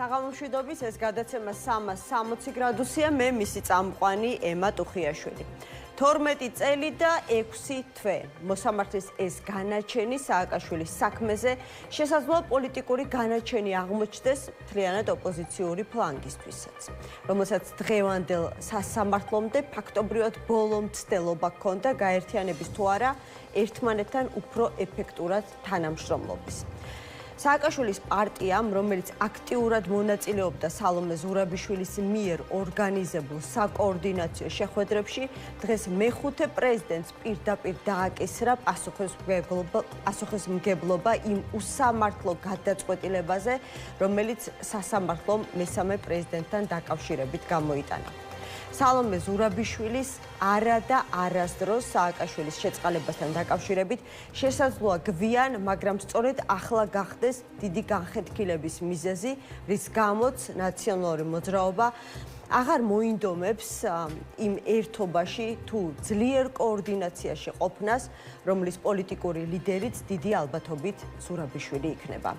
საღამომშვიდობის ეს გადაცემა 360 გრადუსია, მე მისი წამყვანი ემა ტუხიაშვილი. 12 წელი და 6 თვე. მოსამართლის ეს განაჩენი სააკაშვილის საქმეზე შესაძლოა პოლიტიკური განაჩენი აღმოჩნდეს მთლიანად ოპოზიციური ფლანგისთვისაც, რომელსაც დღევანდელ სასამართლომდე ფაქტობრივად ბოლო მცდელობა ჰქონდა გაერთიანების თუ არა ერთმანეთთან უფრო ეფექტურად თანამშრომლობის. სააკაშვილის პარტიამ, რომელიც აქტიურად მონაწილეობდა სალომე ზურაბიშვილის მიერ ორგანიზებულ საკოორდინაციო შეხვედრებში, დღეს მეხუთე პრეზიდენტს პირდაპირ დააკისრა პასუხისმგებლობა იმ უსამართლო გადაწყვეტილებაზე, რომელიც სასამართლომ მესამე პრეზიდენტთან დაკავშირებით გამოიტანა. სალომე ზურაბიშვილის არა და არასდროს სააკაშვილის შეწყალებასთან დაკავშირებით შესაძლოა გვიან, მაგრამ სწორედ ახლა გახდეს დიდი განხეთქილების მიზეზი, რის გამოც ნაციონალური მოძრაობა აღარ მოინდომებს იმ ერთობაში თუ ძლიერ კოორდინაციაში ყოფნას, რომლის პოლიტიკური ლიდერიც დიდი ალბათობით ზურაბიშვილი იქნება.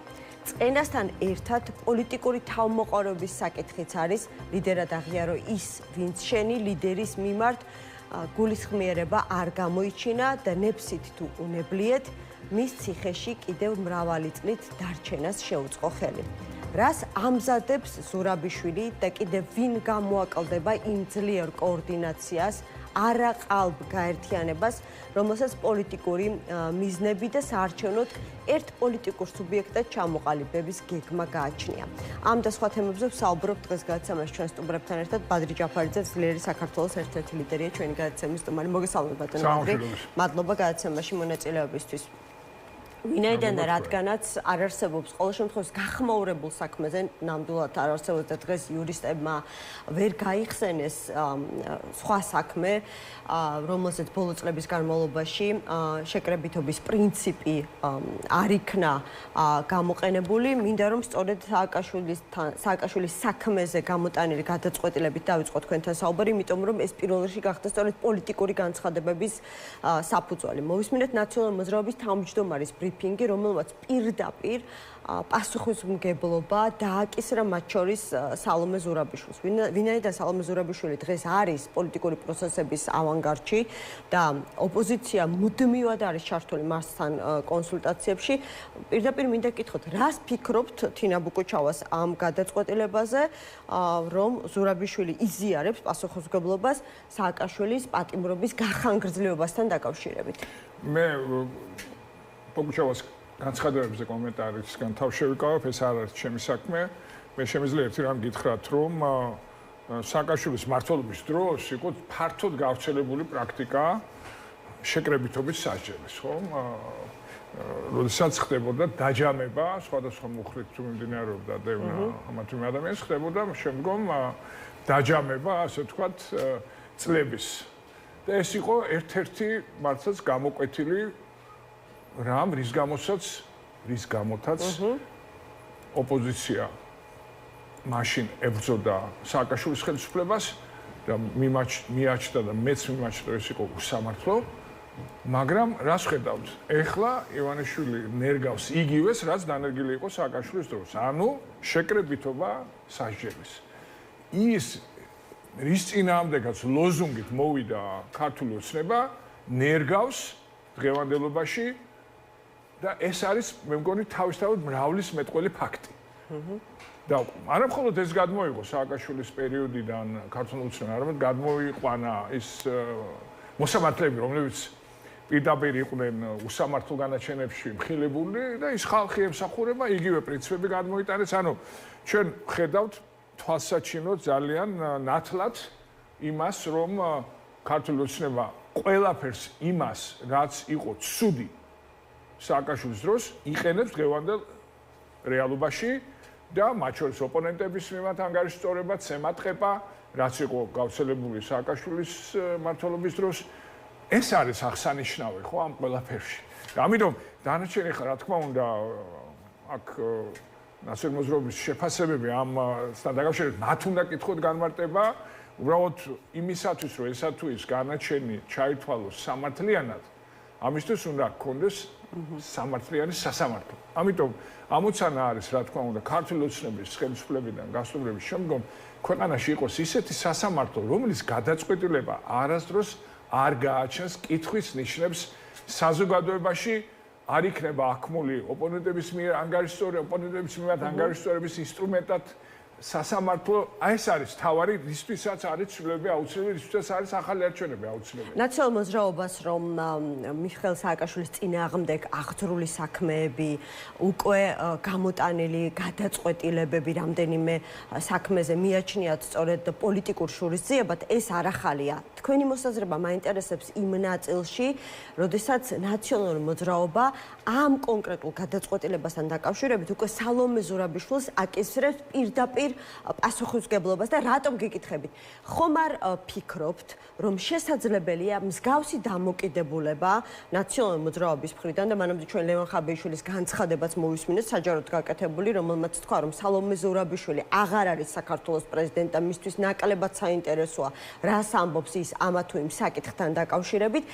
წენასთან ერთად პოლიტიკური თავმოყრობის საკითხიც არის ლიდერად აღიარო ის, ვინც შენი ლიდერის მიმართ გულისხმიერება არ გამოიჩინა და ნებსით თუ უნებლიეთ მის ციხეში კიდევ მრავალი წლით დარჩენას შეუწყო ხელი. რას ამზადებს ზურაბიშვილი და კიდევ ვინ გამოაკლდება იმ ძლიერ კოორდინაციას, არაყალბ გაერთიანებას, რომელსაც პოლიტიკური მიზნები და საარჩევნოდ ერთ პოლიტიკურ სუბიექტად ჩამოყალიბების გეგმა გააჩნია. ამ და სხვა თემებზე ვსაუბრობ დღეს გადაცემაში ჩვენ სტუმრებთან ერთად. ბადრი ჯაფარიძე, ძლიერი საქართველოს ერთ-ერთი ლიდერია, ჩვენი გადაცემის სტუმარი. მოგესალმებით ბატონო ბადრი. მადლობა გადაცემაში მონაწილეობისთვის. ვინაიდან და რადგანაც არ არსებობს ყოველ შემთხვევაში გახმაურებულ საქმეზე ნამდვილად არ არსებობს და დღეს იურისტებმა ვერ გაიხსენეს სხვა საქმე, რომელზეც ბოლო წლების განმავლობაში შეკრებითობის პრინციპი არ იქნა გამოყენებული, მინდა რომ სწორედ სააკაშვილის საქმეზე გამოტანილი გადაწყვეტილებით დავიწყოთ თქვენთან საუბარი, იმიტომ რომ ეს პირველ რიგში გახდა სწორედ პოლიტიკური განცხადებების საფუძველი. მოვისმინეთ ნაციონალური მოძრაობის თავმჯდომარის ბრიფინგი, რომელმაც პირდაპირ პასუხისმგებლობა დააკისრა მათ შორის სალომე ზურაბიშვილს. ვინაიდან სალომე ზურაბიშვილი დღეს არის პოლიტიკური პროცესების ავანგარდში და ოპოზიცია მუდმივად არის ჩართული მასთან კონსულტაციებში, პირდაპირ მინდა გითხოთ, რას ფიქრობთ თინა ბუკუჩავას ამ გადაწყვეტილებაზე, რომ ზურაბიშვილი იზიარებს პასუხისმგებლობას სააკაშვილის პატიმრობის გახანგრძლივებასთან დაკავშირებით? მე ბუკუჩავას განცხადებებზე კომენტარისგან თავ შევიკავებ, ეს არ არის ჩემი საქმე. მე შემიძლია ერთი რამ გითხრათ, რომ სააკაშვილის მმართველობის დროს იყო ფართოდ გავრცელებული პრაქტიკა შეკრებითობის სასჯელის, ხო? როდესაც ხდებოდა დაჯამება, სხვადასხვა მუხლით თუ მიმდინარეობდა დევნა ამა თუ იმ ადამიანს, ხდებოდა შემდგომ დაჯამება, ასე ვთქვათ, წლების. და ეს იყო ერთ-ერთი მართლაც გამოკვეთილი რამ, რის გამოთაც ოპოზიცია მაშინ ებრძოდა სააკაშვილის ხელისუფლებას და მიაჩნდა და მეც მიმაჩნდა ეს იყო უსამართლო, მაგრამ რას ხედავთ? ეხლა ივანიშვილი ნერგავს იგივეს, რაც დანერგილი იყო სააკაშვილის დროს, ანუ შეკრებითობა სასჯელის. ის რის წინააღმდეგაც ლოზუნგით მოვიდა ქართული ოცნება, ნერგავს დღევანდელობაში და ეს არის, მე მგონი, თავისთავად მრავლის მეტყველი ფაქტი. და არა მხოლოდ ეს გადმოიღო სააკაშვილის პერიოდიდან ქართულ ოცნებამ, არამედ გადმოიყვანა ის მოსამართლეები, რომლებიც პირდაპირ იყვნენ უსამართლო განაჩენებში მხილებული და ის ხალხი ემსახურება, იგივე პრინციპები გადმოიტანეს. ანუ ჩვენ ხედავთ თვალსაჩინოდ ძალიან ნათლად იმას, რომ ქართული ოცნება ყველაფერს იმას, რაც იყო ცუდი სააკაშვილის დროს, იყენებს დღევანდელ რეალობაში და მათ შორის ოპონენტების მიმართ ანგარიშწორება, ცემატყება, რაც იყო გავრცელებული სააკაშვილის მმართველობის დროს, ეს არის აღსანიშნავი, ხო, ამ ყველაფერში. და ამიტომ დანარჩენი ხა, რა თქმა უნდა, აქ ნაციონალური მოძრაობის შეფასებები ამასთან დაკავშირებით, მათ უნდა კითხოთ განმარტება, უბრალოდ იმისათვის, რომ ესა თუ ის განაჩენი ჩაითვალოს სამართლიანად, ამისთვის უნდა გქონდეს სამართლიანი სასამართლო. ამიტომ ამოცანა არის, რა თქმა უნდა, ქართული ოცნების ხელისუფლებიდან გასტუმრების შემდგომ ქვეყანაში იყოს ისეთი სასამართლო, რომლის გადაწყვეტილება არასდროს არ გააჩენს კითხვის ნიშნებს საზოგადოებაში, არ იქნება აქმული ოპონენტების მიერ ანგარიშების მიმართ ანგარიშების ინსტრუმენტად სასამართლო, ეს არის თავარი, რისთვისაც არის ცვლილებები აუცილებელი, რისთვისაც არის ახალი არჩევნები აუცილებელი. ნაციონალურ მოძრაობას, რომ მიხეილ სააკაშვილის წინააღმდეგ აღძრული საქმეები, უკვე გამოტანილი გადაწყვეტილებები რამდენიმე საქმეზე მიაჩნიათ სწორედ პოლიტიკურ შურისძიებად, ეს არ ახალია. თქვენი მოსაზრება მაინტერესებს იმ ნაწილში, როდესაც ნაციონალური მოძრაობა ამ კონკრეტულ გადაწყვეტილებასთან დაკავშირებით უკვე სალომე ზურაბიშვილს აკისრებს პირდაპირ პასუხისმგებლობას და რატომ გიკითხებით? ხომ არ ფიქრობთ, რომ შესაძლებელია მსგავსი დამოკიდებულება ნაციონალური მოძრაობის მხრიდან და მანამდე ჩვენ ლევან ხაბეიშვილის განცხადებაც მოვისმინეთ საჯაროდ გაკეთებული, რომელმაც თქვა, რომ სალომე ზურაბიშვილი აღარ არის საქართველოს პრეზიდენტი და მისთვის ნაკლებად საინტერესოა, რას ამბობს ის ამა თუ იმ საკითხთან დაკავშირებით.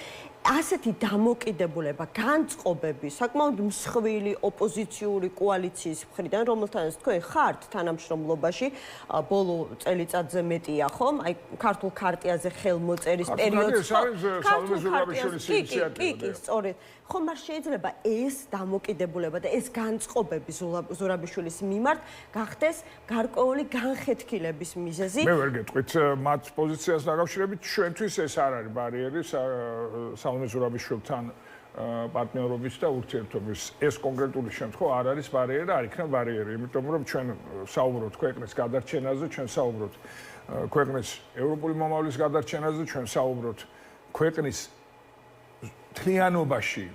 ასეთი დამოკიდებულება, განწყობები, საკმაოდ მსხვილი ოპოზიციური კოალიციის მხრიდან, რომელთანაც თქვენ ხართ თანამშრომლობაში, ბოლო წელიწადზე მეტია, ხომ? აი, ქართულ ქარტიაზე ხელმოწერის პერიოდს. სალომე ზურაბიშვილის ინიციატივა. კი, სწორედ. ხომ არ შეიძლება ეს დამოკიდებულება და ეს განწყობები ზურაბიშვილის მიმართ გახდეს გარკვეული განხეთქილების მიზეზი? მე ვერ გეტყვით მათ პოზიციას დაკავშირებით, ჩვენთვის ეს არ არის ბარიერი სალომე ზურაბიშვილთან პარტნიორობის და ურთიერთობის. ეს კონკრეტული შემთხვევა არ არის ბარიერი და არ იქნება ბარიერი, იმიტომ რომ ჩვენ საუბრობთ ქვეყნის გადარჩენაზე, ჩვენ საუბრობთ ქვეყნის ევროპული მომავლის გადარჩენაზე, ჩვენ საუბრობთ ქვეყნის მთლიანობაში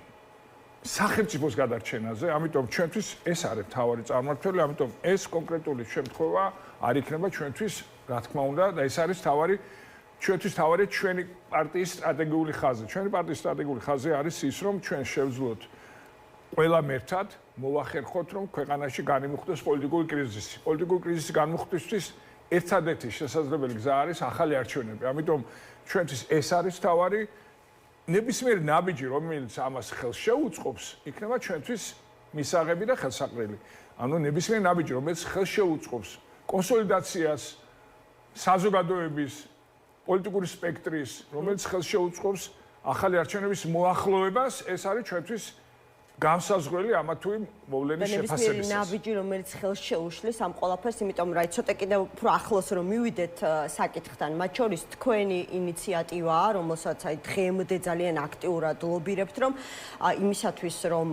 სახელმწიფოს გადარჩენაზე, ამიტომ ჩვენთვის ეს არის მთავარი წარმმართველი, ამიტომ ეს კონკრეტული შემთხვევა არ იქნება ჩვენთვის, რა თქმა უნდა, და ეს არის ჩვენთვის თავარი ჩვენი პარტიის სტრატეგიული ხაზი. ჩვენი პარტიის სტრატეგიული ხაზი არის ის, რომ ჩვენ შევძლოთ ყველა მერთად მოვახერხოთ, რომ ქვეყანაში განიმუხტოს პოლიტიკური კრიზისი. პოლიტიკური კრიზისის განმუხტვისთვის ერთადერთი შესაძლებელი გზა არის ახალი არჩევნები. ამიტომ ჩვენთვის ეს არის თავარი. ნებისმიერი ნაბიჯი, რომელიც ამას ხელს შეუწყობს, იქნება ჩვენთვის მისაღები და ხელსაყრელი. ანუ ნებისმიერი ნაბიჯი, რომელიც ხელს შეუწყობს კონსოლიდაციას, საზოგადოების, პოლიტიკური სპექტრის, რომელიც ხელს შეუწყობს ახალი არჩევნების მოახლოებას, ეს არის ჩვენთვის განსაზღვრელი ამა თუ იმ მოვლენის შეფასებისას. ნებისმიერი ნაბიჯი, რომელიც ხელს შეუშლის ამ ყველაფერს, იმიტომ რომ ცოტა კიდევ უფრო ახლოს რომ მივიდეთ საკითხთან, მათ შორის თქვენი ინიციატივაა, რომელსაც დღემდე ძალიან აქტიურად ლობირებთ, რომ იმისათვის რომ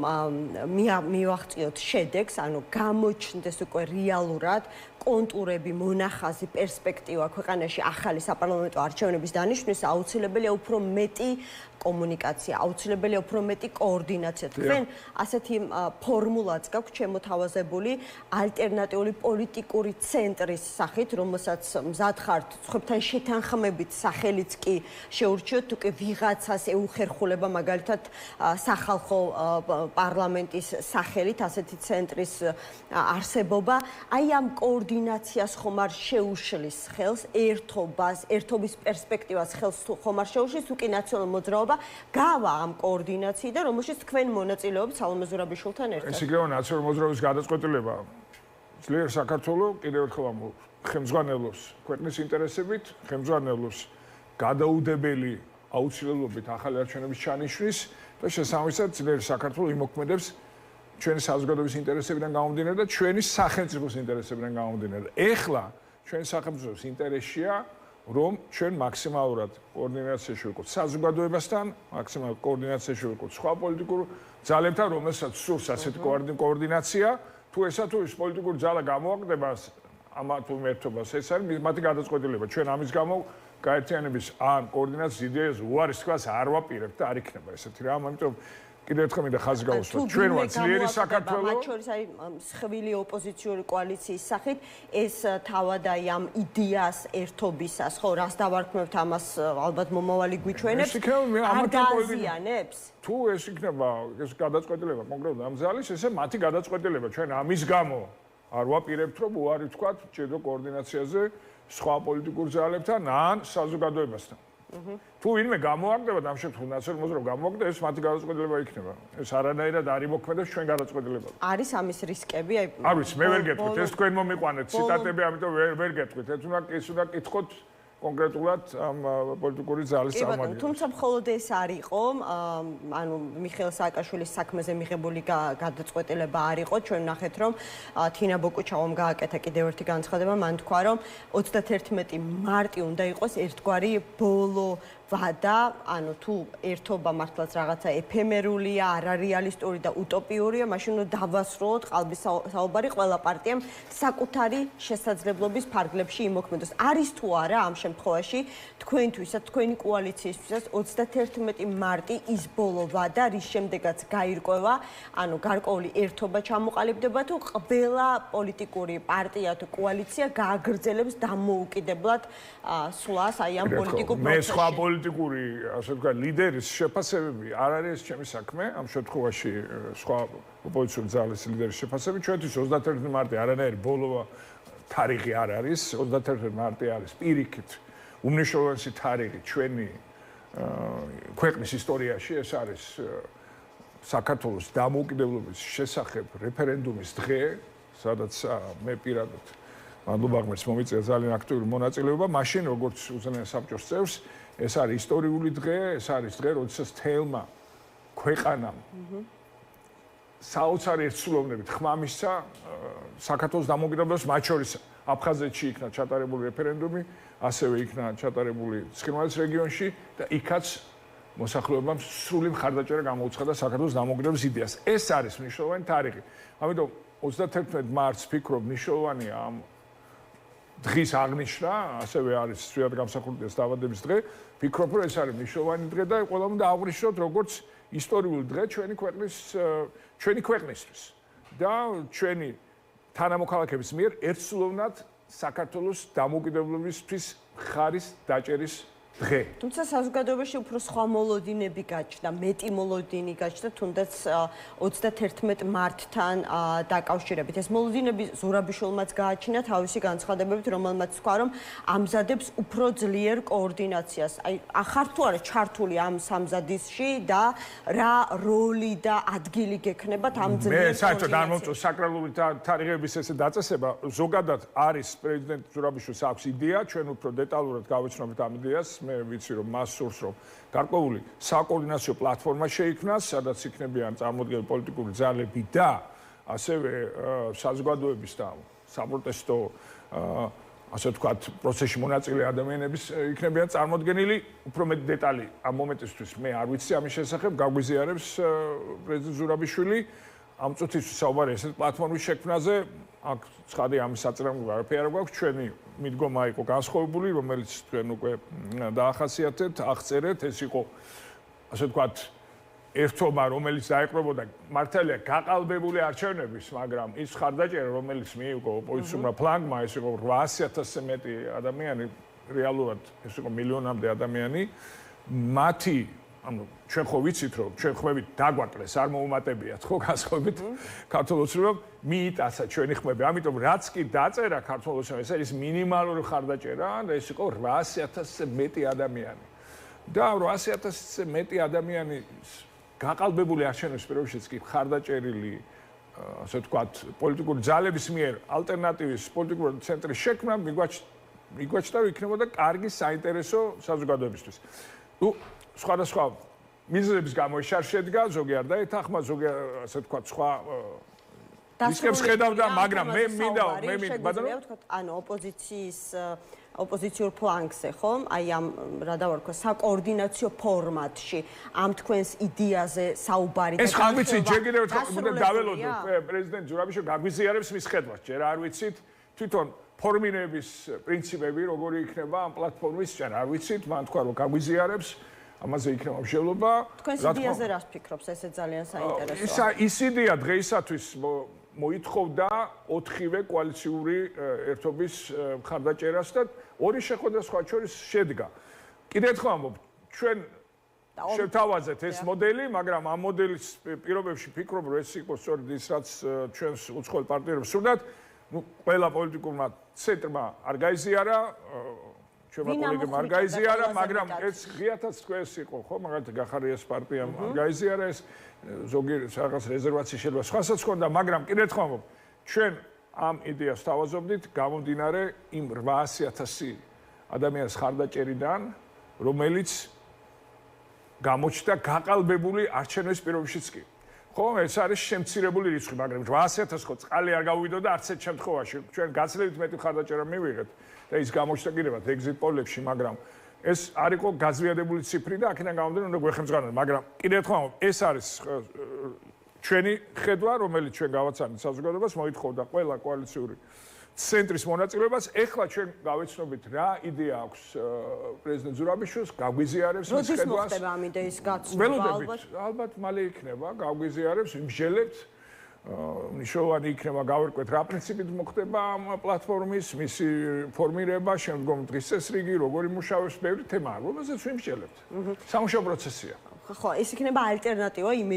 მივაღწიოთ შედეგს, ანუ გამოჩნდეს უკვე რეალურად კონტურები, მონახაზი, პერსპექტივა ქვეყანაში ახალი საპარლამენტო არჩევნების დანიშვნის, აუცილებელია უფრო მეტი კომუნიკაცია, აუცილებელია უფრო მეტი კოორდინაცია. თქვენ ასეთი ფორმულაც გაქვთ შემოთავაზებული ალტერნატიული პოლიტიკური ცენტრის სახით, რომელსაც მზად ხართ სხვებთან შეთანხმებით სახელიც კი შეურჩიოთ, თუ კი ვიღაცას ეუხერხულება მაგალითად სახალხო პარლამენტის სახელით ასეთი ცენტრის არსებობა. აი ამ კოორდინაციას ხომ არ შეუშლის ხელს, ერთობის პერსპექტივას ხელს ხომ არ შეუშლის, თუ კი ნაციონალური მოძრაობა გავა ამ კოორდინაციიდან, რომელშიც თქვენ მონაწილეობთ სალომე ზურაბიშვილთან ერთად. ეს იგივე ნაციონალური მოძრაობის გადაწყვეტილება ძლიერ საქართველოს კიდევ ერთხელ ხელმძღვანელობს ქვეყნის ინტერესებით, ხელმძღვანელობს გადაუდებელი აუცილებლობით ახალი არჩევნების ჩანიშვნის და შესაბამისად ძლიერ საქართველოს იმოქმედებს ჩვენი საზოგადოების ინტერესებიდან გამომდინარე და ჩვენი სახელმწიფოს ინტერესებიდან გამომდინარე. ეხლა ჩვენი სახელმწიფოს ინტერესია რომ ჩვენ მაქსიმალურად კოორდინაციაში ვიყოთ საზოგადოებასთან, მაქსიმალურად კოორდინაციაში ვიყოთ სხვა პოლიტიკურ ძალებთან, რომელსაც სურს ასეთი კოორდინაცია, თუ ესა თუ ის პოლიტიკური ძალა გამოაკვდება ამა თუ მერთობას, ეს არის მათი გადაწყვეტილება. ჩვენ ამის გამო გაერთიანების ან კოორდინაციის იდეას უარის თქოს არ ვაპირებთ და არ იქნება ესეთი რამ, ამიტომ კიდევ ერთხელ მინდა ხაზი გავუსვა. ჩვენ ვართ ძლიერი საქართველო. მათ შორის არის მსხვილი ოპოზიციური კოალიციის სახით ეს თავად აი ამ იდეას ერთობისას, ხო, რას დავარქმევთ ამას ალბათ მომავალი გვიჩვენებს. არ გაზიანებს? თუ ეს იქნება ეს გადაწყვეტილება კონკრეტულად ამ ძალის, ესე მათი გადაწყვეტილება. ჩვენ ამის გამო არ ვაპირებთ რომ უარი ვთქვათ ჯედო კოორდინაციაზე სხვა პოლიტიკურ ძალებთან ან საზოგადოებასთან. თუ ვინმე გამოაგდებათ ამ შემთხვევაში ნაციონალურ მოძრაობა გამოაგდება, ეს მათი გადაწყვეტილება იქნება. ეს არანაირად არ იმოქმედებს ჩვენ გადაწყვეტილებაზე. არის ამის რისკები, აი არ ვიცი, მე ვერ გეტყვით, ეს თქვენ მომიყვანეთ ციტატები, ამიტომ ვერ გეტყვით. ეს უნდა კითხოთ კონკრეტულად ამ პოლიტიკური ძალის წარმომადგენლებს. თუმცა მხოლოდ ეს არ იყო, ანუ მიხეილ სააკაშვილის საქმეზე მიღებული გადაწყვეტილება არ იყო. ჩვენ ვნახეთ, რომ თინა ბოკუჩავომ გააკეთა კიდევ ერთი განცხადება, მან თქვა, რომ 31 მარტი უნდა იყოს ერთგვარი ბოლო ვადა, ანუ თუ ერთობა მართლაც რაღაცა ეფემერულია, არარეალისტური და უტოპიურია, მაშინ უნდა დავასრულოთ ყალბის საუბარი ყველა პარტიამ საკუთარი შესაძლებლობის ფარგლებში იმოქმედოს. არის თუ არა ამ შემთხვევაში თქვენთვისაც, თქვენი კოალიციისთვისაც 31 მარტი ის ბოლო ვადა, რის შემდეგაც გაირკვევა, ანუ გარკვეული ერთობა ჩამოყალიბდება თუ ყველა პოლიტიკური პარტია თუ კოალიცია გააგრძელებს დამოუკიდებლად სვლას აი ამ პოლიტიკურ პროცესში. პოლიტიკური, ასე ვთქვათ, ლიდერის შეფასებები არ არის ჩემი საქმე, ამ შემთხვევაში სხვა ოპოზიციური ძალის ლიდერის შეფასებები ჩვენთვის 31 მარტი არანაირი ბოლო თარიღი არ არის, 31 მარტი არის პირიქით უმნიშვნელოვანესი თარიღი ჩვენი ქვეყნის ისტორიაში, ეს არის საქართველოს დამოუკიდებლობის შესახებ რეფერენდუმის დღე, სადაც მე პირადად მადლობა ღმერთს მომიწია ძალიან აქტიური მონაწილეობა, მაშინ როგორც უზენაეს საბჭოს წევრს ეს არის ისტორიული დღე, ეს არის დღე, როდესაც თელმა ქვეყანამ საოცარი ერთსულოვნებით ხმა მისცა საქართველოს დამოუკიდებლობას, მათ შორის აფხაზეთში იქნა ჩატარებული რეფერენდუმი, ასევე იქნა ჩატარებული ცხინვალის რეგიონში და იქაც მოსახლეობამ სრული მხარდაჭერა გამოუცხადა საქართველოს დამოუკიდებლობის იდეას. ეს არის მნიშვნელოვანი თარიღი. ამიტომ 31 მარტს ფიქრობ მნიშვნელოვანია ამ დღის აღნიშვნა, ასევე არის სვიად გამსახურდია დაავადების დღე. ფიქრობ, რომ ეს არის მნიშვნელოვანი დღე და ყველამ უნდა აღვნიშნოთ როგორც ისტორიული დღე ჩვენი ქვეყნისთვის და ჩვენი თანამოქალაქეების მიერ ერთსულოვნად საქართველოს დამოუკიდებლობისთვის მხარის დაჭერის დღე. თუმცა საზოგადოებაში უფრო სხვა მოლოდინები გაჩნდა, მეტი მოლოდინი გაჩნდა, თუნდაც 31 მარტთან დაკავშირებით. ეს მოლოდინები ზურაბიშვილმაც გააჩინა თავისი განცხადებებით, რომელმაც თქვა, რომ ამზადებს უფრო ძლიერ კოორდინაციას. აი, ახარ თუ არა ჩართული ამ სამზადისში და რა როლი და ადგილი გექნებათ ამ ძლიერ კოორდინაციას. მე საერთოდ არ მომწონს საკრალური თარიღების ესე დაწესება. ზოგადად არის პრეზიდენტ ზურაბიშვილს აქვს იდეა, ჩვენ უფრო დეტალურად გავეცნობით ამ იდეას. მე ვიცი რომ მას სურს რომ გარკვეული საკოორდინაციო პლატფორმა შეიქმნას, სადაც იქნებიან წარმოდგენილი პოლიტიკური ძალები და ასევე საზოგადოების და საპროტესტო ასე ვთქვათ პროცესში მონაწილე ადამიანების იქნებიან წარმოდგენილი. უფრო მეტ დეტალი ამ მომენტისთვის მე არ ვიცი ამის შესახებ, გაგვიზიარებს პრეზიდენტ ზურაბიშვილი. ამ წუთისთვის საუბარი ესეთ პლატფორმის შექმნაზე. აქ ცხადი ამის საწინააღმდეგო არაფერი არ გვაქვს, ჩვენი მიდგომა იყო განსხვავებული, რომელიც თქვენ უკვე დაახასიათებთ, აღწერეთ, ეს იყო ასე ვთქვათ ერთობა, რომელიც დაეყრობოდა მართალია გაყალბებული არჩევნების, მაგრამ ის ხარდაჭერა, რომელიც მიიღო ოპოზიციურმა ფლანგმა, ეს იყო 800,000-ზე მეტი ადამიანი, რეალურად ეს იყო მილიონამდე ადამიანი, მათი ანუ ჩვენ ხო ვიცით რომ ჩვენ ხმებით დაგვაკლეს არ მოუმატებიათ ხო გასხოვებით ქართულოცნებამ მიიტაცა ჩვენი ხმები ამიტომ რაც კი დაწერა ქართულოცნებამ ეს არის მინიმალური ხარდაჭერა და ეს იყო 800,000-ზე მეტი ადამიანი და 800,000-ზე მეტი ადამიანი გაყალბებული არჩევნების პირობაშიც კი ხარდაჭერილი ასე ვთქვათ პოლიტიკური ძალების მიერ ალტერნატივის პოლიტიკური ცენტრის შექმნა მიგვაჩნდა რომ იქნებოდა კარგი საინტერესო საზოგადოებისთვის ну სხვადასხვა მიზნების გამო შედგა ზოგი არ დაეთანხმა ზოგი ასე ვთქვათ სხვა რისკებს ხედავდა მაგრამ მე მინდა ბატონო ანუ ოპოზიციურ ფლანგზე ხომ აი ამ რა დავარქვა საკოორდინაციო ფორმატში ამ თქვენს იდეაზე საუბარი ეს ხან ვიცი ჯერ კიდევ უნდა დაველოდო პრეზიდენტ ზურაბიშვილი გაგვიზიარებს მის ხედვას ჯერ არ ვიცით თვითონ ფორმირების პრინციპები როგორი იქნება ამ პლატფორმის ჯერ არ ვიცით მან თქვა რომ გაგვიზიარებს ამაზე იქნება მსჯელობა. თქვენს იდეაზე რას ფიქრობს? ესე ძალიან საინტერესოა. ის იდეა დღეისათვის მოითხოვდა 4-ვე კოალიციური ერთობის მხარდაჭერას და ორი შეხვედრა შორის შედგა. კიდევ ერთხელ ამბობ, ჩვენ შევთავაზეთ ეს მოდელი, მაგრამ ამ მოდელის პირობებში ფიქრობ, რომ ეს იყო სწორედ ის, რაც ჩვენს უცხოელ პარტნიორებს სურდათ. ნუ ყველა პოლიტიკურმა ცენტრმა არ გაიზიარა ჩვენმა კოლეგებმა არ გაიზიარა, მაგრამ ეს ღიათაც თქვენს იყო, ხო, მაგალითად გახარიას პარტიამ არ გაიზიარა ეს ზოგი რაღაც რეზერვაციის შეიძლება სხვასაც ჰქონდა, მაგრამ კიდევ ერთხელ ვამბობ, ჩვენ ამ იდეას თავაზობდით გამომდინარე იმ 800,000 ადამიანის ხარდაჭერიდან, რომელიც გამოჩნდა გაყალბებული არჩევნების პირობებშიც კი. ხო, ეს არის შემცირებული რიცხვი, მაგრამ 800,000 ხო წყალი არ გავიდოდა არც ერთ შემთხვევაში. ჩვენ გაცილებით მეტი ხარდაჭერა მივიღეთ და ის გამოჩნდა კიდევაც exit poll-ებში, მაგრამ ეს არ იყო გაზვიადებული ციფრი და აქედან გამომდინარე უნდა გვეხმძღანოთ, მაგრამ კიდევ ერთხელ ეს არის ჩვენი ხედვა, რომელიც ჩვენ გავაცანით საზოგადოებას, მოითხოვდა ყველა კოალიციური ცენტრის მონაწილეობას. ეხლა ჩვენ გავეცნობით რა იდეა აქვს პრეზიდენტ ზურაბიშვილს, გაგვიზიარებს მის ხედვას. როდის მოხდება ამ იდეის გაცნობა? ველოდებით, ალბათ მალე იქნება, გაგვიზიარებს, ვიმსჯელებთ. მნიშვნელოვანი იქნება გავერკვეთ რა პრინციპით მოხდება ამ პლატფორმის მისი ფორმირება, შემდგომ დღის წესრიგი, როგორ იმუშავებს, ბევრი თემაა, რომელზეც ვიმსჯელებთ. სამუშაო პროცესია. ხო, ეს იქნება ალტერნატივა იმ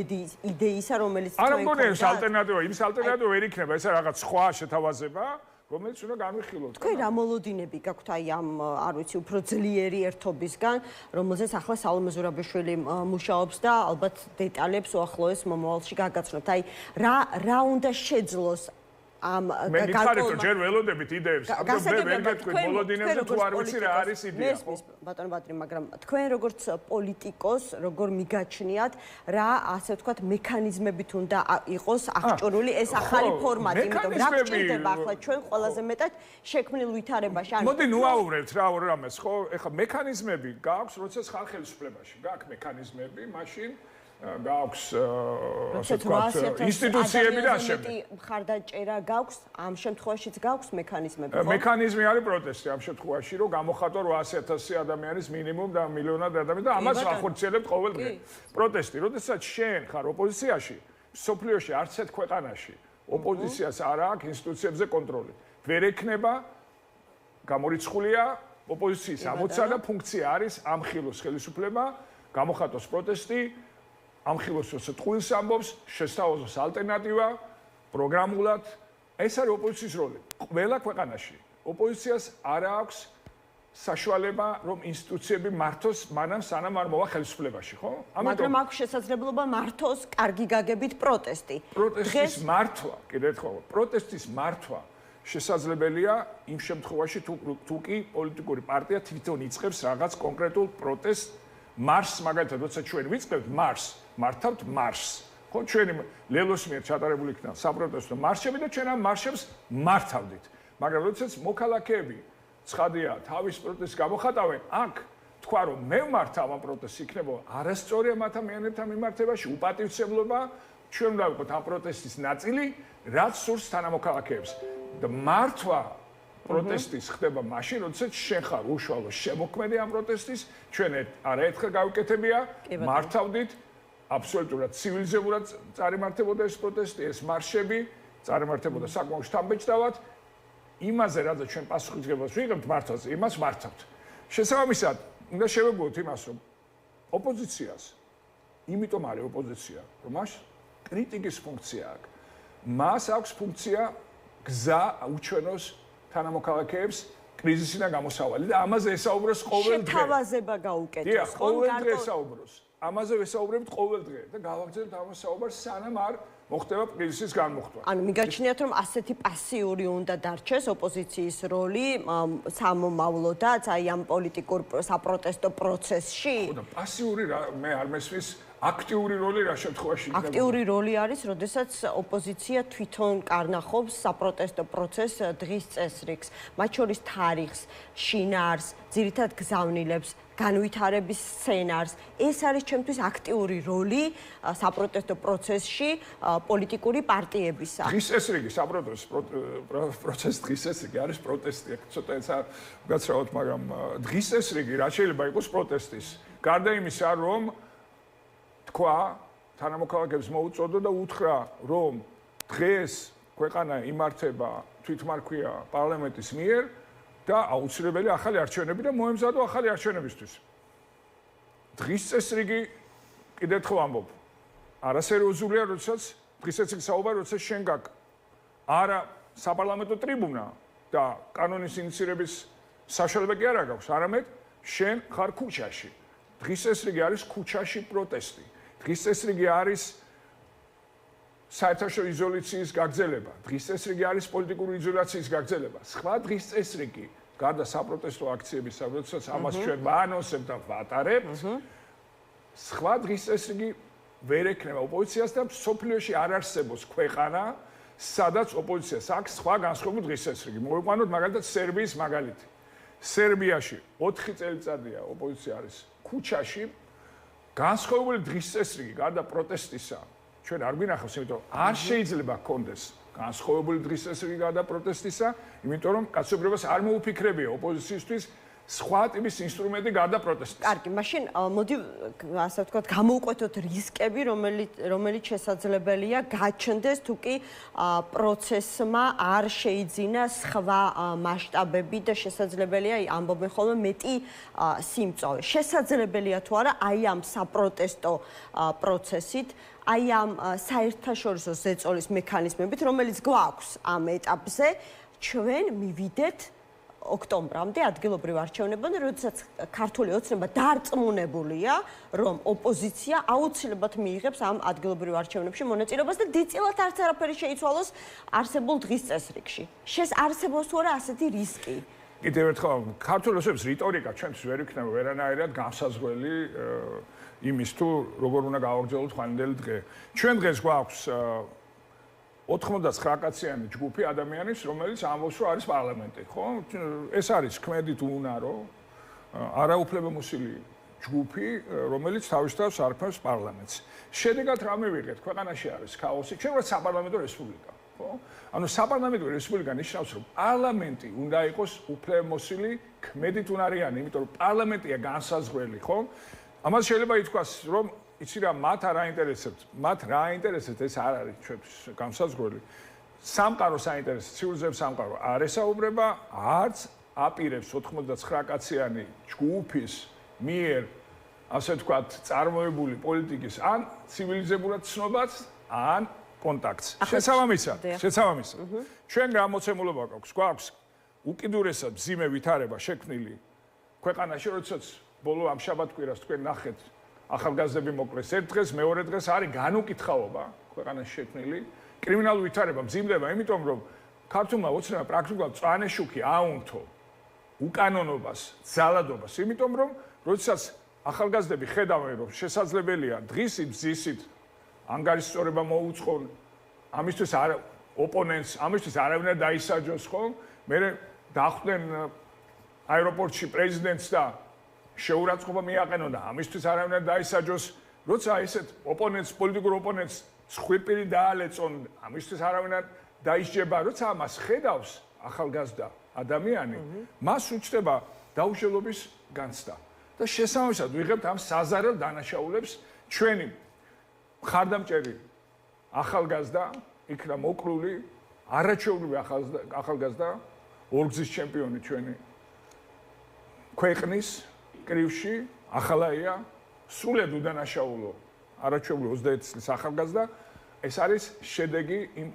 იდეისა, რომელიც არ მგონია ეს ალტერნატივა, იმის ალტერნატივა ვერ იქნება, ეს რაღაც სხვა შეთავაზება, რომელიც უნდა განვიხილოთ. თქვენ რა მოლოდინები გაქვთ აი ამ, არ ვიცი, უფრო ძლიერი ერთობისგან, რომელზეც ახლა სალომე ზურაბიშვილი მუშაობს და ალბათ დეტალებს უახლოეს მომავალში გაგაცნობთ. აი რა უნდა შეძლოს ამ მე გითხარით რომ ჯერ ველოდებით იდეებს, ამიტომ მე ვერ გეტყვით მოლოდინებზე თუ არ ვიცი რა არის იდეა. ბატონო ბატრი, მაგრამ თქვენ როგორც პოლიტიკოს, როგორ მიგაჩნიათ, რა ასე ვთქვათ, მექანიზმებით უნდა იყოს აღჭურვილი ეს ახალი ფორმატი, იმიტომ რა გჭირდება ახლა ჩვენ ყველაზე მეტად შექმნილ ვითარებაში. მოდი ნუაურებთ რა რამეს, ხო? ეხლა მექანიზმები გააქვს, როდესაც ხარ ხელისუფლებაში. გააქვს მექანიზმები, მაშინ გააქვს ასე ვთქვათ ინსტიტუციები და შემდეგ. მხარდაჭერა გაქვს, ამ შემთხვევაშიც გაქვს მექანიზმები, ხო? მექანიზმი არის პროტესტი ამ შემთხვევაში, რომ გამოხატო 800,000 ადამიანის მინიმუმ და მილიონად ადამიანი და ამას ახორციელებთ ყოველ დღე. პროტესტი, როდესაც შენ ხარ ოპოზიციაში, სოფლიოში არც ერთ ქვეყანაში ოპოზიციას არ აქვს ინსტიტუციებზე კონტროლი. ვერ ექნება გამორიცხულია ოპოზიციის ამოცანა და ფუნქცია არის ამხილოს ხელისუფლება, გამოხატოს პროტესტი ამხილოს ტყუილს ამბობს, შესთავაზოს ალტერნატივა, პროგრამულად. ეს არის ოპოზიციის როლი. ყველა ქვეყანაში ოპოზიციას არ აქვს საშუალება, რომ ინსტიტუციები მართოს, მანამ სანამ არ მოვა ხელისუფლებაში, ხო? მაგრამ აქვს შესაძლებლობა მართოს კარგი გაგებით პროტესტი. პროტესტის მართვა, კიდევ ერთხელ, პროტესტის მართვა შესაძლებელია იმ შემთხვევაში, თუ კი პოლიტიკური პარტია თვითონ იწყებს რაღაც კონკრეტულ პროტესტს მარსს, მაგალითად, როცა ჩვენ ვიწყებთ მარსს, მართავთ მარსს. ხო, ჩვენი ლელოს მიერ ჩატარებული იქნა საპროტესტო მარშები და ჩვენ ამ მარშებს მართავდით. მაგრამ როდესაც მოქალაქეები ცხადია, თავის პროტესტს გამოხატავენ, აქ თქვა რომ მე მართავ ამ პროტესტს, იქნება არასწორია მათ ადამიანებთან მიმართებაში, უპატივცემლობა, ჩვენ უნდა ვიყოთ ამ პროტესტის ნაწილი, რაც სურს თანამოქალაქეებს. და მართვა პროტესტის ხდება მაშინ, როდესაც შენ ხარ უშუალო შემოქმედი ამ პროტესტის, ჩვენ არაერთხელ გავიკეთებია, მართავდით აბსოლუტურად ცივილიზებურად წარიმართებოდა ეს პროტესტი, ეს მარშები, წარიმართებოდა საკმაოდ შთამბეჭდავად. იმაზე, რადგან ჩვენ პასუხისმგებლობას ვიღებთ მართვაზე, იმას მართავთ. შესაბამისად, უნდა შევეგუოთ იმას, რომ ოპოზიციას, იმიტომ არის ოპოზიცია, რომ მას კრიტიკის ფუნქცია აქვს. მას აქვს ფუნქცია გზა უჩვენოს თანამოქალაქეებს კრიზისიდან გამოსავალი და ამაზე ესაუბროს ყოველ დღე. შეთავაზება გაუკეთოს, ხო, ყოველ დღე ესაუბროს. ამაზე ვესაუბრებთ ყოველ დღე და გავაგრძელებთ ამ საუბარს სანამ არ მოხდება კრიზისის განმუხტვა. ანუ მიგაჩნიათ რომ ასეთი პასიური უნდა დარჩეს ოპოზიციის როლი სამომავლოდაც აი ამ პოლიტიკურ საპროტესტო პროცესში? ხო და პასიური მე არ მესმის აქტიური როლი რა შემთხვევაში იქნება? აქტიური როლი არის, როდესაც ოპოზიცია თვითონ კარნახობს საპროტესტო პროცესს დღის წესრიგს, მათ შორის თარიღს, შინაარს, ძირითად გზავნილებს, განვითარების სცენარს. ეს არის ჩემთვის აქტიური როლი საპროტესტო პროცესში პოლიტიკური პარტიებისა. დღის წესრიგი საპროტესტო პროცესი დღის წესრიგი არის პროტესტი. ცოტა გაცრავოთ, მაგრამ დღის წესრიგი რა შეიძლება იყოს პროტესტის? გარდა იმისა, რომ თქვა თანამოქალაქეებს მოუწოდა და უთხრა, რომ დღეს ქვეყანა იმართება თვითმარქვია პარლამენტის მიერ და აუცილებელი ახალი არჩევნები და მოემზადო ახალი არჩევნებისთვის. დღის წესრიგი კიდევ ერთხელ ამბობ, არასერიოზულია, როდესაც დღის წესრიგი საუბარი, როდესაც შენ გაქვს არა საპარლამენტო ტრიბუნა და კანონის ინიციირების საშუალება კი არ გაქვს, არამედ შენ ხარ ქუჩაში. დღის წესრიგი არის ქუჩაში პროტესტი. დღის წესრიგი არის საერთაშორისო იზოლაციის გაგრძელება. დღის წესრიგი არის პოლიტიკური იზოლაციის გაგრძელება. სხვა დღის წესრიგი, გარდა საპროტესტო აქციებისა, როდესაც ამას ჩვენ ვაანონსებთ და ვატარებთ, სხვა დღის წესრიგი ვერ ექნება ოპოზიციას და სოფლიოში არ არსებობს ქვეყანა, სადაც ოპოზიციას აქვს სხვა განსხვავებული დღის წესრიგი. მოვიყვანოთ მაგალითად სერბიის მაგალითი. სერბიაში 4 წელიწადია ოპოზიცია არის ქუჩაში, განსხვავებული დღის წესრიგი გარდა პროტესტისა ჩვენ არ გვინახავს, იმიტომ არ შეიძლება გქონდეს განსხვავებული დღის წესრიგი გარდა პროტესტისა, იმიტომ რომ კაცობრიობას არ მოუფიქრებია ოპოზიციისთვის სხვა ტიპის ინსტრუმენტი გარდა პროტესტის. კარგი, მაშინ მოდი ასე ვთქვათ, გამოვყვეთოთ რისკები, რომელიც შესაძლებელია გაჩნდეს თუ კი პროცესმა არ შეიძინა სხვა მასშტაბები და შესაძლებელია ამბობენ ხოლმე მეტი სიმწოვე. შესაძლებელია თუ არა აი ამ საპროტესტო პროცესით, აი ამ საერთაშორისო ზეწოლის მექანიზმებით, რომელიც გვაქვს ამ ეტაპზე, ჩვენ მივიდეთ ოქტომბრამდე ადგილობრივ არჩევნებამდე, როდესაც ქართული ოცნება დარწმუნებულია, რომ ოპოზიცია აუცილებლად მიიღებს ამ ადგილობრივ არჩევნებში მონაწილეობას და დიდწილად არც არაფერი შეიცვალოს არსებულ დღის წესრიგში. არსებობს თუ არა ასეთი რისკი? კიდევ ერთხელ, ქართული ოცნების რიტორიკა ჩვენთვის ვერ იქნება ვერანაირად განსაზღვრელი იმის თუ როგორ უნდა გავაგრძელოთ ხვალინდელი დღე. ჩვენ დღეს გვაქვს 99 კაციანი ჯგუფი ადამიანის, რომელიც ამბობს, რომ არის პარლამენტი, ხო? ეს არის ქმედით უნარო, არაუფლებამოსილი ჯგუფი, რომელიც თავისთავად არქმევს პარლამენტს. შედეგად რა მივიღეთ? ქვეყანაში არის ქაოსი. ჩვენ ვართ საპარლამენტო რესპუბლიკა, ხო? ანუ საპარლამენტო რესპუბლიკა ნიშნავს, რომ პარლამენტი უნდა იყოს უფლებამოსილი, ქმედით უნარიანი, იმიტომ რომ პარლამენტია განსაზღვრელი, ხო? ამას შეიძლება ითქვას, რომ იცი რა, მათ არ აინტერესებთ, ეს არ არის ჩვენთვის განსაზღვრელი. სამყაროს აინტერესებს, ცივილიზების სამყარო არ ესაუბრება, არც აპირებს 99 კაციანი ჯგუფის მიერ, ასე ვთქვათ, წარმოებული პოლიტიკის ან ცივილიზებურად ცნობას, ან კონტაქტს. შესაბამისად. ჩვენ გამოცემულობა გვაქვს უკიდურესად მძიმე ვითარება შექმნილი ქვეყანაში, როდესაც ბოლო ამ შაბათ-კვირას თქვენ ნახეთ ახალგაზრდები მოკლეს ერთ დღეს, მეორე დღეს არის განუკითხაობა ქვეყანაში შექმნილი. კრიმინალური ვითარება მძიმდება, იმიტომ რომ ქართულმა ოცნებამ პრაქტიკულად მწვანე შუქი აუნთო უკანონობას, ძალადობას, იმიტომ რომ როდესაც ახალგაზრდები ხედავენ, რომ შესაძლებელია დღისით, მზისით ანგარიშსწორება მოუწყონ, ამისთვის ოპონენტს, ამისთვის არავინ არ დაისაჯოს, ხო? მე დახვდნენ აეროპორტში პრეზიდენტს და შეურაცხყოფა მიაყენონ და ამისთვის არავინ არ დაისაჯოს, როცა ესეთ ოპონენტს, პოლიტიკურ ოპონენტს ცხვირპირი დაალეწონ, ამისთვის არავინ არ დაისჯება, როცა ამას ხედავს ახალგაზრდა ადამიანი, მას უჩნდება დაუშალობის განცდა. და შესაბამისად ვიღებთ ამ საზარელ დანაშაულებს ჩვენი მხარდამჭერი ახალგაზრდა, იქნა მოკლული, არაჩვეულებრივი ახალგაზრდა, ორგზის ჩემპიონი ჩვენი ქვეყნის კრივში, ახალაია, სრულად უდანაშაულო, არაჩვეულებრივი 21 წლის ახალგაზრდა, ეს არის შედეგი იმ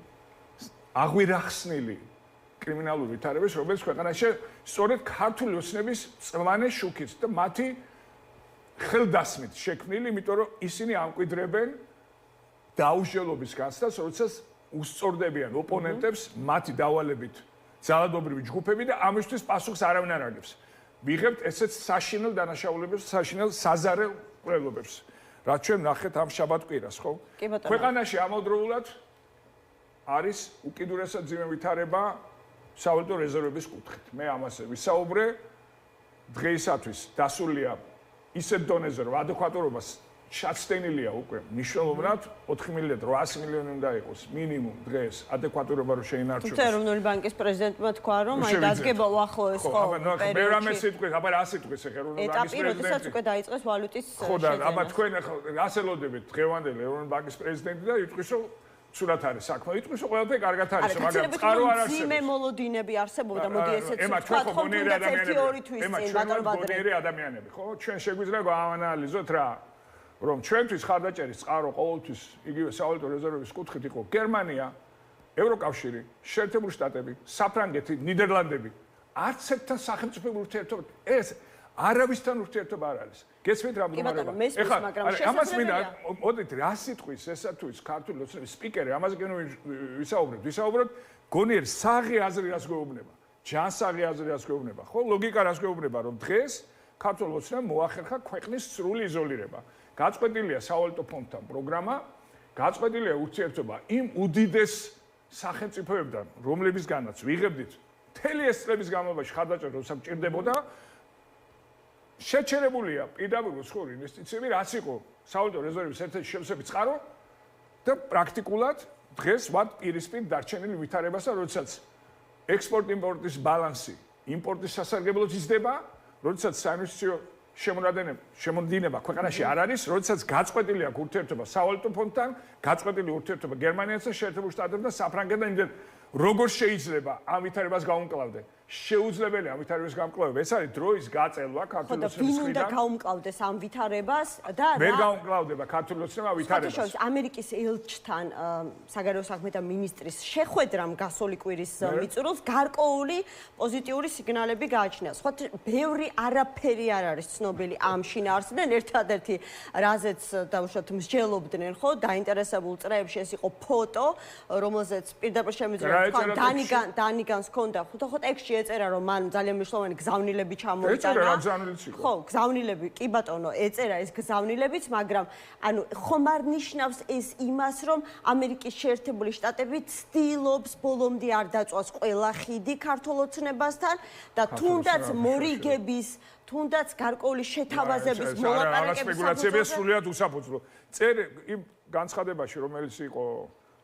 აღვირახსნილი კრიმინალური ვითარების, რომელიც ქვეყანაში სწორედ ქართული ოცნების მწვანე შუქით და მათი ხელდასმით შექმნილი, იმიტომ რომ ისინი ამკვიდრებენ დაუშალობის განცდას, როდესაც უსწორდებიან ოპონენტებს მათი დავალებით ძალადობრივი ჯგუფები და ამისთვის პასუხს არავინ არ აგებს. ვიღებთ ესეც საშინელ დანაშაულებებს, საშინელ საზარელ ყველობებს, რაც ჩვენ ნახეთ ამ შაბათ-კვირას, ხო? ქვეყანაში ამავდროულად არის უკიდურესად მძიმე ვითარება სავალუტო რეზერვების კუთხით. მე ამაზე ვისაუბრე, დღეისათვის დასულია ისეთ დონეზე, რომ ადეკვატურობას ჩაცდენილია უკვე მნიშვნელოვნად 4 მილიარდ 800 მილიონი უნდა იყოს მინიმუმ დღეს ადეკვატურობა რომ შეინარჩუნოს. თუმცა ეროვნული ბანკის პრეზიდენტმა თქვა, რომ აი დადგება უახლოეს ხო პერიოდში. მე რამე სიტყვით, აბა რა სიტყვის ეროვნული ბანკის პრეზიდენტი. ეტაპი, როდესაც უკვე დაიწყეს ვალუტის შეძენა. ხო და აბა თქვენ რას ელოდებით დღევანდელი ეროვნული ბანკის პრეზიდენტი და იტყვის რომ ცუდად არის საქმე. იტყვის რომ ყველაფერი კარგად არის, მაგრამ წყარო არ არსებობს. ძიმე მოლოდინები არსებობდა, მოდი ესეც ვთქვათ, ხო თუნდაც 1-2 თვის წინ ბატონ ბადრე. გონიერი ადამიანები, ხო? ჩვენ შეგვიძლია გავანალიზოთ რა რომ ჩვენთვის ხარდაჭერის წყარო ყოველთვის იგივე სავალუტო რეზერვების კუთხით იყო გერმანია, ევროკავშირი, შეერთებული შტატები, საფრანგეთი, ნიდერლანდები. არც ერთთან სახელმწიფო ურთიერთობა ეს არავისთან ურთიერთობა არ არის. გესმით რა მდგომარეობა? ეხლა ამას მინდა მოდით რა სიტყვის ესა თუ ის ქართული ოცნების სპიკერი ამაზე გენო ვისაუბროთ გონიერ საღი აზრი რას გვეუბნება ჯანსაღი აზრი რას გვეუბნება ხო ლოგიკა რას გვეუბნება რომ დღეს ქართულ ოცნებამ მოახერხა ქვეყნის სრული იზოლირება გაწყვეტილია სავალუტო ფონდთან პროგრამა გაწყვეტილია ურთიერთობა იმ უდიდეს სახელმწიფოებთან რომლებისგანაც ვიღებდით მთელი ეს წლების განმავლობაში ხარდაჭერა როცა მჭირდებოდა შეჩერებულია პირდაპირ უცხოური ინვესტიციები, რაც იყო სავალუტო რეზერვის ერთ-ერთი შევსების წყარო და პრაქტიკულად დღეს ვართ პირისპირ დარჩენილი ვითარებასა, როდესაც ექსპორტ-იმპორტის ბალანსი იმპორტის სასარგებლოდ იზრდება, როდესაც საინვესტიციო შემოდინება ქვეყანაში არ არის, როდესაც გაწყვეტილი აქვს ურთიერთობა სავალუტო ფონდთან, გაწყვეტილი ურთიერთობა გერმანიასთან, შეერთებულ შტატებთან და საფრანგეთთან, იმდენ როგორ შეიძლება ამ ვითარებას გაუმკლავდეს? შეუძლებელია ამ ვითარების გამკლავება. ეს არის დროის გაწელვა ქართული ოცნების მხრიდან. ვინ უნდა გაუმკლავდეს ამ ვითარებას და ვერ გაუმკლავდება ქართული ოცნება ვითარებას. შორის ამერიკის ელჩთან საგარეო საქმეთა მინისტრის შეხვედრამ გასული კვირის მიწურულს გარკვეული პოზიტიური სიგნალები გააჩნია. სხვა ბევრი არაფერი არ არის ცნობილი ამ შინაარსიდან. ერთადერთი რაზეც დაუშვათ მსჯელობდნენ, ხო, დაინტერესებულ წრეებში ეს იყო ფოტო, რომელზეც პირდაპირ შემიძლია თქვა დანიგანს ჰქონდა ხუთი ტექსტში ეწერა რომ მან ძალიან მნიშვნელოვანი გზავნილები ჩამოიტანა. ხო, გზავნილები, კი ბატონო, ეწერა ეს გზავნილებიც, მაგრამ ანუ ხომ არ ნიშნავს ეს იმას, რომ ამერიკის შეერთებული შტატები ცდილობს ბოლომდე არ დაწვას ყველა ხიდი ქართულ ოცნებასთან და თუნდაც მორიგების, თუნდაც გარკვეული შეთავაზების მოლაპარაკების სპეკულაციებია სრულიად უსაფუძვლო. წერი იმ განცხადებაში, რომელიც იყო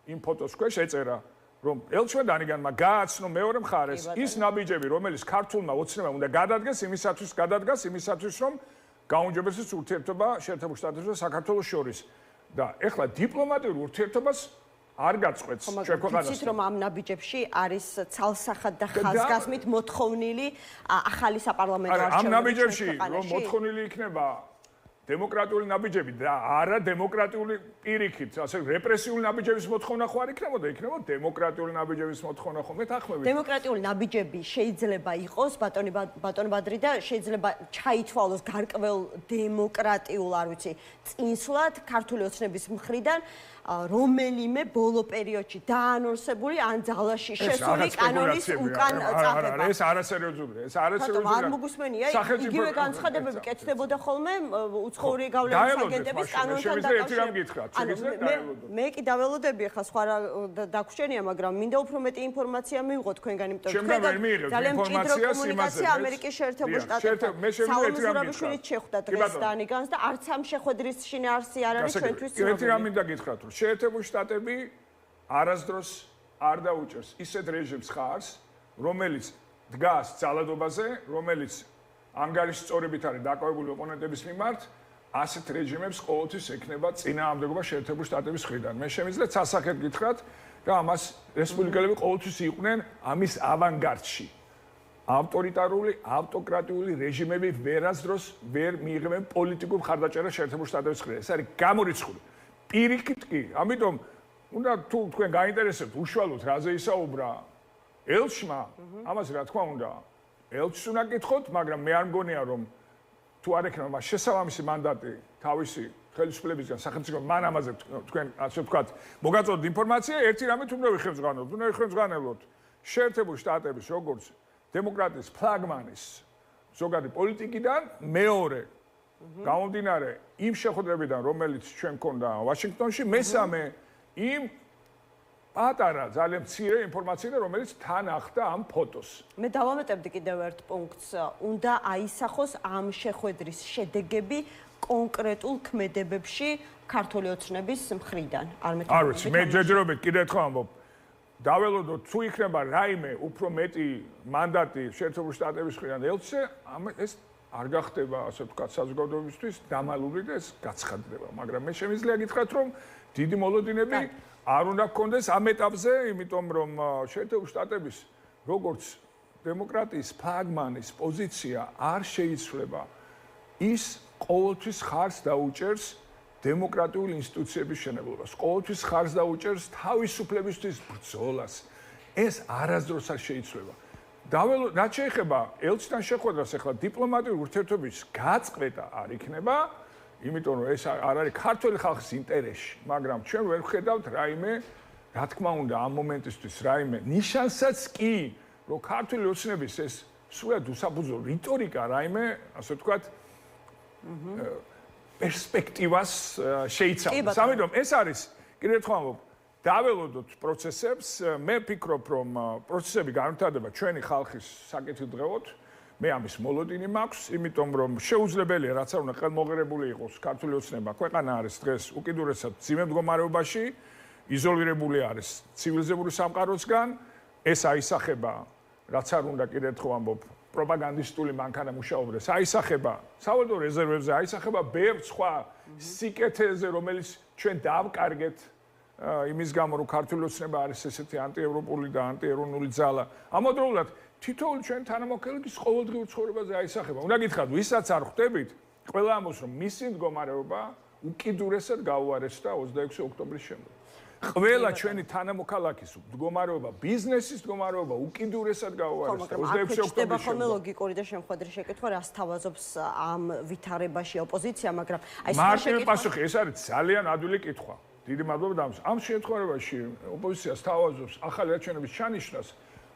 იმ ფოტოს ქვეშ ეწერა რომ ელჩმა დანიგანმა გააცნო მეორე მხარეს ის ნაბიჯები, რომელიც ქართულმა ოცნებამ უნდა გადადგეს იმისათვის, რომ გაუმჯობესდეს ურთიერთობა შეერთებულ შტატებსა და საქართველოს შორის. და ეხლა დიპლომატიურ ურთიერთობას არ გაწყვეტს ჩვენ ქვეყანას. იცით რომ ამ ნაბიჯებში არის ცალსახად და ხაზგასმით მოთხოვნილი ახალი საპარლამენტო არჩევნები. ამ ნაბიჯებში რომ მოთხოვნილი იქნება დემოკრატიული ნაბიჯები და არა დემოკრატიული პირიქით, ასე რეპრესიული ნაბიჯების მოთხოვნა ხო არ იქნებოდა, იქნებოდა დემოკრატიული ნაბიჯების მოთხოვნა ხო მეთანხმებით. დემოკრატიული ნაბიჯები შეიძლება იყოს ბატონი ბადრი და შეიძლება ჩაითვალოს გარკვეულ დემოკრატიულ, არ ვიცი, წინსვლად ქართული ოცნების მხრიდან რომელიმე ბოლო პერიოდში დაანონსებული ან ძალაში შესული კანონის უკან წამება. ეს არასერიოზულია, ეს არასერიოზულია. არ მოგუსმენია, იგივე განცხადებები კეთდებოდა ხოლმე უცხოური გავლენის აგენტების კანონთან დაკავშირებით. მე კი დაველოდები ახლა სხვა რა დაგვრჩენია, მაგრამ მინდა უფრო მეტი ინფორმაცია მივიღოთ თქვენგან, იმიტომ რომ ძალიან მჭიდრო კომუნიკაცია ამერიკის შეერთებულ შტატებთან. საულო ზურაბიშვილიც შეხვდა დღეს დანიგანს და არც ამ შეხვედრის შინაარსი არ არის ჩვენთვის ცნობილი. ერთი რამ მინდა გითხრათ, რომ შეერთებული შტატები არასდროს არ დაუჭერს ისეთ რეჟიმს ხარს, რომელიც დგას ძალადობაზე, რომელიც ანგარიშწორებით არის დაკავებული ოპონენტების მიმართ, ასეთ რეჟიმებს ყოველთვის ექნება წინააღმდეგობა შეერთებული შტატების მხრიდან. მე შემიძლია სასახეთ გითხრათ, რომ ამას რესპუბლიკელები ყოველთვის იყვნენ ამის ავანგარდში. ავტორიტარული, ავტოკრატიული რეჟიმები ვერასდროს ვერ მიიღებენ პოლიტიკურ მხარდაჭერას შეერთებული შტატების მხრიდან. ეს არის გამორიცხული. პირიქით კი, ამიტომ უნდა თუ თქვენ გაინტერესებთ უშუალოდ რაზე ისაუბრა ელჩმა, ამას რა თქმა უნდა, ელჩს უნდა გითხოთ, მაგრამ მე არ მგონია რომ თუ არ ექნება მას შესაბამისი მანდატი თავისი ხელისუფლებისგან სახელმწიფო მან ამაზე თქვენ ასე ვთქვათ, მოგაწოდოთ ინფორმაცია, ერთი რამით უნდა ვიხელმძღვანელოთ, უნდა ვიხელმძღვანელოთ შეერთებულ შტატების როგორც დემოკრატიის ფლაგმანის ზოგადი პოლიტიკიდან მეორე გამომდინარე იმ შეხვედრებიდან, რომელიც ჩვენ გქონდა ვაშინგტონში, მესამე იმ პატარა ძალიან მცირე ინფორმაციიდან, რომელიც თან ახდა ამ ფოტოს. მე დავამეტებდი კიდევ ერთ პუნქტს, უნდა აისახოს ამ შეხვედრის შედეგები კონკრეტულ ქმედებებში ქართული ოცნების მხრიდან. არ ვიცი, მე ჯერჯერობით კიდევ ერთხელ ამბობ, დაველოდოთ თუ იქნება რაიმე უფრო მეტი მანდატი შეერთებულ შტატების მხრიდან ელჩზე, ეს არ გახდება, ასე ვთქვათ, საზოგადოებისთვის დამალული და ეს გაცხადდება, მაგრამ მე შემიძლია გითხრათ, რომ დიდი მოლოდინები არ უნდა გქონდეს ამ ეტაპზე, იმიტომ რომ შეერთებული შტატების როგორც დემოკრატიის ფლაგმანის პოზიცია არ შეიცვლება. ის ყოველთვის ხარს დაუჭერს დემოკრატიული ინსტიტუციების შენებლობას, ყოველთვის ხარს დაუჭერს თავისუფლებისთვის ბრძოლას. ეს არასდროს არ შეიცვლება. რაც შეეხება ელჩთან შეხვედრას, ახლა დიპლომატიური ურთიერთობების გაწყვეტა არ იქნება, იმიტომ რომ ეს არ არის ქართული ხალხის ინტერესში, მაგრამ ჩვენ ვერ ვხედავთ რაიმე, რა თქმა უნდა, ამ მომენტისთვის რაიმე ნიშანსაც კი, რომ ქართული ოცნების ეს სულად უსაფუძო რიტორიკა რაიმე, ასე ვთქვათ, პერსპექტივას შეიცავს. ამიტომ ეს არის, კიდევ ერთხელ ვამბობ, დაველოდოთ პროცესებს, მე ვფიქრობ, რომ პროცესები განვითარდება ჩვენი ხალხის საკეთილდღეოდ. მე ამის მოლოდინი მაქვს, იმიტომ რომ შეუძლებელია რაც არ უნდა ხელმოღერებული იყოს ქართული ოცნება. ქვეყანა არის დღეს უკიდურესად ძიმე მდგომარეობაში, იზოლირებული არის ცივილიზებული სამყაროსგან, ეს აისახება, რაც არ უნდა კიდევ ერთხელ ვამბობ, პროპაგანდისტული მანქანა მუშაობდეს, აისახება სავალუტო რეზერვებზე, აისახება ბევრ სხვა სიკეთეზე, რომელიც ჩვენ დავკარგეთ იმის გამო, რომ ქართული ოცნება არის ესეთი ანტიევროპული და ანტიეროვნული ძალა. ამავდროულად თითოეული ჩვენ თანამოქალაქის ყოველდღიურ ცხოვრებაზე აისახება. უნდა გითხრათ, ვისაც არ ხვდებით, ყველა ამბობს, რომ მისი მდგომარეობა უკიდურესად გაუარესდა 26 ოქტომბრის შემდეგ. ყველა ჩვენი თანამოქალაქის მდგომარეობა, ბიზნესის მდგომარეობა უკიდურესად გაუარესდა 26 ოქტომბრის შემდეგ. ლოგიკური და შემხვედრი შეკითხვა, რას თავაზობს ამ ვითარებაში ოპოზიცია, მაგრამ აი მარტივი პასუხი, ეს არის ძალიან ადვილი კითხვა. დიდი მადლობა და ამ შემთხვევაში ოპოზიციას თავაზობს ახალი არჩევნების ჩანიშნას,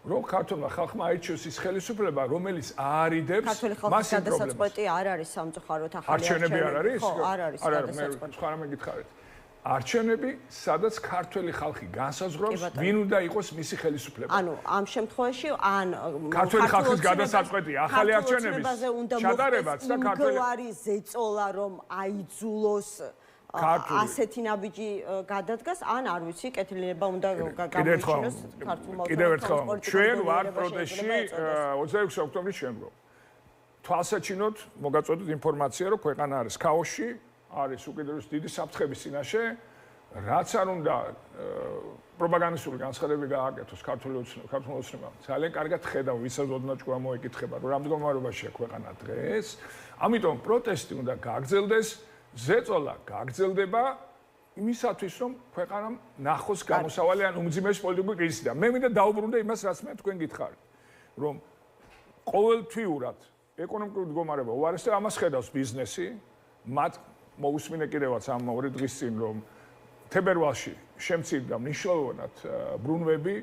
რომ ქართულმა ხალხმა აირჩიოს ის ხელისუფლება, რომელიც აარიდებს ქართული ხალხის გადასაწყვეტი არ არის სამწუხაროდ ახალი არჩევნები არ არის? ხო, არ არის გადასაწყვეტი. მე სხვა რამე გითხარით. არჩევნები, სადაც ქართული ხალხი განსაზღვრავს, ვინ უნდა იყოს მისი ხელისუფლება. ანუ ამ შემთხვევაში ან ქართული ხალხის გადასაწყვეტი ახალი არჩევნების ჩატარებაც და ქართული მდგომარი ზეწოლა რომ აიძულოს ასეთი ნაბიჯი გადადგას, ან არ ვიცი, კეთილიანება უნდა გამოიჩინოს ქართულმა კიდევ ერთხელ, ჩვენ ვარ პროტესტში 26 ოქტომბრის შემდგომ. თვალსაჩინოდ მოგაწოდოთ ინფორმაცია, რომ ქვეყანა არის ქაოსში, არის უკიდურეს დიდი საფრთხების წინაშე, რაც არ უნდა პროპაგანდისტული განცხადებები გააკეთოს ქართული ოცნებამ. ძალიან კარგად ხედავ, ვისაც ოდნავ ჭკუა მოეკითხება, რომ რამ მდგომარეობაშია ქვეყანა დღეს. ამიტომ პროტესტი უნდა გააგრძელდეს. ზეწოლა გაგრძელდება იმისათვის, რომ ქვეყანამ ნახოს გამოსავალი ან უმძიმესი პოლიტიკური კრიზისიდან. მე მინდა დაუბრუნდე იმას, რაც მე თქვენ გითხარით, რომ ყოველთვიურად ეკონომიკური მდგომარეობა უარესდება, ამას ხედავს ბიზნესი, მათ მოусმინე კიდევაც ამ ორი დღის წინ, რომ თებერვალში შემცირდა მნიშვნელოვნად ბრუნვები,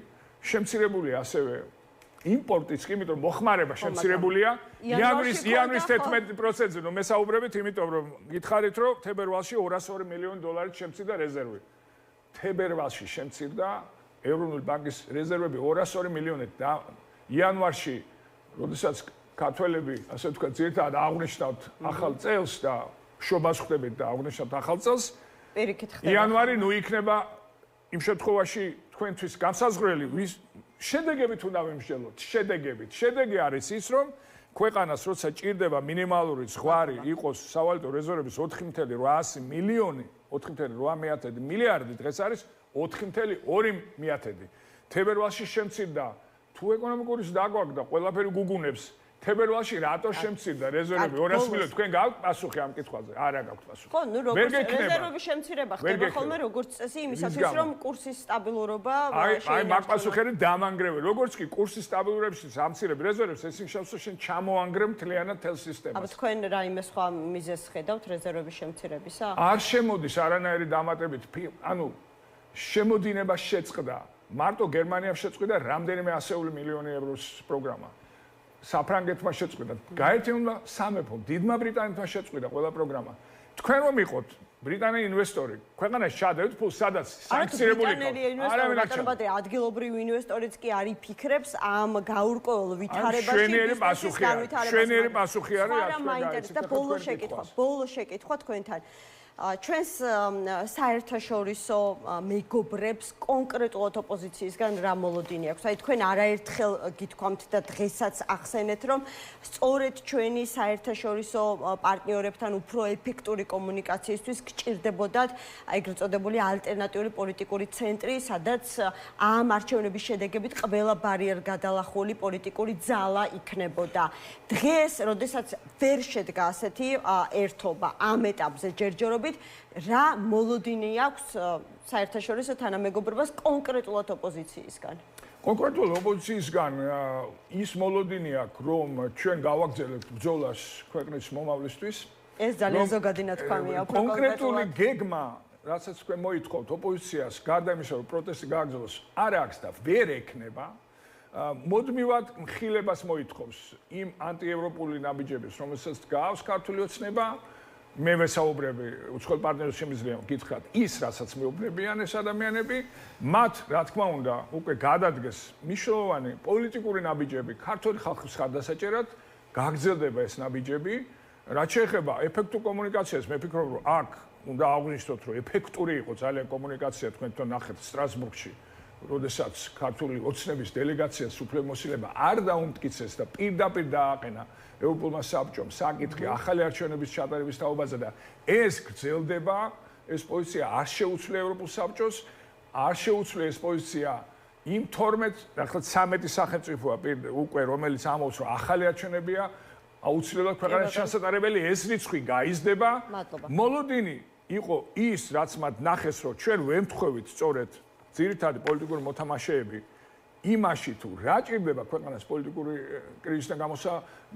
შემცირებულია ასევე იმპორტიც კი, იმიტომ რომ მოხმარება შემცირებულია. იანვრის 11%-ზე რომ მესაუბრებით, იმიტომ რომ გითხარით, რომ თებერვალში 202 მილიონი დოლარით შემცირდა რეზერვი. თებერვალში შემცირდა ევროპული ბანკის რეზერვები 202 მილიონით და იანვარში, როდესაც ქართველები, ასე ვთქვათ, ძირითადად აღნიშნავთ ახალ წელს და შობას ხვდებით და აღნიშნავთ ახალ წელს, პირიქით ხდება. იანვარი ნუ იქნება იმ შემთხვევაში თქვენთვის განსაზღვრელი, შედეგებით უნდა ვიმსჯელოთ, შედეგებით. შედეგი არის ის, რომ ქვეყანას როცა ჭირდება მინიმალური ზღვარი იყოს სავალუტო რეზერვების 4.8 მილიონი, 4.8 მილიარდი, დღეს არის 4.2. თებერვალში შემცირდა, თუ ეკონომიკური დაგვაგდა, ყველაფერი გუგუნებს. თებერვალში რატო შემცირდა რეზერვები 200 მილიონი? თქვენ გაქვთ პასუხი ამ კითხვაზე? არა გაქვთ პასუხი. ხო, ნუ როგორც რეზერვების შემცირება ხდება ხოლმე როგორც წესი იმისათვის, რომ კურსის სტაბილურობა შეინარჩუნოს. აი, მაგ პასუხი დამანგრევი. როგორც კი კურსის სტაბილურებისთვის ამცირებ რეზერვებს, ეს იმშავსო შენ ჩამოანგრევ მთლიანად თელ სისტემას. აბა თქვენ რაიმე სხვა მიზეზს ხედავთ რეზერვების შემცირებისა? არ შემოდის არანაირი დამატებით. ანუ შემოდინება შეწყდა. მარტო გერმანიამ შეწყვიტა რამდენიმე ასეული მილიონი ევროს პროგრამა. საფრანგეთმა შეწყვიტა, გაერთიანებულმა სამეფომ, დიდმა ბრიტანეთმა შეწყვიტა ყველა პროგრამა. თქვენ რომ იყოთ ბრიტანელი ინვესტორი, ქვეყანაში ჩადევთ ფულს, სადაც სანქცირებული იყო. არა, ადგილობრივი ინვესტორიც კი არ იფიქრებს ამ გაურკვეველ ვითარებაში. შვენიერი პასუხი არის, რა მაინტერესებს და ბოლო შეკითხვა თქვენთან. ჩვენს საერთაშორისო მეგობრებს კონკრეტულად ოპოზიციისგან რა მოლოდინი აქვს? აი თქვენ არაერთხელ გითქვამთ და დღესაც ახსენეთ, რომ სწორედ ჩვენი საერთაშორისო პარტნიორებთან უფრო ეფექტური კომუნიკაციისთვის გჭირდებოდათ ეგრეთ წოდებული ალტერნატიული პოლიტიკური ცენტრი, სადაც ამ არჩევნების შედეგებით ყველა ბარიერგადალახული პოლიტიკური ძალა იქნებოდა. დღეს, როდესაც ვერ შედგა ასეთი ერთობა ამ ეტაპზე ჯერჯერობით დაკავშირებით რა მოლოდინი აქვს საერთაშორისო თანამეგობრობას კონკრეტულად ოპოზიციისგან? კონკრეტულად ოპოზიციისგან ის მოლოდინი აქვს, რომ ჩვენ გავაგრძელებთ ბრძოლას ქვეყნის მომავლისთვის. ეს ძალიან ზოგადი ნათქვამია. კონკრეტული გეგმა, რასაც თქვენ მოითხოვთ ოპოზიციას, გარდა იმისა, რომ პროტესტი გააგრძელოს, არ აქვს და ვერ ექნება. მუდმივად მხილებას მოითხოვს იმ ანტიევროპული ნაბიჯების, რომელსაც გავს ქართული ოცნება. მე ვესაუბრები უცხოელ პარტნიორებს შემიძლია გითხრათ ის, რასაც მეუბნებიან ეს ადამიანები, მათ რა თქმა უნდა უკვე გადადგეს მნიშვნელოვანი პოლიტიკური ნაბიჯები ქართული ხალხის ხარდასაჭერად, გაგრძელდება ეს ნაბიჯები. რაც შეეხება ეფექტურ კომუნიკაციას, მე ვფიქრობ, რომ აქ უნდა აღვნიშნოთ, რომ ეფექტური იყო ძალიან კომუნიკაცია, თქვენ თვითონ ნახეთ სტრასბურგში, როდესაც ქართული ოცნების დელეგაციას უფლებამოსილება არ დაუმტკიცეს და პირდაპირ დააყენა ევროპულმა საბჭომ საკითხი ახალი არჩევნების ჩატარების თაობაზე და ეს გრძელდება, ეს პოზიცია არ შეუცვლია ევროპულ საბჭოს, არ შეუცვლია ეს პოზიცია იმ 12, რაღაც 13 სახელმწიფოა უკვე, რომელიც ამბობს, რომ ახალი არჩევნებია, აუცილებლად ქვეყანაში ჩასატარებელი ეს რიცხვი გაიზრდება. მოლოდინი იყო ის, რაც მათ ნახეს, რომ ჩვენ ვემთხვევით სწორედ ძირითადი პოლიტიკური მოთამაშეები იმაში თუ რა ჭირდება ქვეყანას პოლიტიკური კრიზისიდან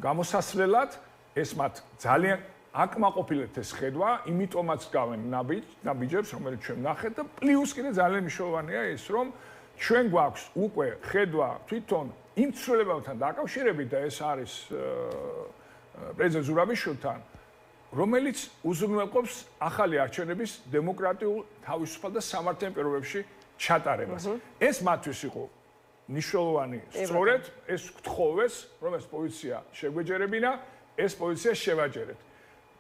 გამოსასვლელად, ეს მათ ძალიან აკმაყოფილეთ ეს ხედვა, იმიტომაც გავენ ნაბიჯებს, რომელიც ჩვენ ნახეთ და პლუს კიდე ძალიან მნიშვნელოვანია ის, რომ ჩვენ გვაქვს უკვე ხედვა თვითონ იმ ცვლილებებთან დაკავშირებით და ეს არის პრეზიდენტ ზურაბიშვილთან, რომელიც უზრუნველყოფს ახალი არჩევნების დემოკრატიულ თავისუფალ და სამართლიან პირობებში ჩატარებას. ეს მათთვის იყო მნიშვნელოვანი სწორედ ეს გთხოვეს, რომ ეს პოზიცია შეგვეჯერებინა, ეს პოზიცია შევაჯერეთ.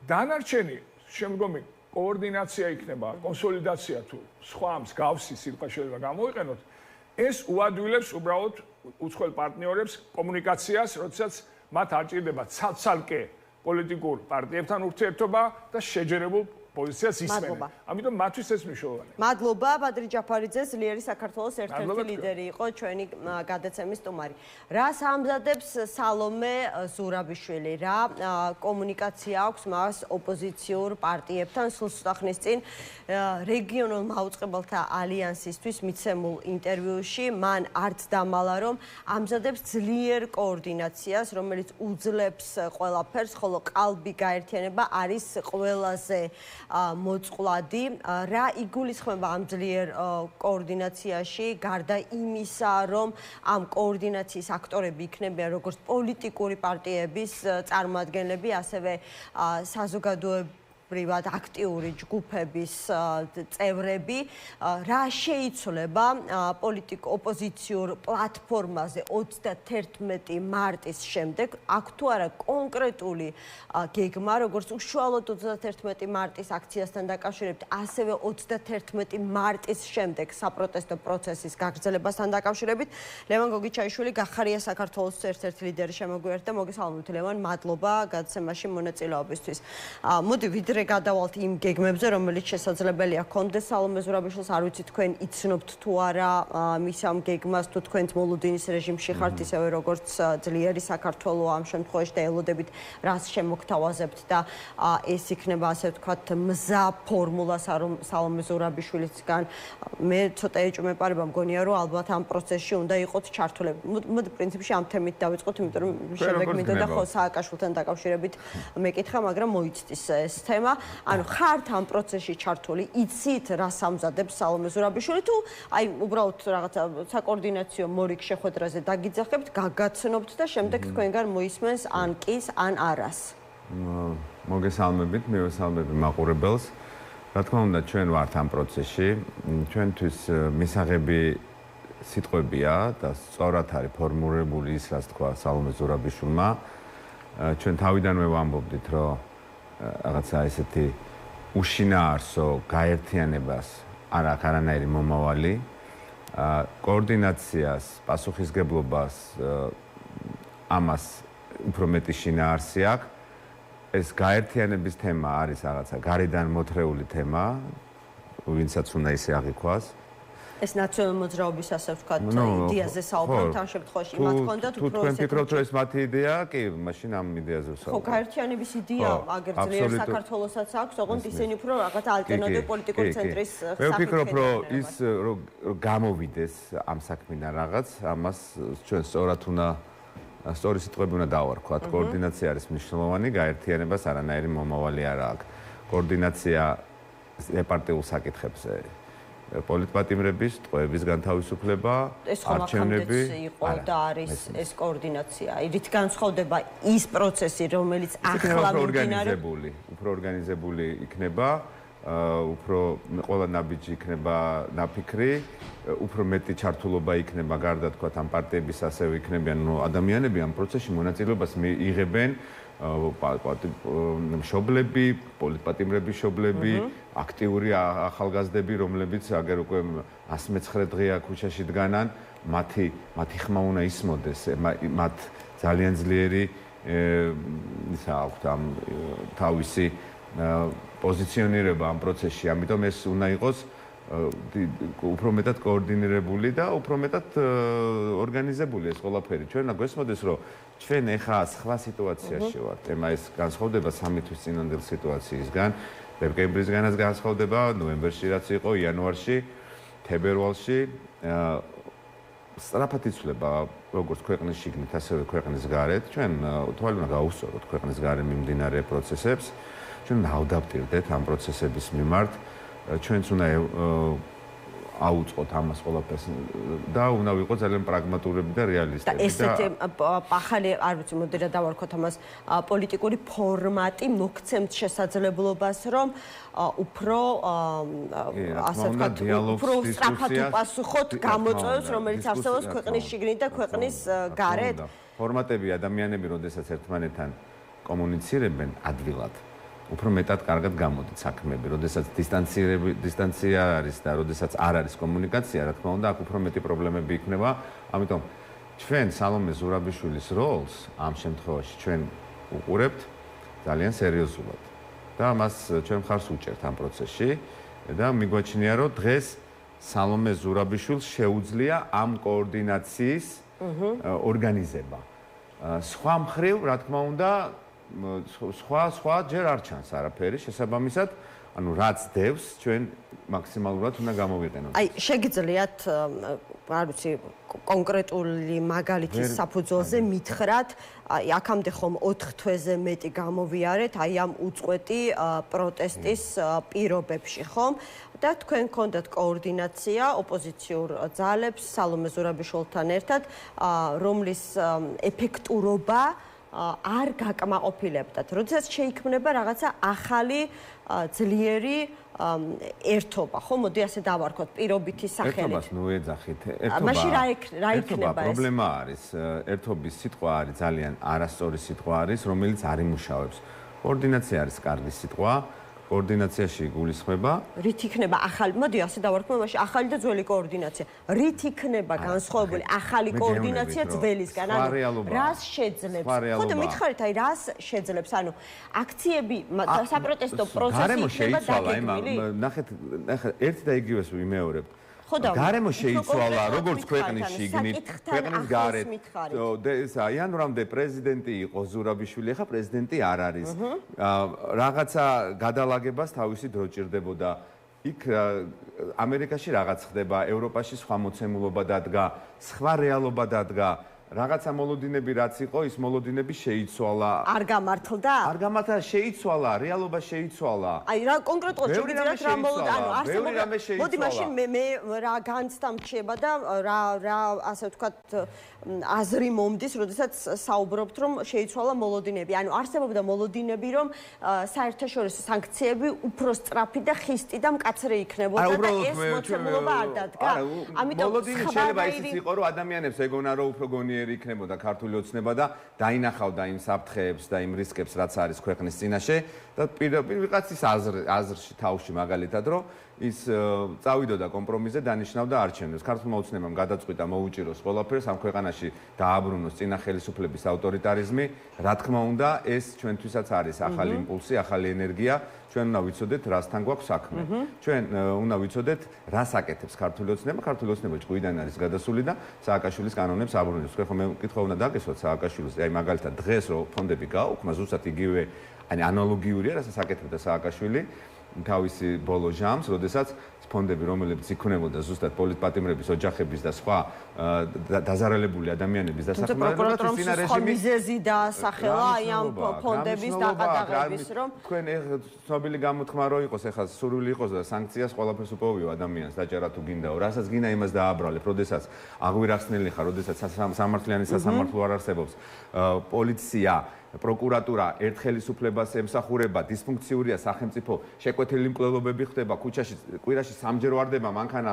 დანარჩენი შემდგომი კოორდინაცია იქნება, კონსოლიდაცია თუ სხვა მსგავსი სიტყვა შეიძლება გამოიყენოთ, ეს უადვილებს უბრალოდ უცხოელ პარტნიორებს კომუნიკაციას, როდესაც მათ არ ჭირდება ცალ-ცალკე პოლიტიკურ პარტიებთან ურთიერთობა და შეჯერებულ პოზიციას ისმენენ. ამიტომ მათთვის ეს მნიშვნელოვანია. მადლობა, ბადრი ჯაფარიძე, ძლიერი საქართველოს ერთ-ერთი ლიდერი იყო, ჩვენი გადაცემის სტუმარი. რას ამზადებს სალომე ზურაბიშვილი? რა კომუნიკაცია აქვს მას ოპოზიციურ პარტიებთან? სულ ხნის წინ რეგიონულ მაუწყებელთა ალიანსისთვის მიცემულ ინტერვიუში მან არც დამალა, რომ ამზადებს ძლიერ კოორდინაციას, რომელიც უძლებს ყველაფერს, ხოლო ყალბი გაერთიანება არის ყველაზე მოწყვლადი. რა იგულისხმება ამ ძლიერ კოორდინაციაში, გარდა იმისა, რომ ამ კოორდინაციის აქტორები იქნებიან როგორც პოლიტიკური პარტიების წარმომადგენლები, ასევე საზოგადოებრივად აქტიური ჯგუფების წევრები, რა შეიცვლება ოპოზიციურ პლატფორმაზე 31 მარტის შემდეგ, აქ თუ არა კონკრეტული გეგმა, როგორც უშუალოდ 31 მარტის აქციასთან დაკავშირებით, ასევე 31 მარტის შემდეგ საპროტესტო პროცესის გაგრძელებასთან დაკავშირებით. ლევან გოგიჩაიშვილი გახარია საქართველოს ერთ-ერთი ლიდერი შემოგვიერთდა. მოგესალმებით ლევან, მადლობა გადაცემაში მონაწილეობისთვის. მოდი ვიდრე გადავალთ იმ გეგმებზე, რომელიც შესაძლებელია გქონდეს სალომე ზურაბიშვილს, არ ვიცი თქვენ იცნობთ თუ არა მის ამ გეგმას, თუ თქვენც მოლოდინის რეჟიმში ხართ, ისევე როგორც ძლიერი საქართველო ამ შემთხვევაში და ელოდებით რას შემოგთავაზებთ და ეს იქნება ასე ვთქვათ მზა ფორმულა სალომე ზურაბიშვილისგან. მე ცოტა ეჭვმეპარება მგონია, რომ ალბათ ამ პროცესში უნდა იყოთ ჩართულები. მოდი პრინციპში ამ თემით დავიწყოთ, იმიტომ რომ შემდეგ მინდოდა ხო სააკაშვილთან დაკავშირებით მეკითხა, მაგრამ მოიცდის ეს თემა. ანუ ხართ ამ პროცესში ჩართული, იცით რას ამზადებს სალომე ზურაბიშვილი თუ აი უბრალოდ რაღაცა საკოორდინაციო მორიგ შეხვედრაზე დაგიძახებთ, გაგაცნობთ და შემდეგ თქვენგან მოისმენს ან კის, ან არას. მოგესალმებით, მივესალმები მაყურებელს. რა თქმა უნდა, ჩვენ ვართ ამ პროცესში. ჩვენთვის მისაღები სიტყვებია და სწორად არის ფორმულირებული ის, რაც თქვა სალომე ზურაბიშვილმა. ჩვენ თავიდანვე ვამბობდით, რომ რაღაცა ესეთი უშინაარსო გაერთიანებას არ აქვს არანაირი მომავალი. კოორდინაციას, პასუხისგებლობას ამას უფრო მეტი შინაარსი აქვს. ეს გაერთიანების თემა არის რაღაცა გარედან მოთრეული თემა, ვინცაც უნდა ისე აღიქვას. ეს ნაციონალური მოძრაობის ასე ვთქვათ იდეაზე საუბრობთ ამ შემთხვევაში მათ ჰქონდათ უფრო თუ თქვენ ფიქრობთ რომ ეს მათი იდეაა კი მაშინ ამ იდეაზე ვსაუბრობ ხო გაერთიანების იდეა აგერ ძლიერ საქართველოსაც აქვს ოღონდ ისინი უფრო რაღაც ალტერნატიული პოლიტიკური ცენტრის მე ვფიქრობ რომ ის რომ გამოვიდეს ამ საქმიდან რაღაც ამას ჩვენ სწორად უნდა სწორი სიტყვები უნდა დავარქვათ კოორდინაცია არის მნიშვნელოვანი გაერთიანებას არანაირი მომავალი არ აქვს კოორდინაცია ეპარტიულ საკითხებზე პოლიტპატიმრების, ტყვეების განთავისუფლება, არჩევნები იყო და არის ეს კოორდინაცია. რით განსხვავდება ის პროცესი, რომელიც ახლა მიმდინარეობს? უფრო ორგანიზებული იქნება, უფრო ყველა ნაბიჯი იქნება ნაფიქრი, უფრო მეტი ჩართულობა იქნება გარდა თქვათ ამ პარტიების ასევე იქნებიან ადამიანები ამ პროცესში მონაწილეობას იღებენ მშობლები, პოლიტპატიმრების მშობლები, აქტიური ახალგაზრდები, რომლებიც აგერ უკვე 119 დღეა ქუჩაში დგანან, მათი ხმა უნდა ისმოდეს, მათ ძალიან ძლიერი ისა აქვთ ამ თავისი პოზიციონირება ამ პროცესში, ამიტომ ეს უნდა იყოს უფრო მეტად კოორდინირებული და უფრო მეტად ორგანიზებული ეს ყველაფერი. ჩვენ გვესმოდეს რომ ჩვენ ეხა სხვა სიტუაციაში ვართ. ემა ეს განსხვავდება 3 თვის წინანდელ სიტუაციისგან. დეკემბრისგანაც განსხვავდება, ნოემბერში რაც იყო, იანვარში, თებერვალში. სწრაფად იცვლება როგორც ქვეყნის შიგნით, ასევე ქვეყნის გარეთ. ჩვენ თვალი უნდა გაუსწოროთ ქვეყნის გარეთ მიმდინარე პროცესებს. ჩვენ ავდაპტირდეთ ამ პროცესების მიმართ. ჩვენც უნდა აუწყოთ ამას ყველაფერს და უნდა ვიყოთ ძალიან პრაგმატურები და რეალისტები. და ესეთი ახალი, არ ვიცი, მოდი რა დავარქოთ ამას, პოლიტიკური ფორმატი მოგცემთ შესაძლებლობას, რომ უფრო ასე ვთქვათ, უფრო სწრაფად უპასუხოთ გამოწვევებს, რომელიც არსებობს ქვეყნის შიგნით და ქვეყნის გარეთ. ფორმატები ადამიანები, როდესაც ერთმანეთთან კომუნიცირებენ ადვილად. უფრო მეტად კარგად გამოდით საქმეები, როდესაც დისტანცია არის და როდესაც არ არის კომუნიკაცია, რა თქმა უნდა, აქ უფრო მეტი პრობლემები იქნება. ამიტომ ჩვენ სალომე ზურაბიშვილის როლს ამ შემთხვევაში ჩვენ უყურებთ ძალიან სერიოზულად. და მას ჩვენ მხარს უჭერთ ამ პროცესში და მიგვაჩნია, რომ დღეს სალომე ზურაბიშვილს შეუძლია ამ კოორდინაციის ორგანიზება. სხვა მხრივ, რა თქმა უნდა, სხვა ჯერ არ ჩანს არაფერი შესაბამისად, ანუ რაც დევს ჩვენ მაქსიმალურად უნდა გამოვიყენოთ. აი, შეგიძლიათ, არ ვიცი, კონკრეტული მაგალითის საფუძველზე მითხრათ, აი, აქამდე ხომ 4 თვეზე მეტი გამოვიარეთ, აი ამ უწყვეტი პროტესტის პირობებში, ხომ? და თქვენ გქონდათ კოორდინაცია ოპოზიციურ ძალებს სალომე ზურაბიშვილთან ერთად, რომლის ეფექტურობა არ გაკმაყოფილებდათ. როდესაც შეიქმნება რაღაცა ახალი ძლიერი ერთობა, ხო, მოდი ასე დავარქოთ, პირობითი სახელით. ერთობას ნუ ეძახით. მაშინ რა იქნება ეს? პრობლემა არის, ერთობის სიტყვა არის ძალიან არასწორი სიტყვა არის, რომელიც არ იმუშავებს. კოორდინაცია არის კარგი სიტყვა. კოორდინაციაში გულისხმება. რით იქნება ახალი? მოდი ასე დავარქვა, მაშინ ახალი და ძველი კოორდინაცია. რით იქნება განსხვავებული ახალი კოორდინაცია ძველისგან? ანუ რას შეძლებს? ხო და მითხარით, აი რას შეძლებს? ანუ აქციები, საპროტესტო პროცესი იქნება დაგეგმილი? ნახეთ, ერთ და იგივეს ვიმეორებთ. გარემო შეიცვალა, როგორც ქვეყნის შიგნით, ქვეყნის გარეთ. იანვრამდე პრეზიდენტი იყო ზურაბიშვილი, ახლა პრეზიდენტი არ არის. რაღაცა გადალაგებას თავისი დრო ჭირდებოდა. იქ ამერიკაში რაღაც ხდება, ევროპაში სხვა მოცემულობა დადგა, სხვა რეალობა დადგა. რაღაცა მოლოდინები რაც იყო, ის მოლოდინები შეიცვალა. არ გამართლდა? არ გამართლა, შეიცვალა, რეალობა შეიცვალა. აი რა კონკრეტულად შევიძინოთ რა მოლოდინები, ანუ არსებობდა. მოდი მაშინ მე რა განცდა მრჩება და რა ასე ვთქვათ აზრი მომდის, როდესაც საუბრობთ, რომ შეიცვალა მოლოდინები. ანუ არსებობდა მოლოდინები, რომ საერთაშორისო სანქციები უფრო სწრაფი და ხისტი და მკაცრი იქნებოდა და ეს მოცემულობა არ დადგა. ამიტომ მოლოდინი შეიძლება ისიც იყო, რომ ადამიანებს ეგონა, რომ უფრო გონიერი იქნებოდა ქართული ოცნება და დაინახავდა იმ საფრთხეებს და იმ რისკებს, რაც არის ქვეყნის წინაშე და პირდაპირ ვიღაცის აზრში თავში მაგალითად, რომ ის წავიდოდა კომპრომისზე, დანიშნავდა არჩევნებს. ქართულმა ოცნებამ გადაწყვიტა მოუჭიროს ყველაფერს ამ ქვეყანაში დააბრუნოს წინა ხელისუფლების ავტორიტარიზმი. რა თქმა უნდა, ეს ჩვენთვისაც არის ახალი იმპულსი, ახალი ენერგია. ჩვენ უნდა ვიცოდეთ, რასთან გვაქვს საქმე. ჩვენ უნდა ვიცოდეთ, რას აკეთებს ქართული ოცნება. ქართული ოცნება ჭკვიდან არის გადასული და სააკაშვილის კანონებს აბრუნებს. ხო, მე მკითხვა უნდა დაგესვათ სააკაშვილს, აი მაგალითად დღეს რო ფონდები გააუქმა, ზუსტად იგივე, ანალოგიურია, რასაც აკეთებდა სააკაშვილი თავისი ბოლო ჟამს, როდესაც ფონდები, რომლებიც იქნებოდა ზუსტად პოლიტპატიმრების, ოჯახების და სხვა დაზარალებული ადამიანების დასახმარებლად, წინა რეჟიმი მიზეზი დაასახელა აი ამ ფონდების დაყადაღების, რომ თქვენ ცნობილი გამოთქმა რო იყოს, ეხლა სურვილი იყოს და სანქციას ყველაფერს უპოვიო ადამიანს დაჭერა თუ გინდაო, რასაც გინდა იმას დააბრალებ, როდესაც აღვირახსნელი ხარ, როდესაც სამართლიანი სასამართლო არ არსებობს, პოლიცია პროკურატურა ერთ ხელისუფლებას ემსახურება, დისფუნქციურია სახელმწიფო, შეკვეთილი მკვლელობები ხდება ქუჩაში, კვირაში სამჯერ ვარდება მანქანა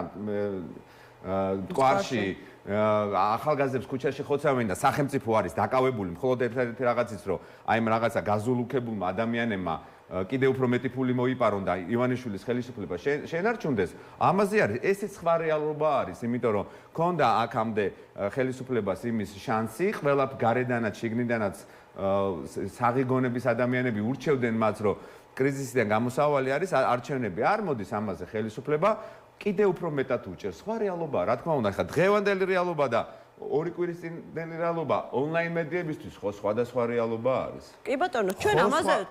ტყვარში, ახალგაზრდებს ქუჩაში ხოცავენ და სახელმწიფო არის დაკავებული მხოლოდ ერთ-ერთი რაღაცით, რომ აი ამ რაღაცა გაზულუქებულმა ადამიანებმა კიდე უფრო მეტი ფული მოიპარონ და ივანიშვილის ხელისუფლება შენარჩუნდეს. ამაზე არის, ესეც სხვა რეალობა არის, იმიტომ რომ ქონდა აქამდე ხელისუფლებას იმის შანსი, ყველა გარედანაც, შიგნიდანაც საღიგონების ადამიანები ურჩევდნენ მას, რომ კრიზისიდან გამოსავალი არის არჩევნები. არ მოდის ამაზე ხელისუფლება, კიდე უფრო მეტად უჭერს. სხვა რეალობაა, რა თქმა უნდა, ხა დღევანდელი რეალობა და ორი კვირის წინდელი რეალობა ონლაინ მედიებისთვის სხვადასხვა რეალობა არის. კი ბატონო, ჩვენ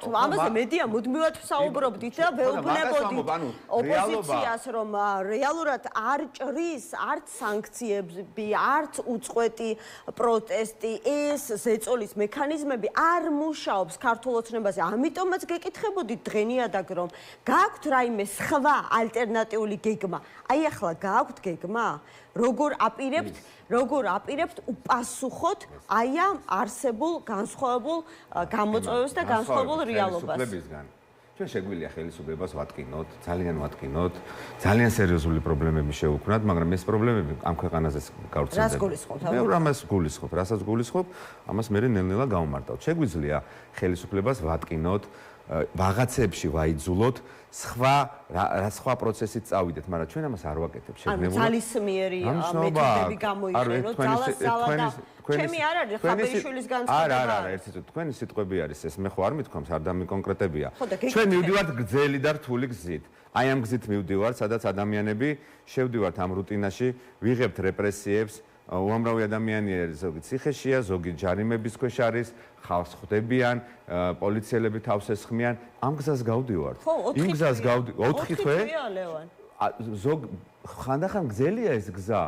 ამაზე მედია მუდმივად ვსაუბრობდით და ვეუბნებოდით ოპოზიციას, რომ რეალურად არ ჭრის არც სანქციები, არც უწყვეტი პროტესტი, ეს ზეწოლის მექანიზმები არ მუშაობს ქართულ ოცნებაზე. ამიტომაც გეკითხებოდით დღენიაдаг, რომ გააქვთ რაიმე სხვა ალტერნატიული გეგმა. აი ახლა გააქვთ გეგმა? როგორ აპირებთ უპასუხოთ აი ამ არსებულ განსხვავებულ გამოწვევებს და განსხვავებულ რეალობას. ჩვენ შეგვიძლია ხელისუფლებას ვატკინოთ, ძალიან ვატკინოთ, ძალიან სერიოზული პრობლემები შევუქმნათ, მაგრამ ეს პრობლემები ამ ქვეყანაზე გავრცელდება. რას გულისხმობთ? მე ამას გულისხმობ, რასაც გულისხმობ, ამას მე ნელ-ნელა გავმარტავთ. შეგვიძლია ხელისუფლებას ვატკინოთ, ვაღაცებში ვაიძულოთ, სხვა პროცესით წავიდეთ, მაგრამ ჩვენ ამას არ ვაკეთებ შეგნებულად. ძალისმიერი მეთოდები გამოიყენოთ, ძალა. ჩემი არ არის ხაბეიშვილის განცხადება. არა, ერთი თქვენი სიტყვები არის ეს, მე ხო არ მithქვამს, არ დამიკონკრეტებია. ჩვენ მივდივართ გრძელი და რთული გზით. აი ამ გზით მივდივართ, სადაც ადამიანები შევდივართ ამ რუტინაში, ვიღებთ რეპრესიებს, უამრავი ადამიანი ზოგი ციხეშია, ზოგი ჯარიმების ქვეშ არის, ხალხს ხვდებიან, პოლიციელები თავს ესხმიან, ამ გზას გავდივართ. იმ გზას გავდივართ 4 თვე. ზოგ ხანდახან გზელია ეს გზა.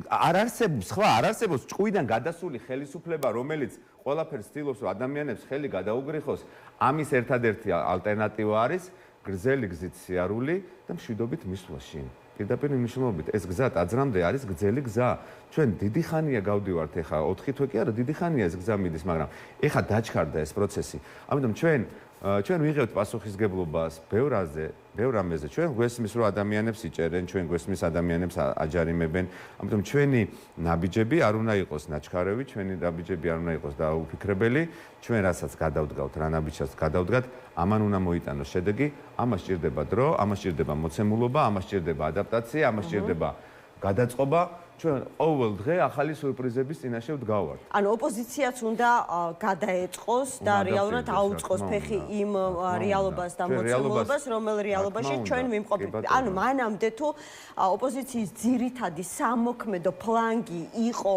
არ არსებობს ჭკვიდან გადასული ხელისუფლება, რომელიც ყველაფერს ცდილობს, რომ ადამიანებს ხელი გადაუგრიხოს. ამის ერთადერთი ალტერნატივა არის გრძელი გზით სიარული და მშვიდობით მისვლა შინ. პირდაპირ მნიშვნელობით ეს გზა ტაძრამდე არის გრძელი გზა. ჩვენ დიდი ხანია გავდივართ, ეხა 4 თვე კი არა, დიდი ხანია ეს გზა მიდის, მაგრამ ეხა დაჩქარდა ეს პროცესი. ამიტომ ჩვენ ვიღებთ პასუხისგებლობას ბევრ ამაზე. ჩვენ გვესმის, რომ ადამიანებს იჭერენ, ჩვენ გვესმის ადამიანებს აჯარიმებენ. ამიტომ ჩვენი ნაბიჯები არ უნდა იყოს ნაჩქარევი, ჩვენი ნაბიჯები არ უნდა იყოს დაუფიქრებელი. ჩვენ რასაც გადავდგავთ, რა ნაბიჯს გადავდგათ, ამან უნდა მოიტანოს შედეგი. ამას სჭირდება დრო, ამას სჭირდება მოცემულობა, ამას სჭირდება ადაპტაცია, ამას სჭირდება გადაწყობა. ჩვენ ყოველ დღე ახალი სურპრიზების წინაშე ვდგავართ. ანუ ოპოზიციაც უნდა გადაეწყოს და რეალურად აუწყოს ფეხი იმ რეალობას და მოცემულობას, რომელ რეალობაში ჩვენ ვიმყოფებით. ანუ მანამდე თუ ოპოზიციის ძირითადი სამოქმედო ფლანგი იყო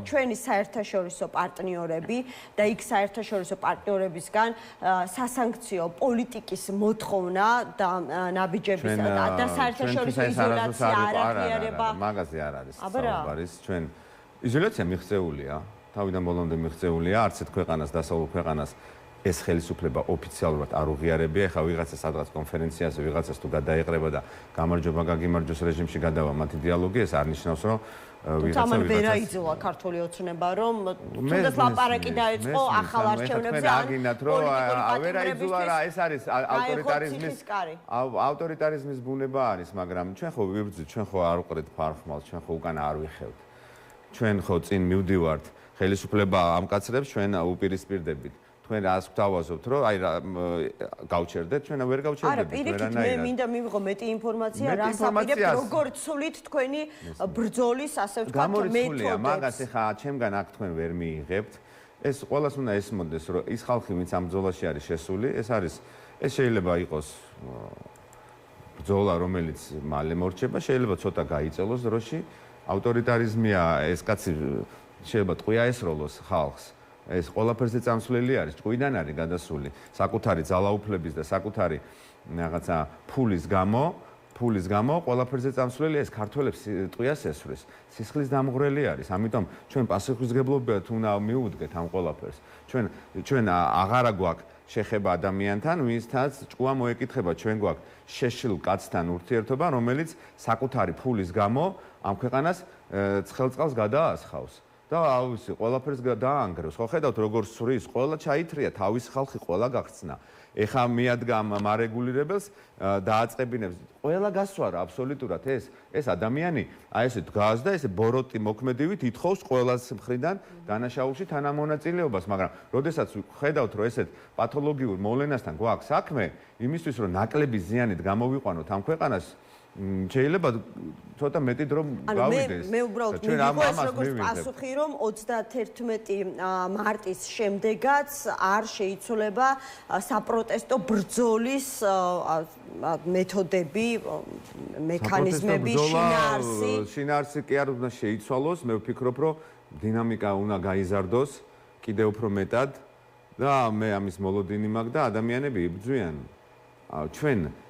ჩვენი საერთაშორისო პარტნიორები და იქ საერთაშორისო პარტნიორებისგან სასანქციო პოლიტიკის მოთხოვნა და ნაბიჯების და საერთაშორისო იზოლაცია მაგაზე არ არის საუბარი. ჩვენ იზოლაცია მიღწეულია, თავიდან ბოლომდე მიღწეულია, არც ერთ ქვეყანას, დასავლურ ქვეყანას ეს ხელისუფლება ოფიციალურად არ უღიარებია. ეხლა ვიღაცა სადღაც კონფერენციაზე ვიღაცას თუ გადაეყრება და გამარჯობა გაგიმარჯოს რეჟიმში გადავა მათი დიალოგი, ეს არ ნიშნავს, რომ თუმცა ვერ აიძულა ქართული ოცნება, რომ თუნდაც ლაპარაკი დაეწყო ახალ არჩევნებზე ან ვერ აიძულა რა, ეს არის ავტორიტარიზმის ბუნება არის, მაგრამ ჩვენ ხო ვიბრძვით, ჩვენ ხო არ უყრეთ ფარხმალს, ჩვენ ხო უკან არ ვიხევთ. ჩვენ ხო წინ მივდივართ, ხელისუფლება ამკაცრებს, ჩვენ უპირისპირდებით. თქვენ რას გვთავაზობთ, რომ აი გავჩერდეთ, ჩვენ ვერ გავჩერდებით. არა, პირიქით მე მინდა მივიღო მეტი ინფორმაცია, რასაპირებ როგორ ცვლით თქვენი ბრძოლის, ასე ვთქვათ, მეთოდებს. მაგას ეხა ჩემგან აქ თქვენ ვერ მიიღებთ. ეს ყველას უნდა ესმოდეს, რომ ის ხალხი, ვინც ამ ბრძოლაში არის შესული, ეს შეიძლება იყოს ბრძოლა, რომელიც მალე მორჩება, შეიძლება ცოტა გაიწელოს დროში. ავტორიტარიზმია, ეს კაცი შეიძლება ტყვია ესროლოს ხალხს. ეს ყველაფერზე წამსვლელი არის, ჭკვიდან არის გადასული, საკუთარი ძალაუფლების და საკუთარი რაღაცა ფულის გამო ყველაფერზე წამსვლელი ეს ქართველებს ტყვიას ესვრის. სისხლის დამღვრელი არის, ამიტომ ჩვენ პასუხისმგებლობად უნდა მიუდგეთ ამ ყველაფერს. ჩვენ აღარა გვაქვს შეხება ადამიანთან, ვინცთაც ჭკუა მოეკითხება, ჩვენ გვაქვს შეშლილ კაცთან ურთიერთობა, რომელიც საკუთარი ფულის გამო ამ ქვეყანას ცხელწყალს გადაასხავს. და ავისი ყველაფერს დაანგრევს. ხო ხედავთ როგორ სვრის, ყველა ჩაითრია, თავის ხალხი ყველა გახცნა. ეხა მიადგა მარეგულირებელს დააწყებინებს. ყველა გასვარა აბსოლუტურად ეს ადამიანი აი ესე დგას და ესე ბოროტი მოქმედივით ითხოვს ყველას მხრიდან დანაშაულში თანამონაწილეობას, მაგრამ როდესაც ხედავთ რომ ესეთ პათოლოგიურ მოვლენასთან გვაქვს საქმე, იმისთვის რომ ნაკლები ზიანით გამოვიყვანოთ ამ ქვეყანას შეიძლება ცოტა მეტი დრო გავიდეს. მე უბრალოდ მივიღო ეს როგორც პასუხი, რომ 31 მარტის შემდეგაც არ შეიცვლება საპროტესტო ბრძოლის მეთოდები, მექანიზმები, შინაარსი კი არ უნდა შეიცვალოს, მე ვფიქრობ, რომ დინამიკა უნდა გაიზარდოს კიდევ უფრო მეტად და მე ამის მოლოდინი მაქვს და ადამიანები იბრძვიან.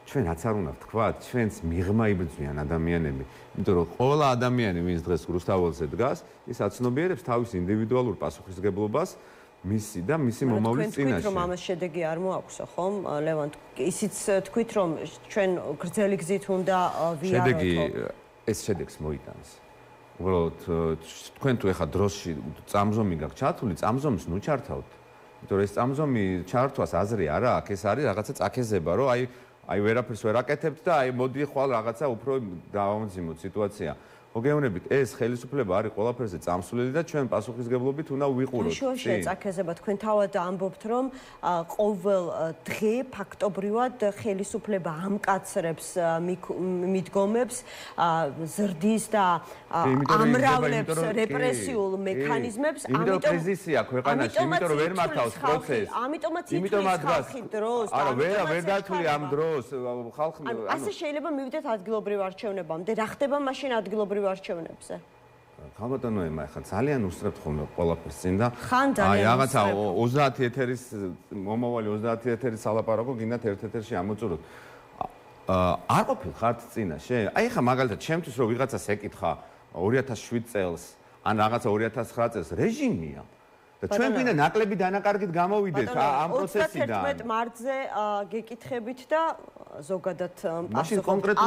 ჩვენ რაც არ უნდა ვთქვათ, ჩვენს მიღმა იბრძვიან ადამიანები. იმიტომ რომ ყველა ადამიანი, ვინც დღეს რუსთაველზე დგას, ის აცნობიერებს თავის ინდივიდუალურ პასუხისმგებლობას მისი და მისი მომავლის წინაშე. თქვით რომ ამას შედეგი არ მოაქვსო, ხომ? ლევან, ისიც თქვით რომ ჩვენ გრძელი გზით უნდა ვიაროთ. ეს შედეგს მოიტანს. უბრალოდ თქვენ თუ ეხა დროში წამზომი გაქვთ ჩართული, წამზომს ნუ ჩართავთ. იმიტომ რომ ეს წამზომი ჩართვას აზრი არა აქვს, ეს არის რაღაცა წაქეზება, რომ აი ვერაფერს ვერ აკეთებთ და აი მოდი ხვალ რაღაცა უფრო დავამძიმოთ სიტუაცია. მოგეუბნებით, ეს ხელისუფლება არის ყველაფერზე წამსვლელი და ჩვენ პასუხისმგებლობით უნდა ვიყუროთ. შუაშია წაქეზება, თქვენ თავად ამბობთ, რომ ყოველ დღე ფაქტობრივად ხელისუფლება ამკაცრებს მიდგომებს, ზრდის და ამრავლებს რეპრესიულ მექანიზმებს, ამიტომ კრიზისია ქვეყანაში, იმიტომ რომ ვერ მართავს პროცესს. ამიტომაც ითვლის ხალხი დროს. არა, ვერ დათვლი ამ დროს ხალხი. ასე შეიძლება მივიდეთ ადგილობრივ არჩევნებამდე. რა ხდება მაშინ ადგილობრივ არჩევნებზე? ხალბატონო ემა ხა ძალიან უსწრებთ ხოლმე ყველაფერს წინ და აი რაღაცა 30 ეთერის მომავალი 30 ეთერის სალაპარაკო გინდათ ერთ ეთერში ამოწუროთ. არ ყოფილ ხართ წინაშე? აი ხა მაგალითად ჩემთვის რომ ვიღაცას ეკითხა 2007 წელს ან რაღაცა 2009 წელს რეჟიმია და ჩვენ გვინდა ნაკლები დანაკარგით გამოვიდეთ ამ პროცესიდან. 31 მარტზე გეკითხებით და ზოგადად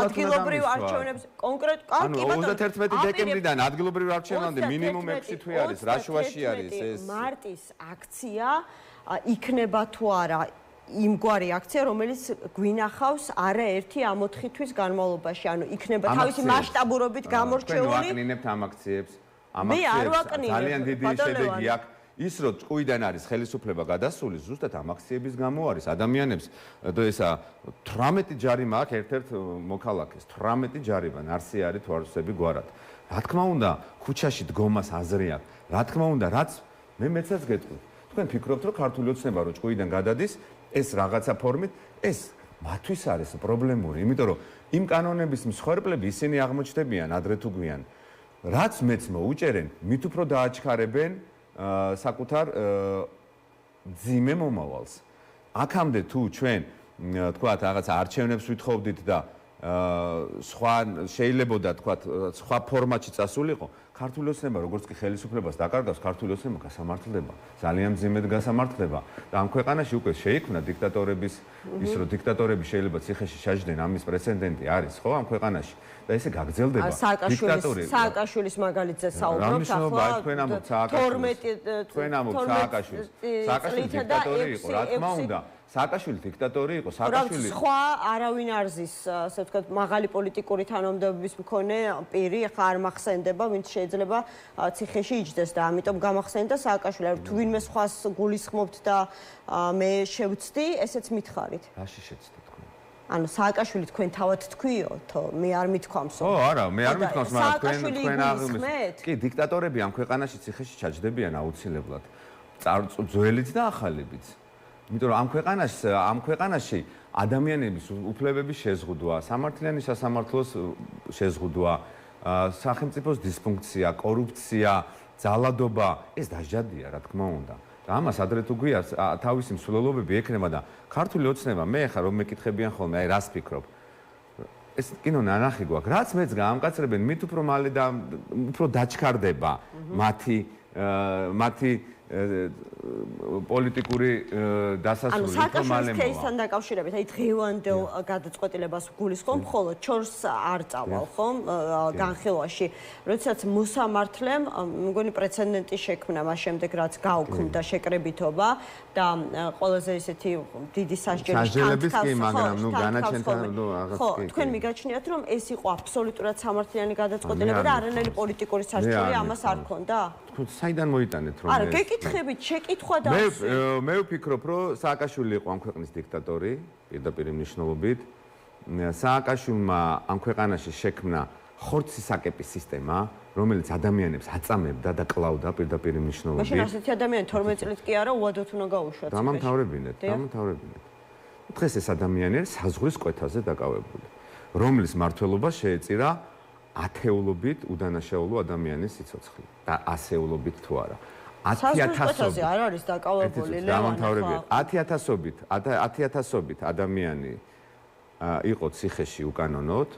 ადგილობრივ არჩევნებს კონკრეტ 31 დეკემბრიდან ადგილობრივ არჩევნამდე მინიმუმ 6 თვე არის, რა შუაში არის ეს? მარტის აქცია იქნება თუ არა იმგვარი აქცია, რომელიც გვინახავს არაერთი ამ 4 თვის განმავლობაში, ანუ იქნება თავისი მასშტაბურობით გამორჩეული. ჩვენ ვაკნინებთ ამ აქციებს. ამ აქციებს ძალიან დიდი შედეგი აქვს. ის რომ ჭკუიდან არის ხელისუფლება გადასული, ზუსტად ამ აქციების გამო არის. ადამიანებს ესა 18 ჯარიმა აქვს ერთ-ერთ მოქალაქეს, 18 ჯარიმა, ნარსი არის თვარსები გვარად. რა თქმა უნდა, ქუჩაში დგომას აზრი აქვს. რა თქმა უნდა, რაც მეცაც გეტყვით. თქვენ ფიქრობთ, რომ ქართული ოცნება რო ჭკუიდან გადადის, ეს რაღაცა ფორმით, ეს მათთვის არის პრობლემური, იმიტომ რომ იმ კანონების მსხვერპლები ისინი აღმოჩნდებიან ადრე თუ გვიან. რაც მეც მოუჭერენ, მით უფრო დააჩქარებენ საკუთარ ძიმე მომავალს. აქამდე თუ ჩვენ თქვათ რაღაც არჩევნებს ვითხოვდით და სხვა შეიძლებოდა თქვათ სხვა ფორმატში წასულიყო, ქართული ოცნება როგორც კი ხელისუფლებას დაკარგავს, ქართული ოცნება გასამართლდება, ძალიან მძიმედ გასამართლდება და ამ ქვეყანაში უკვე შეიქმნა დიქტატორების ის რომ დიქტატორები შეიძლება ციხეში შაჟდნენ, ამის პრეცედენტი არის, ხო, ამ ქვეყანაში და ესე გაგრძელდება დიქტატორები. სააკაშვილის მაგალითზე საუბრობთ ახლა. თქვენ ამბობთ სააკაშვილის. თქვენ ამბობთ სააკაშვილის. სააკაშვილი დიქტატორი იყო, რა თქმა უნდა. სააკაშვილი დიქტატორი იყო, სააკაშვილი სხვა არავინ არ ზის, ასე ვთქვათ, მაღალი პოლიტიკური თანამდებობის მქონე პირი, ხა არ მახსენდება, ვინც შეიძლება ციხეში იჯდეს და ამიტომ გამახსენდა სააკაშვილი. თუ ვინმე სხვას გულისხმობთ და მე შევცდი, ესეც მითხარით. რაში შეცდით თქვენ? ანუ სააკაშვილი თქვენ თავად თქვიო, თო მე არ მithქვამსო. არა, მე არ მithქვამს, მაგრამ თქვენ აღნიშნეთ. კი, დიქტატორები ამ ქვეყანაში ციხეში ჩაჯდებიან აუცილებლად. ძველიც და ახალებიც. იმიტომ რომ ამ ქვეყანაში ადამიანების უფლებების შეზღუდვა, სამართლიანი სასამართლოს შეზღუდვა, სახელმწიფოს დისფუნქცია, კორუფცია, ძალადობა, ეს დაჟადია, რა თქმა უნდა. და ამას ადრე თუ გვია თავისი მსვლელობები ექნება და ქართული ოცნება, მე ხარ რომ მეკითხებიან ხოლმე, აი რას ფიქრობ? ეს კინო ნანახი გვაქვს, რაც მეც გაამკაცრებენ, მით უფრო მალე და უფრო დაჩქარდება მათი პოლიტიკური დასასრული უფრო მალე მოვა. კეისთან დაკავშირებით, აი დღევანდელ გადაწყვეტილებას გულისხმობ, ხოლო ჩორს არ წავალ ხომ განხილვაში. როდესაც მოსამართლემ მგონი პრეცედენტი შექმნა მას შემდეგ, რაც გაუქმდა შეკრებითობა და ყველაზე ისეთი დიდი სასჯელების კი, მაგრამ ნუ განაჩენთან ნუ რაღაც ხო, თქვენ მიგაჩნიათ, რომ ეს იყო აბსოლუტურად სამართლიანი გადაწყვეტილება და არანაირი პოლიტიკური საშუალება ამას არ ქონდა? თქვენ საიდან მოიტანეთ რომ არა, გეკითხებით, შეკითხვა და მე ვფიქრობ, რომ სააკაშვილი იყო ამ ქვეყნის დიქტატორი, პირდაპირ მნიშვნელობით. სააკაშვილმა ამ ქვეყანაში შექმნა ხორცისაკეპის სისტემა, რომელიც ადამიანებს აწამებდა და კლავდა პირდაპირ მნიშვნელობით. მაშინ ასეთი ადამიანი 12 წლით კი არა, უადოთ უნდა გაუშვათ. დამამთავრებინეთ. დღეს ეს ადამიანი საზღვრის კვეთაზე დაკავებული, რომლის მმართველობა შეეწირა ათეულობით უდანაშაულო ადამიანის სიცოცხლე და ასეულობით თუ არა. 10,000-ზე არ არის დაკავებული ლევან. 10,000-ობით ადამიანი იყო ციხეში უკანონოდ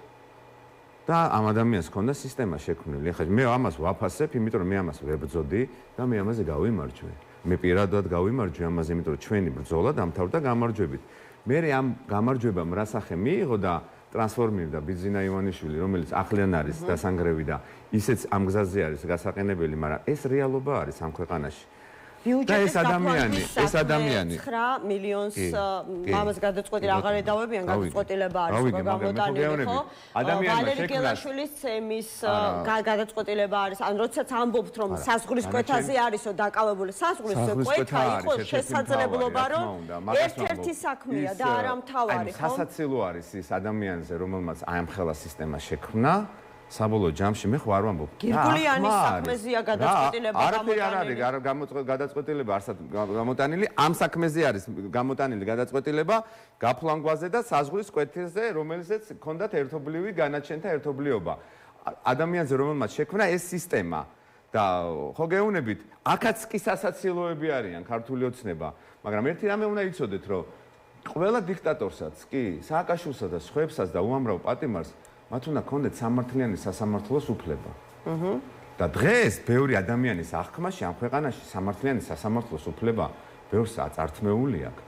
და ამ ადამიანს ჰქონდა სისტემა შექმნილი. ახლა მე ამას ვაფასებ, იმიტომ რომ მე ამას ვერ ბრძოდი და მე ამაზე გავიმარჯვე. მე პირადად გავიმარჯვე ამაზე, იმიტომ რომ ჩვენი ბრძოლა დამთავრდა გამარჯვებით. მე ამ გამარჯვებამ რასახე მიიღო და ტრანსფორმირდა ბიძინა ივანიშვილი, რომელიც ახლიან არის დასანგრევი და ისეც ამ გზაზე არის გასაყენებელი, მაგრამ ეს რეალობა არის ამ ქვეყანაში. და ეს ადამიანი 9 მილიონს მამას გადაწყვეტილი აღარ εδავებიან, გადაწყვეტილება არის გამოტანილი, ხო? ვალერი გელაშვილის ცემის გადაწყვეტილება არის. ან როდესაც ამბობთ, რომ საზღვრის კვეთაზე არისო დაკავებული, საზღვრის კვეთა იყო შესაძლებლობა, რომ ერთ-ერთი საქმეა და არა მთავარი, ხო? სასაცილო არის ის ადამიანზე, რომელმაც აი ამ ხელა სისტემა შექმნა. საბოლოო ჯამში მე ხო არ ვამბობ. გირგულიანის საქმეზეა გადაწყვეტილება გამოტანილი. არ არის გადაწყვეტილება არსად გამოტანილი. ამ საქმეზე არის გამოტანილი გადაწყვეტილება გაფლანგვაზე და საზღვრის კვეთაზე, რომელზეც ჰქონდათ ერთობლივი განაჩენთა ერთობლიობა. ადამიანზე რომელმაც შექმნა ეს სისტემა და ხო გეუბნებით, აქაც კი სასაცილოები არიან ქართული ოცნება, მაგრამ ერთი რამე უნდა იცოდეთ, რომ ყველა დიქტატორსაც კი, სააკაშვილსა და სხვებსაც და უამრავ პატიმარს მათ უნდა ქონდეთ სამართლიანი სასამართლოს უფლება. და დღეს ბევრი ადამიანის აღქმაში ამ ქვეყანაში სამართლიანი სასამართლოს უფლება ბევრს აწართმეული აქვს.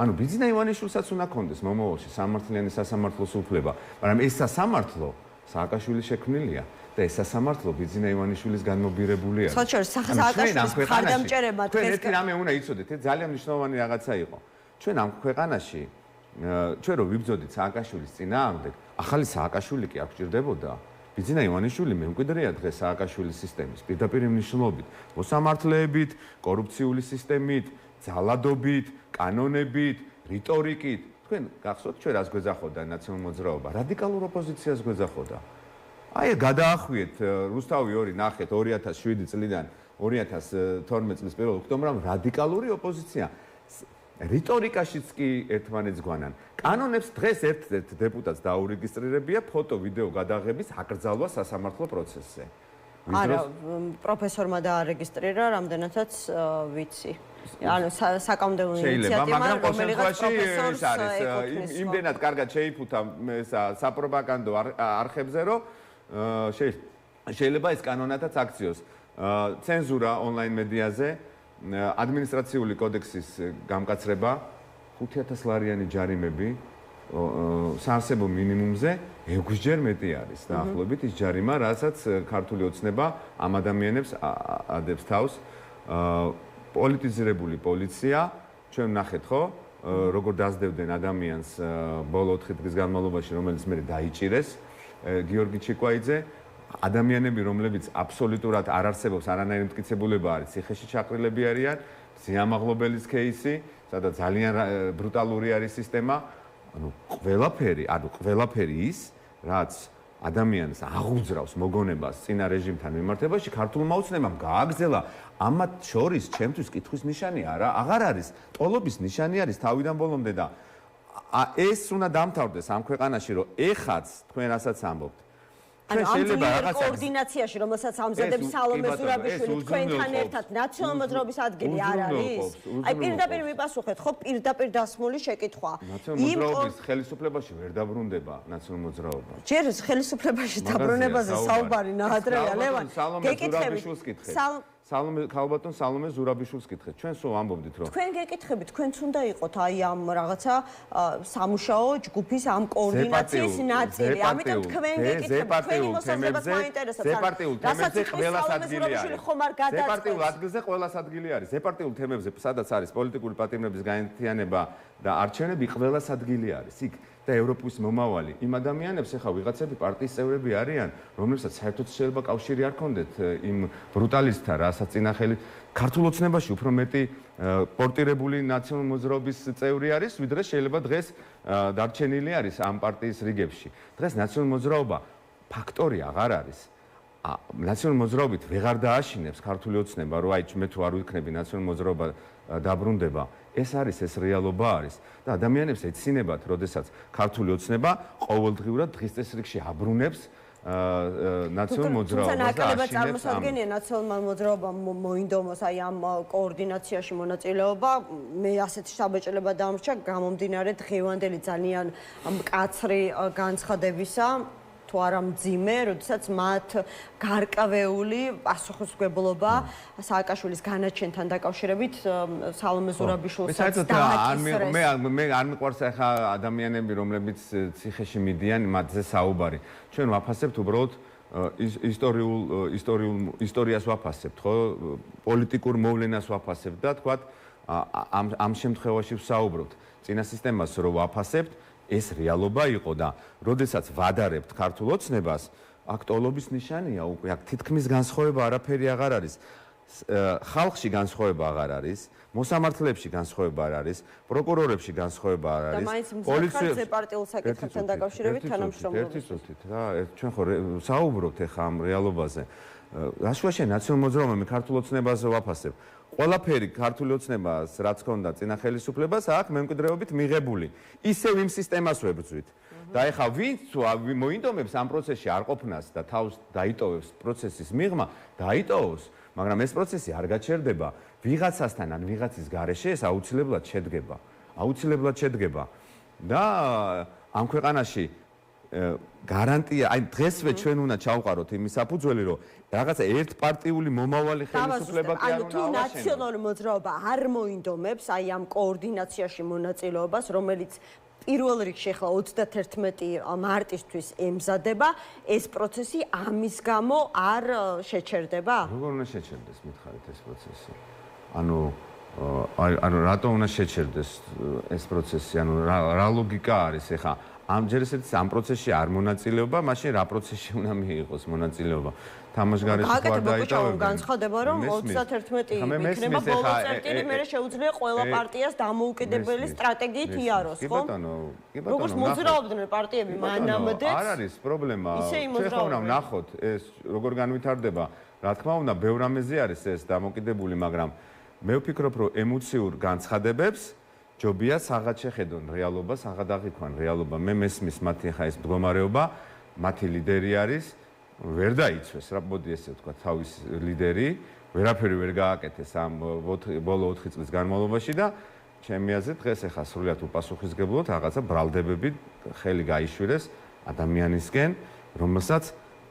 ანუ ბიძინა ივანიშვილსაც უნდა ქონდეს მომავალში სამართლიანი სასამართლოს უფლება, მაგრამ ეს სასამართლო სააკაშვილის შექმნილია და ეს სასამართლო ბიძინა ივანიშვილის განმობირებული არის. სააკაშვილის მხარდამჭერებმა თქვენ ერთი რამე უნდა იცოდეთ, ეს ძალიან მნიშვნელოვანი რაღაცა იყო. ჩვენ ამ ქვეყანაში ჩვენ რო ვიბრძოდით სააკაშვილის წინააღმდეგ, ახალი სააკაშვილი კი არ გჭირდებოდა. ბიძინა ივანიშვილი მემკვიდრეა დღეს სააკაშვილის სისტემის, პირდაპირ მნიშვნელობით, მოსამართლეებით, კორუფციული სისტემით, ძალადობით, კანონებით, რიტორიკით. თქვენ გახსოვთ ჩვენ რას გვეძახოდა ნაციონალურ მოძრაობა? რადიკალურ ოპოზიციას გვეძახოდა. აი გადაახვიეთ რუსთავი 2 ნახეთ 2007 წლიდან 2012 წლის 1 ოქტომბრამდე რადიკალური ოპოზიცია. რიტორიკაშიც კი ერთმანეთს გვანან. კანონებს დღეს ერთ-ერთ დეპუტატს დაურეგისტრირებია ფოტო, ვიდეო გადაღების აკრძალვა სასამართლო პროცესზე. არა, პროფესორმა დაარეგისტრირა, რამდენადაც ვიცი. ანუ საკამდეო ინიციატივა, რომელიც პროფესორს ეკუთვნის. იმდენად კარგად შეიფუთა საპროპაგანდო არხებზე, რომ შეიძლება ეს კანონათაც აქციოს. ცენზურა ონლაინ მედიაზე, ადმინისტრაციული კოდექსის გამკაცრება, 5,000 ლარიანი ჯარიმები საარსებო მინიმუმზე 6-ჯერ მეტი არის დაახლოებით ის ჯარიმა, რასაც ქართული ოცნება ამ ადამიანებს ადებს თავს. პოლიტიზირებული პოლიცია, ჩვენ ნახეთ ხო, როგორ დაძდევდნენ ადამიანს ბოლო 4 დღის განმავლობაში, რომელიც მე დაიჭირეს, გიორგი ჩიკვაიძე, ადამიანები, რომლებიც აბსოლუტურად არ არსებობს არანაირი მტკიცებულება არის, ციხეში ჩაყრილები არიან, სიამაღლობელის кейსი, სადაც ძალიან ბრუტალური არის სისტემა, ყველაფერი ის, რაც ადამიანს აღუძრავს მოგონებას წინა რეჟიმთან მიმართებაში, ქართულმა ოცნებამ გააგზელა. ამათ შორის ჩემთვის კითხვის ნიშანი აღარ არის, ტოლობის ნიშანი არის თავიდან ბოლომდე და ეს უნდა დამთავრდეს ამ ქვეყანაში, რომ ეხაც თქვენ რასაც ამბობთ. ანუ ამ კოორდინაციაში, რომელსაც ამზადებს სალომე ზურაბიშვილი, თქვენთან ერთად ნაციონალურ მოძრაობის ადგილი არ არის? აი პირდაპირ ვიპასუხეთ, ხო, პირდაპირ დასმული შეკითხვა. ნაციონალურ მოძრაობის ხელისუფლებაში ვერ დაბრუნდება ნაციონალურ მოძრაობა. ჯერ ხელისუფლებაში დაბრუნებაზე საუბარი ნაადრეა, ლევან. ქალბატონ სალომე ზურაბიშვილს კითხეთ. ჩვენ სულ ამბობდით, რომ თქვენ გეკითხებით, თქვენც უნდა იყოთ აი ამ რაღაცა სამუშაო ჯგუფის ამ კოორდინაციის ნაწილი. ამიტომ თქვენ გეკითხებით, თქვენი მოსაზრებას მაინტერესებს. ზეპარტიულ თემებზე ყველას ადგილი არის. ზეპარტიულ ადგილზე ყველას ადგილი არის. ზეპარტიულ თემებზე, სადაც არის პოლიტიკური პატიმრების გაერთიანება და არჩევნები, ყველას ადგილი არის. იქ და ევროპის მომავალი იმ ადამიანებს ახლა ვიღაცები პარტიის წევრები არიან, რომლებსაც საერთოდ შეიძლება კავშირი არ ქონდეთ იმ ბრუტალისტთან, რასაც წინახელი ქართულ ოცნებაში უფრო მეტი პორტირებული ნაციონალურ მოძრაობის წევრი არის, ვიდრე შეიძლება დღეს დარჩენილი არის ამ პარტიის რიგებში. დღეს ნაციონალურ მოძრაობა ფაქტორი აღარ არის. ნაციონალურ მოძრაობით ვეღარ დააშინებს ქართული ოცნება, რომ აი მე თუ არ ვიქნები ნაციონალურ მოძრაობა დაბრუნდება. ეს არის ეს რეალობა არის და ადამიანებს ეცინებათ, როდესაც ქართული ოცნება ყოველდღიურად დღის წესრიგში აბრუნებს ნაციონალურ მოძრაობას და აკლებად წარმოსადგენია ნაციონალურ მოძრაობამ მოინდომოს აი ამ კოორდინაციაში მონაწილეობა. მე ასეთ შაბეჭდილება დამრჩა გამომდინარე დღევანდელი ძალიან მკაცრი განცხადებისა. თუ არა მძიმე, როდესაც მათ გარკვეული პასუხისმგებლობა სააკაშვილის განაჩენთან დაკავშირებით სალომე ზურაბიშვილსაც დააკისრეს. მე არ მიყვარს ახლა ადამიანები, რომლებიც ციხეში მიდიან, მათზე საუბარი. ჩვენ ვაფასებთ უბრალოდ ისტორიას ვაფასებთ, ხო? პოლიტიკურ მოვლენას ვაფასებთ და თქვათ ამ შემთხვევაში ვსაუბრობთ. წინა სისტემას რო ვაფასებთ, ეს რეალობა იყო და როდესაც ვადარებთ ქართულ ოცნებას, აქტუალობის ნიშანია უკვე, აქ თითქმის განსხვავება არაფერი აღარ არის. ხალხში განსხვავება აღარ არის, მოსამართლეებში განსხვავება არ არის, პროკურორებში განსხვავება არ არის. და მაინც მზარდ ზეპარტიულ საკითხებთან დაკავშირებით თანამშრომლობით. რა, ჩვენ ხო საუბრობთ ახლა ამ რეალობაზე. რაშუაშია ნაციონალურ მოძრაობამ ქართულ ოცნებაზე ვაფასებ. ყველაფერი ქართული ოცნებას, რაც ქონდა წინა ხელისუფლებას, აქ მემკვიდრეობით მიღებული. ისევ იმ სისტემას ვებრძვით. და ეხლა ვინც მოინდომებს ამ პროცესში არ ყოფნას და თავს დაიტოვებს პროცესის მიღმა, დაიტოვოს, მაგრამ ეს პროცესი არ გაჩერდება. ვიღაცასთან ან ვიღაცის გარეშე ეს აუცილებლად შედგება. აუცილებლად შედგება. და ამ ქვეყანაში გარანტია, აი დღესვე ჩვენ უნდა ჩავყაროთ იმის საფუძველი, რომ რაღაცა ერთპარტიული მომავალი ხელისუფლება კი არ უნდა თუ ნაციონალური მოძრაობა არ მოინდომებს აი ამ კოორდინაციაში მონაწილეობას, რომელიც პირველ რიგში ახლა 31 მარტისთვის ემზადება, ეს პროცესი ამის გამო არ შეჩერდება? როგორ უნდა შეჩერდეს, მითხარით ეს პროცესი? ანუ რატო უნდა შეჩერდეს ეს პროცესი? ანუ რა ლოგიკა არის ახლა? ამჯერ ესეც ამ პროცესში არ მონაწილეობა, მაშინ რა პროცესში უნდა მიიღოს მონაწილეობა? თამაშგარეში თუ არ დაიტოვებენ. განცხადება, რომ 31 იქნება ბოლო წერტილი, მე შეუძლია ყველა პარტიას დამოუკიდებელი სტრატეგიით იაროს, ხო? როგორც მოძრაობდნენ პარტიები მანამდეც. არ არის პრობლემა. ჩვენ ხომ ვნახოთ ეს როგორ განვითარდება. რა თქმა უნდა, ბევრ რამეზე არის ეს დამოკიდებული, მაგრამ მე ვფიქრობ, რომ ემოციურ განცხადებებს ჯობია საღად შეხედონ რეალობას, საღად აღიქვან რეალობა. მე მესმის მათი ხა ეს მდგომარეობა, მათი ლიდერი არის, ვერ დაიცვეს, რა მოდი ესე ვთქვა, თავის ლიდერი, ვერაფერი ვერ გააკეთეს ამ ბოლო 4 წლის განმავლობაში და ჩემი აზრით დღეს ახლა სრულად უპასუხისმგებლოდ რაღაცა ბრალდებები ხელი გაიშვირეს ადამიანისკენ, რომელსაც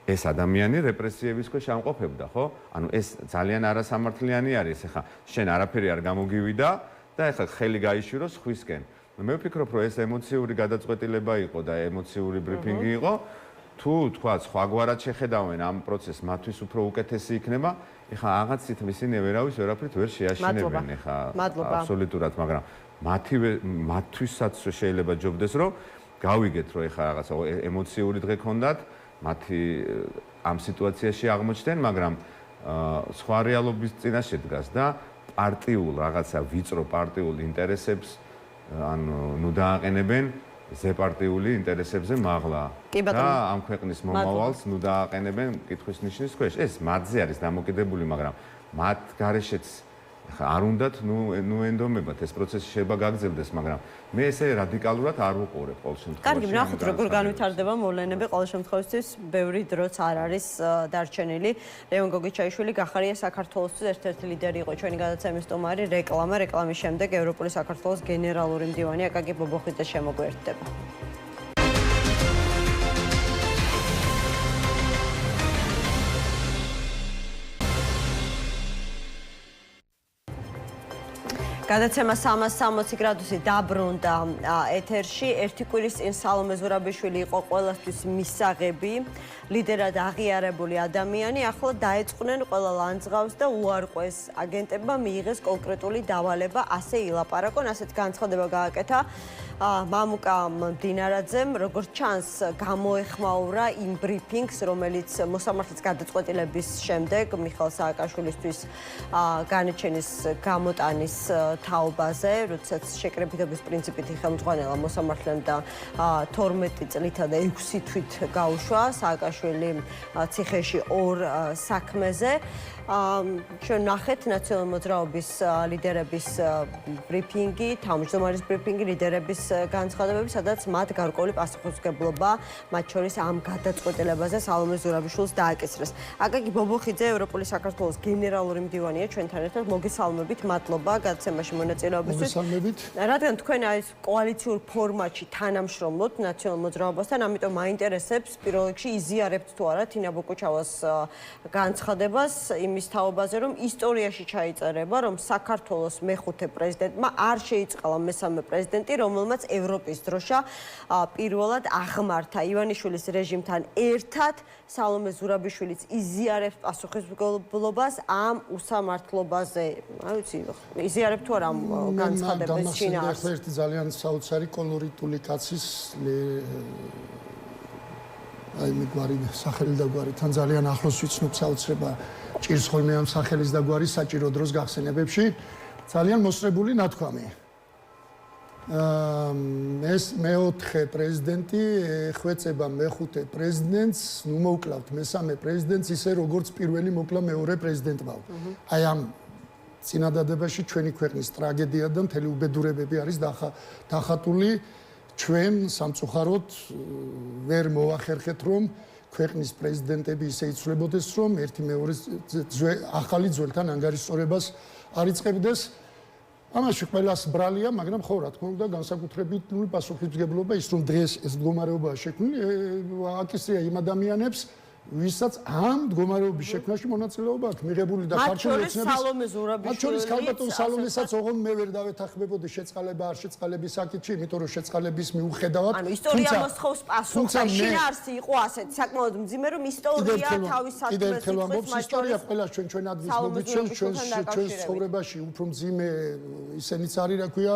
ეს ადამიანი რეპრესიების ქვეშ ამყოფებდა, ხო? ანუ ეს ძალიან არასამართლიანი არის, ახლა შენ არაფერი არ გამოგივიდა და ახლა ხელი გაიშვიროს ხვისკენ. მე ვფიქრობ, რომ ეს ემოციური გადაწყვეტილება იყო და ემოციური ბრიფინგი იყო. თუ თქვა სხვაგვარად შეხედავენ ამ პროცესს, მათთვის უფრო უკეთესი იქნება. ეხლა რაღაცით ისინი ვერავის ვერაფრით ვერ შეაშინებენ ეხლა აბსოლუტურად, მაგრამ მათთვისაც შეიძლება ჯობდეს, რომ გავიგეთ, რომ ეხლა რაღაცა ემოციური დღე ქონდათ, მათი ამ სიტუაციაში აღმოჩნდნენ, მაგრამ სხვა რეალობის წინაშე დგას და პარტიულ რაღაცა ვიწრო პარტიულ ინტერესებს ანუ დააყენებენ ზეპარტიული ინტერესებზე მაღლა და ამ ქვეყნის მომავალს დააყენებენ კითხვის ნიშნის ქვეშ. ეს მათზე არის დამოკიდებული, მაგრამ მათ გარეშეც არ უნდათ ენდომებათ ეს პროცესი შეიძლება გაგრძელდეს, მაგრამ მე ესე რადიკალურად არ ვუყურებ ყოველ შემთხვევაში. კარგი, ნახოთ როგორ განვითარდება მოვლენები, ყოველ შემთხვევაში ბევრი დროც არ არის დარჩენილი. ლევონ გოგიჩაიშვილი გახარია საქართველოსთვის ერთ-ერთი ლიდერი იყო ჩვენი გადაცემის სტუმარი, რეკლამის შემდეგ ევროპული საქართველოს გენერალური მდივანი აკაკი ბობოხიძე შემოგვერთდება. გადაცემა 360 გრადუსი დაბრუნდა ეთერში. ერთი კვირის წინ სალომე ზურაბიშვილი იყო ყველასთვის მისაღები, ლიდერად აღიარებული ადამიანი. ახლა დაეწყნენ ყველა ლანძღავს და უარყვეს აგენტებმა მიიღეს კონკრეტული დავალება, ასე ილაპარაკონ, ასეთ განცხადება გააკეთა მამუკა მდინარაძემ, როგორც ჩანს, გამოეხმაურა იმ ბრიფინგს, რომელიც მოსამართლის გადაწყვეტილების შემდეგ მიხეილ სააკაშვილისთვის განაჩენის გამოტანის თაობაზე, როდესაც შეკრებითობის პრინციპით ხელმძღვანელა მოსამართლემ და 12 წლითა და 6 თვით გაუშვა სააკაშვილი ციხეში ორ საქმეზე. ჩვენ ნახეთ ნაციონალური მოძრაობის ლიდერების ბრიფინგი, თავმჯდომარის ბრიფინგი, ლიდერების განცხადებები, სადაც მათ გარკვეული პასუხისმგებლობა, მათ შორის ამ გადაწყვეტილებაზე სალომე ზურაბიშვილს დააკისრეს. აკაკი ბობოხიძე, ევროპული საქართველოს გენერალური მდივანია ჩვენთან ერთად. მოგესალმებით, მადლობა გადაცემაში მონაწილეობისთვის. რადგან თქვენ არის კოალიციურ ფორმატში თანამშრომლობთ ნაციონალურ მოძრაობასთან, ამიტომ მაინტერესებს პირველ რიგში იზიარებთ თუ არა თინა ბოკუჩავას განცხადებას იმის თაობაზე, რომ ისტორიაში ჩაიწერება, რომ საქართველოს მეხუთე პრეზიდენტმა არ შეიწყალა მესამე პრეზიდენტი, რომელმაც ევროპის დროშა პირველად აღმართა ივანიშვილის რეჟიმთან ერთად. სალომე ზურაბიშვილიც იზიარებს პასუხისმგებლობას ამ უსამართლობაზე. არ ვიცი, იზიარებთ თუ არა ამ განცხადებას შინაარსს? ერთი ძალიან საოცარი კოლორიტული კაცის აი მეგვარი სახელი და გვარი თან ძალიან ახლოს ვიცნობ საოცრება ჭირს ხოლმე ამ სახელის და გვარის საჭირო დროს გახსენებებში ძალიან მოსწრებული ნათქვამი. ეს მეოთხე პრეზიდენტი ხვეწება მეხუთე პრეზიდენტს, ნუ მოუკლავთ მესამე პრეზიდენტს ისე როგორც პირველი მოკლა მეორე პრეზიდენტმა. აი ამ წინადადებაში ჩვენი ქვეყნის ტრაგედია და მთელი უბედურებები არის დახატული. ჩვენ სამწუხაროდ ვერ მოახერხეთ, რომ ქვეყნის პრეზიდენტები ისე იცვლებოდეს, რომ ერთი მეორეს ახალი ძველთან ანგარიშწორებას არ იწყებდეს. ამაში ყველას ბრალია, მაგრამ ხო, რა თქმა უნდა, განსაკუთრებით პასუხისმგებლობა ის, რომ დღეს ეს მდგომარეობაა შექმნილი, აკისრია იმ ადამიანებს, ვისაც ამ მდგომარეობის შექმნაში მონაწილეობა აქვს მიღებული და ქართული ოცნების მათ შორის ქალბატონ სალომესაც ოღონდ მე ვერ დავეთანხმებოდი შეწყალება არ შეწყალების საკითხში, იმიტომ რომ შეწყალების მიუხედავად ანუ ისტორია მოსთხოვს პასუხს, შინაარსი იყო ასეთი საკმაოდ მძიმე, რომ ისტორია თავის საქმეს იწვევს, ისტორია ყველა ჩვენ ადგილს მოგიჩვენს, ჩვენს ცხოვრებაში უფრო მძიმე ისენიც არის, რა ქვია,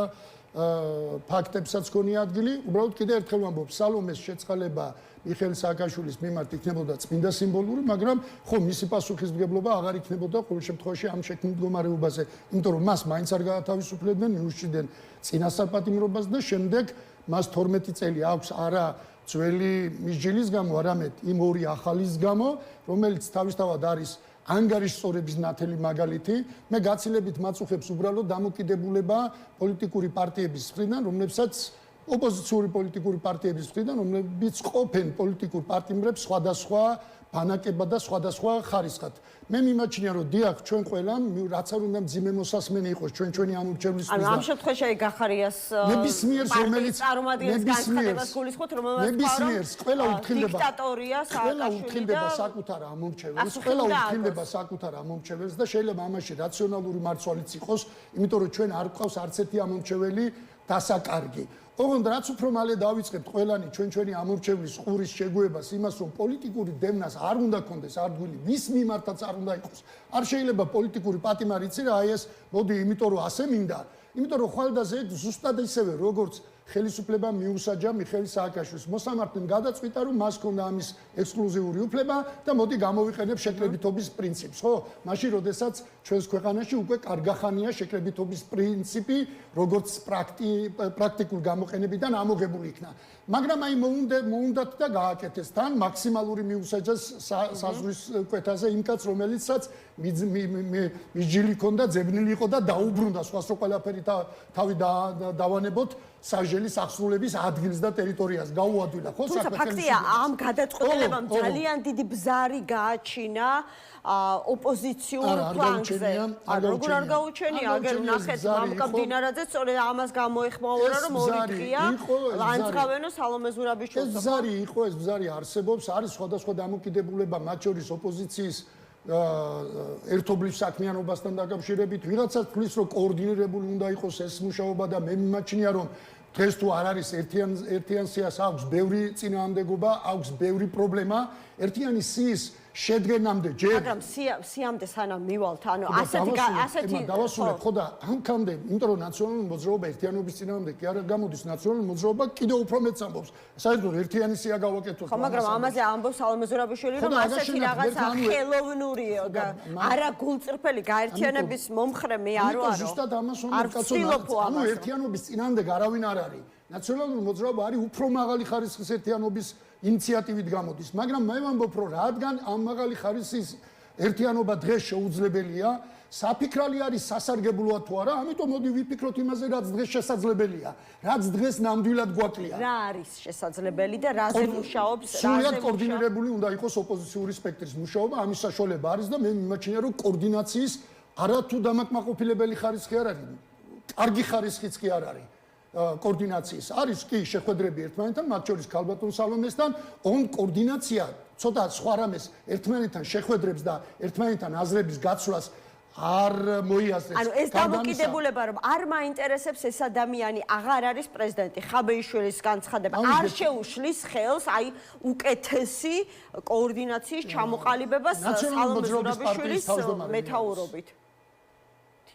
ფაქტებსაც ქონია ადგილი, უბრალოდ კიდე ერთხელ ვამბობ, სალომეს შეწყალება მიხეილ სააკაშვილის მიმართ იქნებოდა წმინდა სიმბოლური, მაგრამ ხო მისი პასუხისმგებლობა აღარ იქნებოდა ყოველ შემთხვევაში ამ შექმნილ მდგომარეობაზე, იმიტომ რომ მას მაინც არ გაათავისუფლებდნენ, მიუშჩიდნენ წინასწარ-პატიმრობას და შემდეგ მას 12 წელი აქვს არა ძველი მისჯილის გამო, არამედ იმ ორი ახალის გამო, რომელიც თავისთავად არის ანგარიშწორების ნათელი მაგალითი. მე გაცილებით მაწუხებს უბრალოდ დამოკიდებულება პოლიტიკური პარტიების მხრიდან, რომლებსაც ოპოზიციური პოლიტიკური პარტიების მხრიდან, რომლებიც ყოფენ პოლიტიკურ პარტიებს სხვადასხვა ბანაკება და სხვადასხვა ხარისხად. მე მიმაჩნია, რომ დიახ, ჩვენ ყველამ, რაც არ უნდა მძიმე მოსასმენი იყოს ჩვენი ამორჩევლისთვის და ამ შემთხვევაში გახარიას ნებისმიერს რომელიც წარმოადგენს განცხადებას გულისხმობთ, რომელმაც ნებისმიერს ყველა უთხრილდება დიქტატორია სააკაშვილი და საკუთარ ამორჩეველს, ყველა უთხრილდება საკუთარ ამორჩეველს და შეიძლება ამაში რაციონალური მარცვალიც იყოს, იმიტომ რომ ჩვენ არ გვყავს არც ერთი ამორჩეველი დასაკარგი. ოღონდ რაც უფრო მალე დავიწყებთ ყველანი ჩვენი ამორჩევლის ყურის შეგუებას იმას რომ პოლიტიკური დევნას არ უნდა კონდეს არდვილი ვის მიმართაც არ უნდა იყოს არ შეიძლება პოლიტიკური პატიმარი იცი რა აი ეს მოდი იმიტომ რომ ასე მინდა იმიტომ რომ ხვალდაზე ზუსტად ისევე როგორც ხელისუფლება მიუსაჯა მიხეილ სააკაშვილს მოსამართლემ გადაწყვიტა რომ მას ჰქონდა ამის ექსკლუზიური უფლება და მოდი გამოვიყენებ შეკრებითობის პრინციპს ხო მაშინ როდესაც ჩვენს ქვეყანაში უკვე კარგახანია შეკრებითობის პრინციპი როგორც პრაქტიკულ გამოყენებიდან ამოღებული იქნა მაგრამ აი მოუნდათ და გააკეთეს თან მაქსიმალური მიუსაჯას საზღვრის კვეთაზე იმ კაც რომელიცაც მიჯილი ჰქონდა ძებნილი იყო და დაუბრუნდა სხვას რო ყველაფერი თავი დავანებოთ საჟელის აღსრულების ადგილს და ტერიტორიას გაუადვილა ხო თუმცა ფაქტია ამ გადაწყვეტილებამ ძალიან დიდი ბზარი გააჩინა ოპოზიციურ ფლანგზე როგორ არ გაუჩენია აგერ ნახეთ მამკა ბინარაძე სწორედ ამას გამოეხმაურა რომ ორი დღეა ლანძღავენო სალომე ზურაბიშვილს ეს ბზარი იყო ეს ბზარი არსებობს არის სხვადასხვა დამოკიდებულება მათ შორის ოპოზიციის ერთობლივ საქმიანობასთან დაკავშირებით ვიღაცას თვლის რომ კოორდინირებული უნდა იყოს ეს მუშაობა და მე მიმაჩნია რომ დღეს თუ არ არის ერთიან სიას აქვს ბევრი წინააღმდეგობა აქვს ბევრი პრობლემა ერთიანი სიის შედგენამდე ჯერ მაგრამ სიამდე სანამ მივალთ ანუ ასეთი დავასრულებ ხო და ამქამდე იმიტომ რომ ნაციონალური მოძრაობა ერთიანობის წინააღმდეგ კი არ გამოდის ნაციონალური მოძრაობა კიდევ უფრო მეც ამბობს საერთოდ ერთიანი სია გავაკეთოთ ხო მაგრამ ამაზე ამბობს სალომე ზურაბიშვილი რომ ასეთი რაღაცა ხელოვნურია და არა გულწრფელი გაერთიანების მომხრე მე არ ვარო ზუსტად ამას ვამბობ კაცო ანუ ერთიანობის წინააღმდეგ არავინ არ არის ნაციონალური მოძრაობა არის უფრო მაღალი ხარისხის ერთიანობის ინიციატივით გამოდის, მაგრამ მე ვამბობ, რომ რადგან ამ მაღალი ხარისხის ერთიანობა დღეს შეუძლებელია, საფიქრალი არის სასარგებლოა თუ არა, ამიტომ მოდი ვიფიქროთ იმაზე, რაც დღეს შესაძლებელია, რაც დღეს ნამდვილად გვაკლია. რა არის შესაძლებელი და რაზე მუშაობს, სრულად კოორდინირებული უნდა იყოს ოპოზიციური სპექტრის მუშაობა, ამის საშუალება არის და მე მიმაჩნია, რომ კოორდინაციის არათუ დამაკმაყოფილებელი ხარისხი არ არის, კარგი ხარისხიც კი არ არის. კოორდინაციის არის კი შეხვედრები ერთმანეთთან, მათ შორის ქალბატონ სალომესთან, on კოორდინაცია ცოტა სხვა რამეს ერთმანეთთან შეხვედრებს და ერთმანეთთან აზრების გაცვლას არ მოიაზრებს. ანუ ეს დამოკიდებულება რომ არ მაინტერესებს ეს ადამიანი აღარ არის პრეზიდენტი, ხაბეიშვილის განცხადება არ შეუშლის ხელს აი უკეთესი კოორდინაციის ჩამოყალიბებას სალომე ზურაბიშვილის მეთაურობით.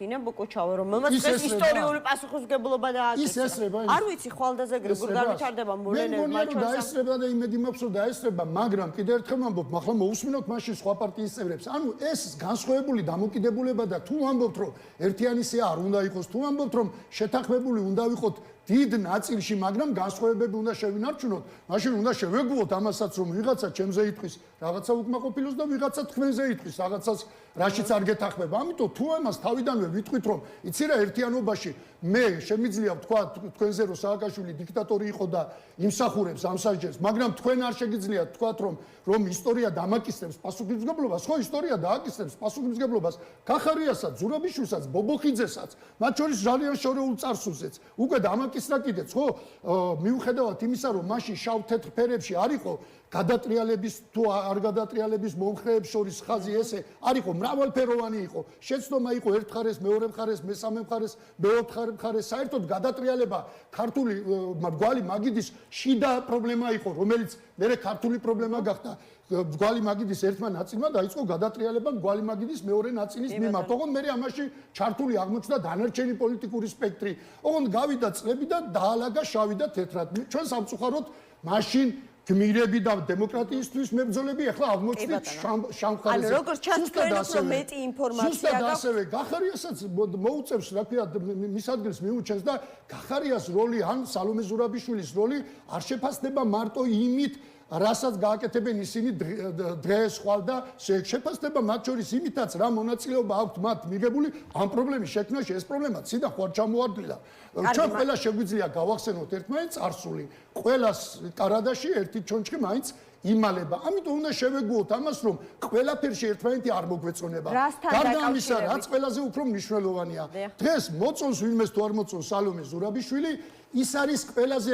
თინა ბოკოჩავა რომელმაც ეს ისტორიული პასუხისმგებლობა დააკისრა. არ ვიცი ხვალდაზე როგორ განვითარდება მოვლენები მათ შორის. დაესწრება და იმედი მაქვს რომ დაესწრება, მაგრამ კიდევ ერთხელ ვამბობ, ახლა მოусმინოთ მაშინ სხვა პარტიის წევრებს. ანუ ეს განსხვავებული დამოკიდებულება და თუ ვამბობთ რომ ერთიანი სია არ უნდა იყოს, თუ ვამბობთ რომ შეთანხმებული უნდა ვიყოთ დიდ ნაწილში, მაგრამ განსხვავებები უნდა შევინარჩუნოთ, მაშინ უნდა შევეგუოთ ამასაც რომ ვიღაცა ჩემზე იტყვის რაღაცა უკმაყოფილოს და ვიღაცა თქვენზე იტყვის რაღაცას რაშიც არ გეთანხმება. ამიტომ თუ ამას თავიდანვე ვიტყვით რომ იცი რა ერთიანობაში მე შემიძლია ვთქვა თქვენზე რომ სააკაშვილი დიქტატორი იყო და იმსახურებს ამ საჯებს, მაგრამ თქვენ არ შეგიძლიათ ვთქვათ რომ ისტორია დამაკისრებს პასუხისმგებლობას, ხო ისტორია დააკისრებს პასუხისმგებლობას კახარიასაც, ზურაბიშვილსაც, ბობოხიძესაც, მათ შორის ძალიან შორეულ წარსულზეც. უკვე დამაკისრა კიდეც, ხო? მიუხედავად იმისა, რომ მაშინ შავ-თეთრ ფერებში არ იყო გადატრიალების თუ არ გადატრიალების მომხრეებს შორის ხაზი ესე არ იყო მრავალფეროვანი იყო შეცდომა იყო ერთ მხარეს მეორე მხარეს მესამე მხარეს მეოთხე მხარეს საერთოდ გადატრიალება ქართული გვალი მაგიდის შიდა პრობლემა იყო რომელიც მერე ქართული პრობლემა გახდა გვალი მაგიდის ერთმა ნაწილმა დაიწყო გადატრიალება გვალი მაგიდის მეორე ნაწილის მიმართ ოღონდ მერე ამაში ჩართული აღმოჩნდა დანარჩენი პოლიტიკური სპექტრი ოღონდ გავიდა წლები და დაალაგა შავი და თეთრად ჩვენ სამწუხაროდ მაშინ გმირები და დემოკრატიისთვის მებრძოლები ახლა აღმოჩნდით შამხარზე. ანუ როგორც ჩანს თქვენ უფრო მეტი ინფორმაცია გაქვთ. ასევე გახარიასაც მოუწევს რა ქვია მის ადგილს მიუჩენს და გახარიას როლი ან სალომე ზურაბიშვილის როლი არ შეფასდება მარტო იმით რასაც გააკეთებენ ისინი დღეს ხვალ და შეფასდება მათ შორის იმითაც რა მონაწილეობა აქვთ მათ მიღებული ამ პრობლემის შექმნაში ეს პრობლემა ციდან ხო არ ჩამოარდვილა ჩვენ ყველა შეგვიძლია გავახსენოთ ერთმანეთს წარსული ყველას კარადაში ერთი ჩონჩხი მაინც იმალება ამიტომ უნდა შევეგუოთ ამას რომ ყველაფერში ერთმანეთი არ მოგვეწონება გარდა ამისა რაც ყველაზე უფრო მნიშვნელოვანია დღეს მოწონს ვინმეს თუ არ მოწონს სალომე ზურაბიშვილი ის არის ყველაზე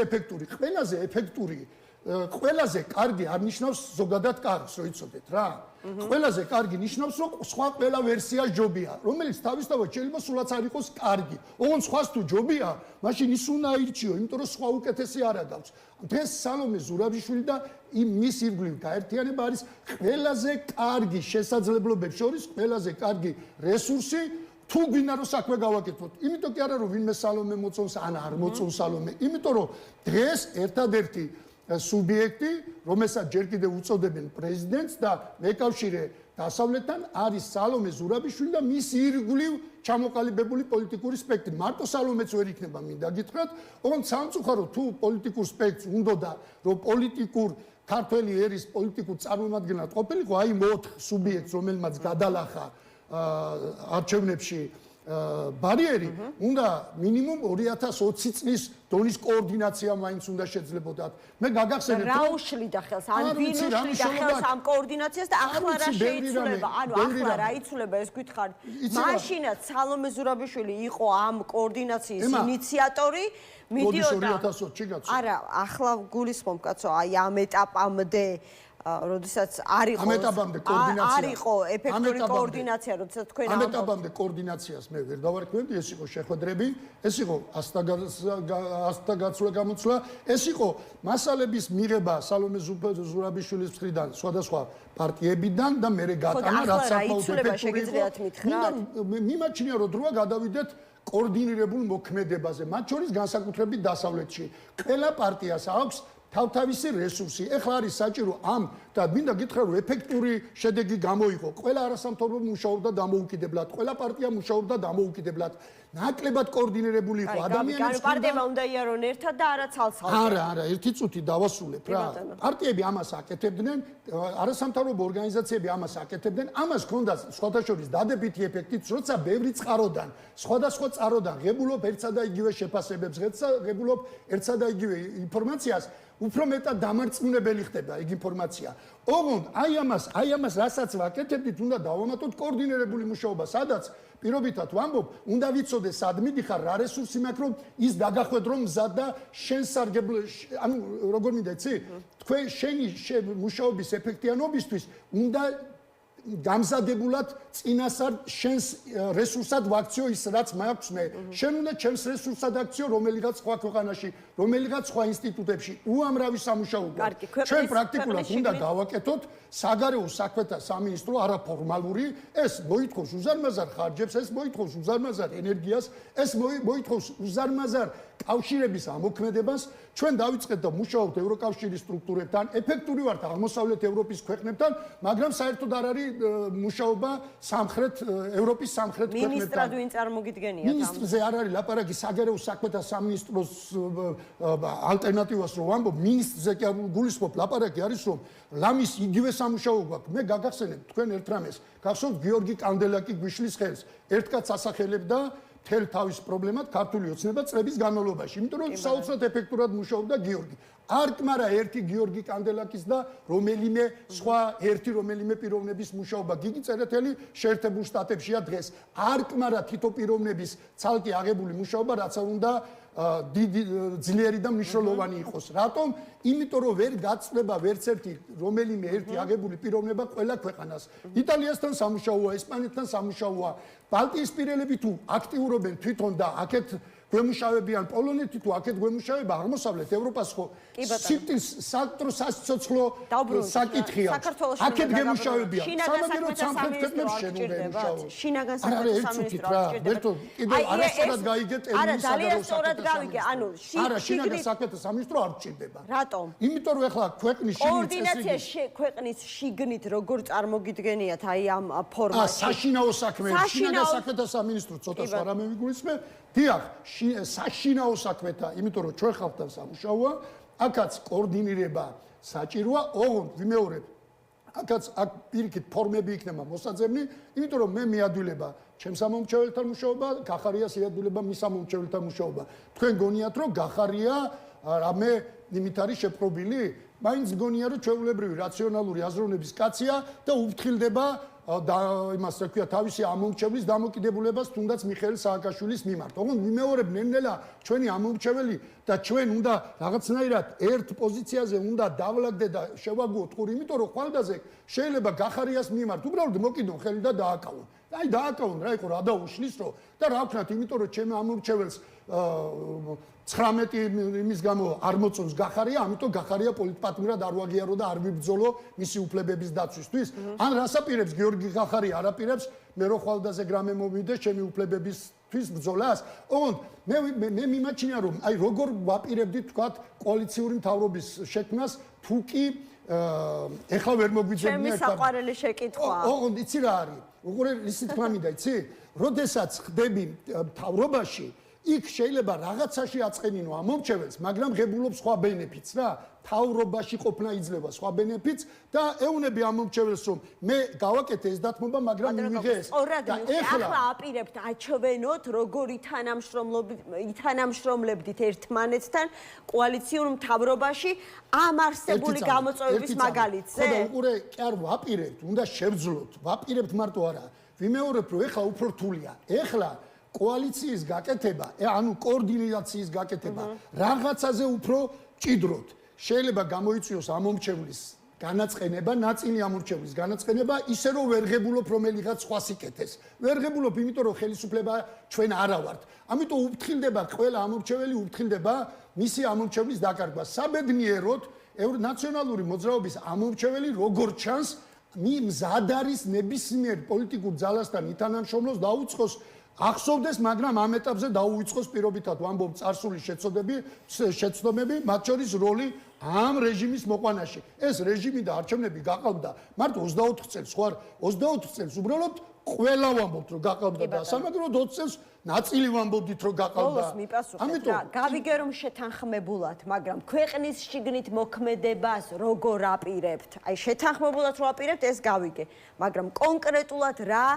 ეფექტური ყველაზე კარგი არ ნიშნავს ზოგადად კარგს, რო იცოდეთ რა. ყველაზე კარგი ნიშნავს, რომ სხვა ყველა ვერსია ჯობია, რომელიც თავისთავად შეიძლება სულაც არ იყოს კარგი. ოღონდ სხვას თუ ჯობია, მაშინ ის უნდა აირჩიო, იმიტომ რომ სხვა უკეთესი არ აგავს. დღეს სალომე ზურაბიშვილი და მის ირგვლივ გაერთიანება არის ყველაზე კარგი შესაძლებლობებს შორის ყველაზე კარგი რესურსი თუ გვინდა რომ საქმე გავაკეთოთ. იმიტომ კი არა რომ ვინმე სალომე მოწონს ან არ მოწონს სალომე, იმიტომ რომ დღეს ერთადერთი სუბიექტი, რომელსაც ჯერ კიდევ უწოდებენ პრეზიდენტს და მეკავშირე დასავლეთთან არის სალომე ზურაბიშვილი და მის ირგვლივ ჩამოყალიბებული პოლიტიკური სპექტრი. მარტო სალომეც ვერ იქნება, მინდა გითხრათ, ოღონდ სამწუხაროდ თუ პოლიტიკურ სპექტრს უნდოდა რომ პოლიტიკურ ქართველი ერის პოლიტიკურ წარმომადგენლად ყოფილიყო, აი მოთხ სუბიექტს, რომელმაც გადალახა არჩევნებში ბარიერი, უნდა მინიმუმ 2020 წლის დონის координация მაინც უნდა შეძლებოდათ. მე გაგახსენებთ რა უშლიდა ხელს, ან ვინ უშლიდა ხელს ამ координациას და ახლა რა შეიცვლება? ანუ ახლა რა იცვლება ეს გითხარით? მაშინაც სალომე ზურაბიშვილი იყო ამ координацიის ინიციატორი, მიდიოდა 2020-ში გაცო. არა, ახლა გულისხმობ კაცო, აი ამ ეტაპამდე როდესაც არ იყო ეფექტური координация, როდესაც თქვენ ამ ეტაპამდე координациას მე ვერ დავარქმევდი, ეს იყო შეხვედრები, ეს იყო ასთაგაცვლა გამოცვლა, ეს იყო მასალების მიღება სალომე ზურაბიშვილის მხრიდან სხვადასხვა პარტიებიდან და მე გატანა რაც საკმაოდ ეფექტური იყო. მიმაჩნია რომ დროა გადავიდეთ კოორდინირებულ მოქმედებაზე, მათ შორის განსაკუთრებით დასავლეთში. ყველა პარტიას აქვს თავთავისი რესურსი. ეხლა არის საჭირო ამ და მინდა გითხრა რომ ეფექტური შედეგი გამოიღო. ყველა არასამთავრობო მუშაობდა დამოუკიდებლად, ყველა პარტია მუშაობდა დამოუკიდებლად. ნაკლებად კოორდინირებული იყო ადამიანები. პარტიებმა უნდა იარონ ერთად და არა ცალ-ცალკე. არა, ერთი წუთი დავასრულებ რა. პარტიები ამას აკეთებდნენ, არასამთავრობო ორგანიზაციები ამას აკეთებდნენ. ამას ჰქონდა სხვათა შორის დადებითი ეფექტიც, როცა ბევრი წყაროდან, სხვადასხვა წყაროდან ღებულობ ერთსა და იგივე შეფასებებს, ღებულობ ერთსა და იგივე ინფორმაციას, უფრო მეტად დამარწმუნებელი ხდება ეგ ინფორმაცია. ოღონდ აი ამას რასაც ვაკეთებდით, უნდა დავამატოთ კოორდინირებული მუშაობა, სადაც პირობითად ვამბობ, უნდა ვიცოდე სად მიდიხარ, რა რესურსი მაქვს, რომ ის დაგახვედრო მზად და შენ სარგებლო, ანუ როგორ მინდა იცი? თქვენ შენი მუშაობის ეფექტიანობისთვის უნდა გამზადებულად წინასწარ შენს რესურსად ვაქციო ის რაც მაქვს მე. შენ უნდა ჩემს რესურსად აქციო რომელიღაც სხვა ქვეყანაში, რომელიღაც სხვა ინსტიტუტებში. უამრავი სამუშაოა. ჩვენ პრაქტიკულად უნდა გავაკეთოთ საგარეო საქმეთა სამინისტრო არაფორმალური, ეს მოითხოვს უზარმაზარ ხარჯებს, ეს მოითხოვს უზარმაზარ ენერგიას, ეს მოითხოვს უზარმაზარ კავშირების ამოქმედებას. ჩვენ დავიწყეთ და ვმუშაობთ ევროკავშირის სტრუქტურებთან, ეფექტური ვართ აღმოსავლეთ ევროპის ქვეყნებთან, მაგრამ საერთოდ არ არის მუშაობა სამხრეთ ევროპის სამხრეთ ქვეყნებთან. მინისტრად ვინ წარმოგიდგენიათ? მინისტრზე არ არის ლაპარაკი, საგარეო საქმეთა სამინისტროს ალტერნატივას რო ვამბობ, მინისტრზე კი გულისხმობ, ლაპარაკი არის რომ ლამის იგივე სამუშაო გვაქვს. მე გაგახსენებთ თქვენ ერთ რამეს, გახსოვთ გიორგი კანდელაკი გვიშლის ხელს, ერთკაც ასახელებდა თელ თავის პრობლემად ქართული ოცნება წლების განმავლობაში, იმიტომ რომ საოცრად ეფექტურად მუშაობდა გიორგი. არკმარა ერთი გიორგი კანდელაკის და რომელიმე სხვა ერთი რომელიმე პიროვნების მუშაობა. გიგი წერეთელი შეერთებულ შტატებშია დღეს. არკმარა თითო პიროვნების ცალკე აღებული მუშაობა, რაც არ უნდა დიდი ძლიერი და მნიშვნელოვანი იყოს. რატომ? იმიტომ რომ ვერ გაწდება ვერც ერთი რომელიმე ერთი აღებული პიროვნება ყველა ქვეყანას. იტალიასთან სამუშაოა, ესპანეთთან სამუშაოა. ბალტიისპირელები თუ აქტიურობენ თვითონ და აქეთ გვემუშავებიან პოლონეთი თუ აქეთ გვემუშავება აღმოსავლეთ ევროპას ხო სიტყვის საწოცლო საკითხია. აქეთ გემუშავებიან. სამაგერო სამხრეთ ქვეყნებში შემოგვემუშავო. შინაგან საქმეთა სამინისტრო კიდევ არასწორად გაიგე ტერმინი საგარეო საქმეთა ანუ შინაგან საქმეთა სამინისტრო არ ჭირდება. რატომ? იმიტომ რომ ეხლა ქვეყნის კოორდინაცია ქვეყნის შიგნით როგორ წარმოგიდგენიათ აი ამ ფორმატში? საშინაო საქმეები, შინაგან საქმეთა სამინისტრო ცოტა სხვა რამე მიგულისხმე. დიახ, საშინაო საქმეთა, იმიტომ რომ ჩვენ ხალხთან სამუშაოა, აქაც კოორდინირება საჭიროა, ოღონდ ვიმეორებ. აქაც აქ პირიქით ფორმები იქნება მოსაძებნი, იმიტომ რომ მე მიადვილება ჩემს ამომრჩეველთან მუშაობა, გახარიას იადვილება მის ამომრჩეველთან მუშაობა. თქვენ გონიათ რომ გახარია რამე იმით არის შეპყრობილი? მაინც გონია რომ ჩვეულებრივი რაციონალური აზროვნების კაცია და უფრთხილდება და იმას რა ქვია თავისი ამომრჩევლის დამოკიდებულებას თუნდაც მიხეილ სააკაშვილის მიმართ. ოღონდ ვიმეორებ ნელ-ნელა ჩვენი ამომრჩეველი და ჩვენ უნდა რაღაცნაირად ერთ პოზიციაზე უნდა დავლაგდე და შევაგუოთ ყური, იმიტომ რომ ხვალდაზე შეიძლება გახარიას მიმართ უბრალოდ მოკიდონ ხელი და დააკავონ. აი დააკავონ რა იყო რა დაუშლის რომ და რა ვქნათ, იმიტომ რომ ჩემი ამომრჩეველს 19 იმის გამო არ მოწონს გახარია, ამიტომ გახარია პოლიტპატიმრად არ ვაღიარო და არ ვიბრძოლო მისი უფლებების დაცვისთვის. ან რას აპირებს გიორგი გახარია, არ აპირებს მე რო ხვალდაზე გრამე მოვიდეს ჩემი უფლებებისთვის ბრძოლას. ოღონდ მე მიმაჩნია რომ აი როგორ ვაპირებდით თქვათ კოალიციური მთავრობის შექმნას თუ კი ეხლა ვერ მოგვიძებნია ჩემი საყვარელი შეკითხვაა. ოღონდ იცი რა არის? უყურე ისი თქმა მინდა, იცი? როდესაც ხდები მთავრობაში იქ შეიძლება რაღაცაში აწყენინო ამომრჩეველს, მაგრამ ღებულობს სხვა ბენეფიტს რა. თავრობაში ყოფნა იძლევა სხვა ბენეფიტს და ეუნები ამომრჩეველს რომ მე გავაკეთე ეს დათმობა, მაგრამ მივიღე ეს. და ეხლა აპირებთ აჩვენოთ როგორ ითანამშრომლებდით ერთმანეთთან კოალიციურ მთავრობაში ამ არსებული გამოწვევების მაგალითზე. ხო და უყურე, კი არ ვაპირებთ, უნდა შევძლოთ. ვაპირებთ მარტო არა. ვიმეორებ რომ ეხლა უფრო რთულია. ეხლა კოალიციის გაკეთება, ანუ კოორდინაციის გაკეთება რაღაცაზე უფრო ჭიდროთ. შეიძლება გამოიწვიოს ამომრჩევლის განაწყენება, ნაწილი ამომრჩევლის განაწყენება, ისე რომ ვერ ღებულობ რომელიღაც სხვა სიკეთეს. ვერ ღებულობ, იმიტომ რომ ხელისუფლება ჩვენ არა ვართ. ამიტომ უფრთხილდება ყველა ამომრჩეველი, უფრთხილდება მისი ამომრჩევლის დაკარგვა. საბედნიეროდ ნაციონალური მოძრაობის ამომრჩეველი როგორ ჩანს, მზად არის ნებისმიერ პოლიტიკურ ძალასთან ითანამშრომლოს დაუწყოს ახსოვდეს, მაგრამ ამ ეტაპზე დაუვიწყოს პირობითად ვამბობ წარსული შეცდომები, მათ შორის როლი ამ რეჟიმის მოყვანაში. ეს რეჟიმი და არჩევნები გაყალბდა მარტო 24 წელს, ხო არ 24 წელს უბრალოდ ყველა ვამბობთ რომ გაყალბდა და სამაგრო 20 წელს ნაწილი ვამბობდით რომ გაყალბდა. ბოლოს მიპასუხეთ რა, გავიგე რომ შეთანხმებულად, მაგრამ ქვეყნის შიგნით მოქმედებას როგორ აპირებთ? აი შეთანხმებულად რო აპირებთ, ეს გავიგე, მაგრამ კონკრეტულად რა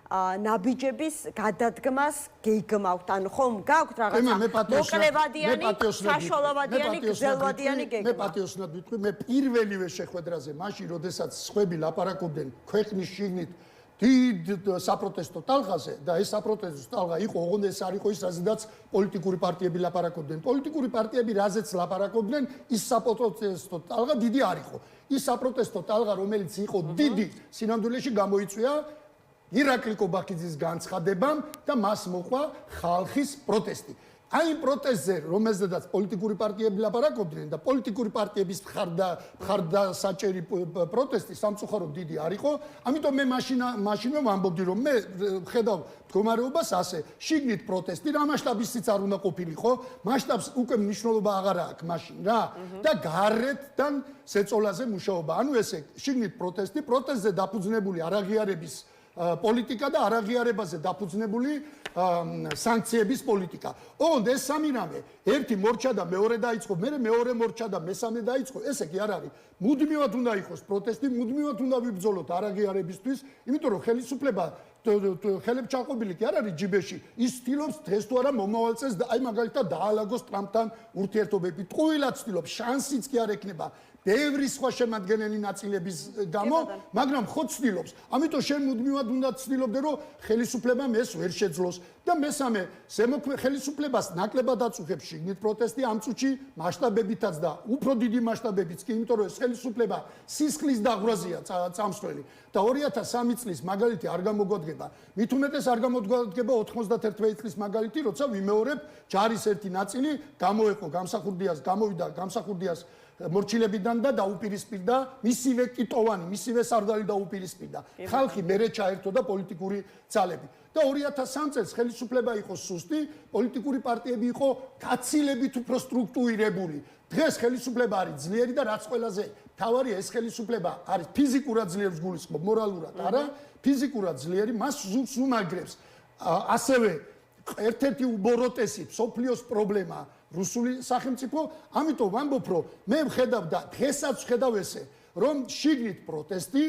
ნაბიჯების გადადგმას გეგმავთ, ანუ ხომ გაქვთ რაღაცა მოკლევადიანი, საშუალოვადიანი, გრძელვადიანი გეგმა. მე პატიოსნად ვიტყვი, მე პირველივე შეხვედრაზე, მაშინ, როდესაც სხვები ლაპარაკობდნენ ქვეყნის შიგნით დიდ საპროტესტო ტალღაზე და ეს საპროტესტო ტალღა იყო, ოღონდ ეს არ იყო ის, რაზედაც პოლიტიკური პარტიები ლაპარაკობდნენ. პოლიტიკური პარტიები რაზეც ლაპარაკობდნენ, ის საპროტესტო ტალღა დიდი არ იყო. ის საპროტესტო ტალღა, რომელიც იყო დიდი, სინამდვილეში გამოიწვია ირაკლი კობახიძის განცხადებამ და მას მოყვა ხალხის პროტესტი. აი პროტესტზე, რომელზედაც პოლიტიკური პარტიები ლაპარაკობდნენ და პოლიტიკური პარტიების მხარდასაჭერი პროტესტი სამწუხაროდ დიდი არ იყო, ამიტომ მე მაშინვე ვამბობდი, რომ მე ხედავ მდგომარეობას ასე, შიგნით პროტესტი, რა მასშტაბისიც არ უნდა ყოფილიყო, მასშტაბს უკვე მნიშვნელობა აღარ აქვს მაშინ რა და გარეთთან ზეწოლაზე მუშაობა. ანუ ესე, შიგნით პროტესტი, პროტესტზე დაფუძნებული არაღიარების პოლიტიკა და არაღიარებაზე დაფუძნებული სანქციების პოლიტიკა. ოღონდ ეს სამი რამე, ერთი მორჩა და მეორე დაიწყო, მეორე მორჩა და მესამე დაიწყო, ესე კი არ არის. მუდმივად უნდა იყოს პროტესტი, მუდმივად უნდა ვიბრძოლოთ არაღიარებისთვის, იმიტომ რომ ხელისუფლება ხელებჩაყობილი კი არ არის ჯიბეში. ის ცდილობს დღეს თუ არა მომავალ წელს აი მაგალითად დაალაგოს ტრამპთან ურთიერთობები. ტყუილად ცდილობს, შანსიც კი არ ექნება. ბევრი სხვა შემადგენელი ნაწილების გამო, მაგრამ ხო ცდილობს. ამიტომ შენ მუდმივად უნდა ცდილობდე, რომ ხელისუფლებამ ეს ვერ შეძლოს. და მესამე, ხელისუფლებას ნაკლებად აწუხებს შიგნით პროტესტი ამ წუთში მასშტაბებითაც და უფრო დიდი მასშტაბებით კი, იმიტომ რომ ეს ხელისუფლება სისხლის დაღვრაზია წამსვლელი და 2003 წლის მაგალითი არ გამოგვადგება. მით უმეტეს არ გამოგვადგება 91 წლის მაგალითი, როცა ვიმეორებ ჯარის ერთი ნაწილი გამოვიდა გამსახურდიას მორჩილებიდან და დაუპირისპირდა მისივე კიტოვანი, მისივე სარდალი დაუპირისპირდა. ხალხი მერე ჩაერთო და პოლიტიკური ძალები. და 2003 წელს ხელისუფლება იყო სუსტი, პოლიტიკური პარტიები იყო გაცილებით უფრო სტრუქტურირებული. დღეს ხელისუფლება არის ძლიერი და რაც ყველაზე მთავარია, ეს ხელისუფლება არის ფიზიკურად ძლიერს გულისხმობ, მორალურად არა, ფიზიკურად ძლიერი, მას ზურგს უმაგრებს. ასევე ერთ-ერთი უბოროტესი სოფლიოს პრობლემა რუსული სახელმწიფო, ამიტომ ვამბობ, რომ მე ვხედავ და დღესაც ვხედავ ესე, რომ შიგნით პროტესტი,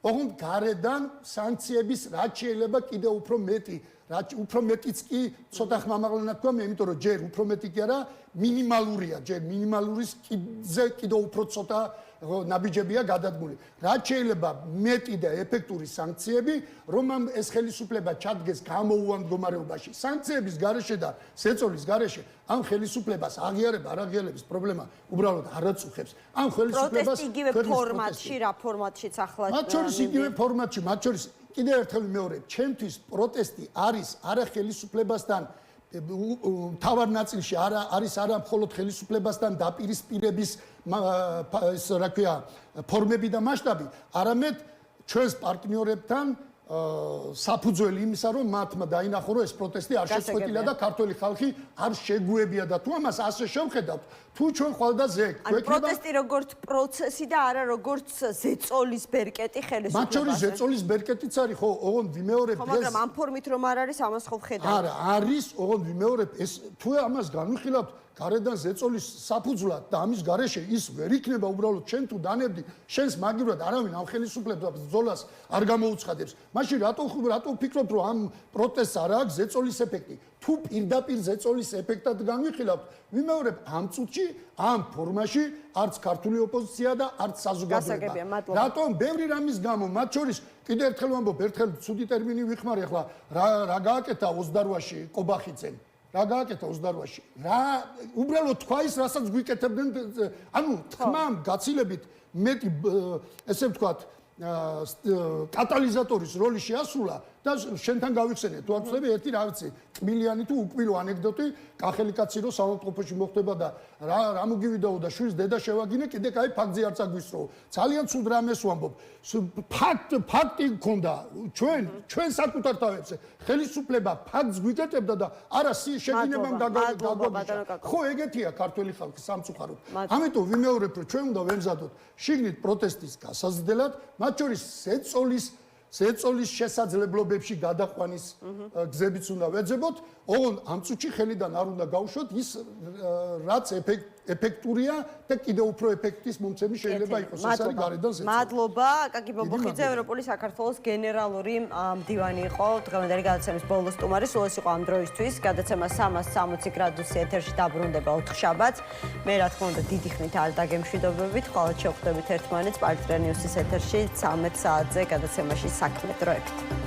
ოღონდ გარედან სანქციების რაც შეიძლება კიდევ უფრო მეტი რა უფრო მეტიც კი ცოტა ხმამაღლიანად თქვა მე, იმიტომ რომ ჯერ უფრო მეტი კი არა, მინიმალურია, ჯერ მინიმალურის კიდევ უფრო ცოტა ნაბიჯებია გადადგმული. რაც შეიძლება მეტი და ეფექტური სანქციები, რომ ეს ხელისუფლება ჩადგეს გამოუვან მდგომარეობაში. სანქციების გარეშე და ზეწოლის გარეშე ამ ხელისუფლებას აღიარება, არ აღიარების პრობლემა უბრალოდ არ აწუხებს. ამ ხელისუფლებას პროტესტი იგივე ფორმატში, რა ფორმატშიც ახლა მათ შორის იგივე ფორმატში, მათ შორის კიდევ ერთხელ მეორე, ჩემთვის პროტესტი არის არა ხელისუფლებასთან თავარ ნაწილში არის არა მხოლოდ ხელისუფლებასთან დაპირისპირების ეს რა ქვია ფორმები და მასშტაბი, არამედ ჩვენს პარტნიორებთან საფუძველი იმისა, რომ მათმა დაინახო, რომ ეს პროტესტი არ შეწყვეტილა და ქართველი ხალხი არ შეგუებია და თუ ამას ასე შევხედავთ, თუ ჩვენ ხვალდაზე პროტესტი როგორც პროცესი და არა როგორც ზეწოლის ბერკეტი ხელისუფლებაზე. მათ შორის ზეწოლის ბერკეტიც არის, ხო, ოღონდ ვიმეორებ ეს. მაგრამ ამ ფორმით რომ არ არის, ამას ხო ვხედავთ? არა, არის, ოღონდ ვიმეორებ ეს თუ ამას განვიხილავთ გარედან ზეწოლის საფუძვლად და ამის გარეშე ის ვერ იქნება უბრალოდ შენ თუ დანებდი შენს მაგივრად არავინ ამ ხელისუფლებას ბრძოლას არ გამოუცხადებს. მაშინ რატო ვფიქრობთ რომ ამ პროტესტს არ აქვს ზეწოლის ეფექტი? თუ პირდაპირ ზეწოლის ეფექტად განვიხილავთ, ვიმეორებ ამ წუთში, ამ ფორმაში არც ქართული ოპოზიცია და არც საზოგადოება. რატომ ბევრი რამის გამო, მათ შორის კიდევ ერთხელ ვამბობ, ერთხელ ცუდი ტერმინი ვიხმარი ახლა რა გააკეთა 28-ში ყობახიძემ. რა გააკეთა 28-ში? რა უბრალოდ თქვა ის, რასაც გვიკეთებდნენ, ანუ თქმამ გაცილებით მეტი ესე ვთქვათ კატალიზატორის როლი შეასრულა და შენთან გავიხსენე თუ არ ვწდები ერთი რა ვიცი ტკბილიანი თუ უკბილო ანეკდოტი კახელი კაცი რო სამავთყოფოში მოხდება და რა მოგივიდაო და შვილს დედა შევაგინე კიდე კაი ფაქტზე არ წაგვისწრო ძალიან ცუდ რამეს ვამბობ ფაქტი გქონდა ჩვენ საკუთარ თავებზე ხელისუფლება ფაქტს გვიკეთებდა და არა შეგინებამ დაგვაგიჟა ხო ეგეთია ქართველი ხალხი სამწუხაროდ ამიტომ ვიმეორებ რომ ჩვენ უნდა ვემზადოთ შიგნით პროტესტის გასაზრდელად მათ შორის ზეწოლის შესაძლებლობებში გადაყვანის გზებიც უნდა ვეძებოთ, ოღონდ ამ წუთში ხელიდან არ უნდა გავუშვოთ ის რაც ეფექტურია და კიდევ უფრო ეფექტის მომცემი შეიძლება იყოს. ეს არის გარედან ზეწოლა. მადლობა, აკაკი ბობოხიძე, ევროპული საქართველოს გენერალური მდივანი იყო, დღევანდელი გადაცემის ბოლო სტუმარი, სულ ეს იყო ამ დროისთვის. გადაცემა 360 გრადუსი ეთერში დაბრუნდება 4 შაბათს. მე რა თქმა უნდა დიდი ხნით არ დაგემშვიდობებით, ხვალ შევხვდებით ერთმანეთს პარტნიორ ნიუსის ეთერში 13 საათზე გადაცემაში საქმე დროებით.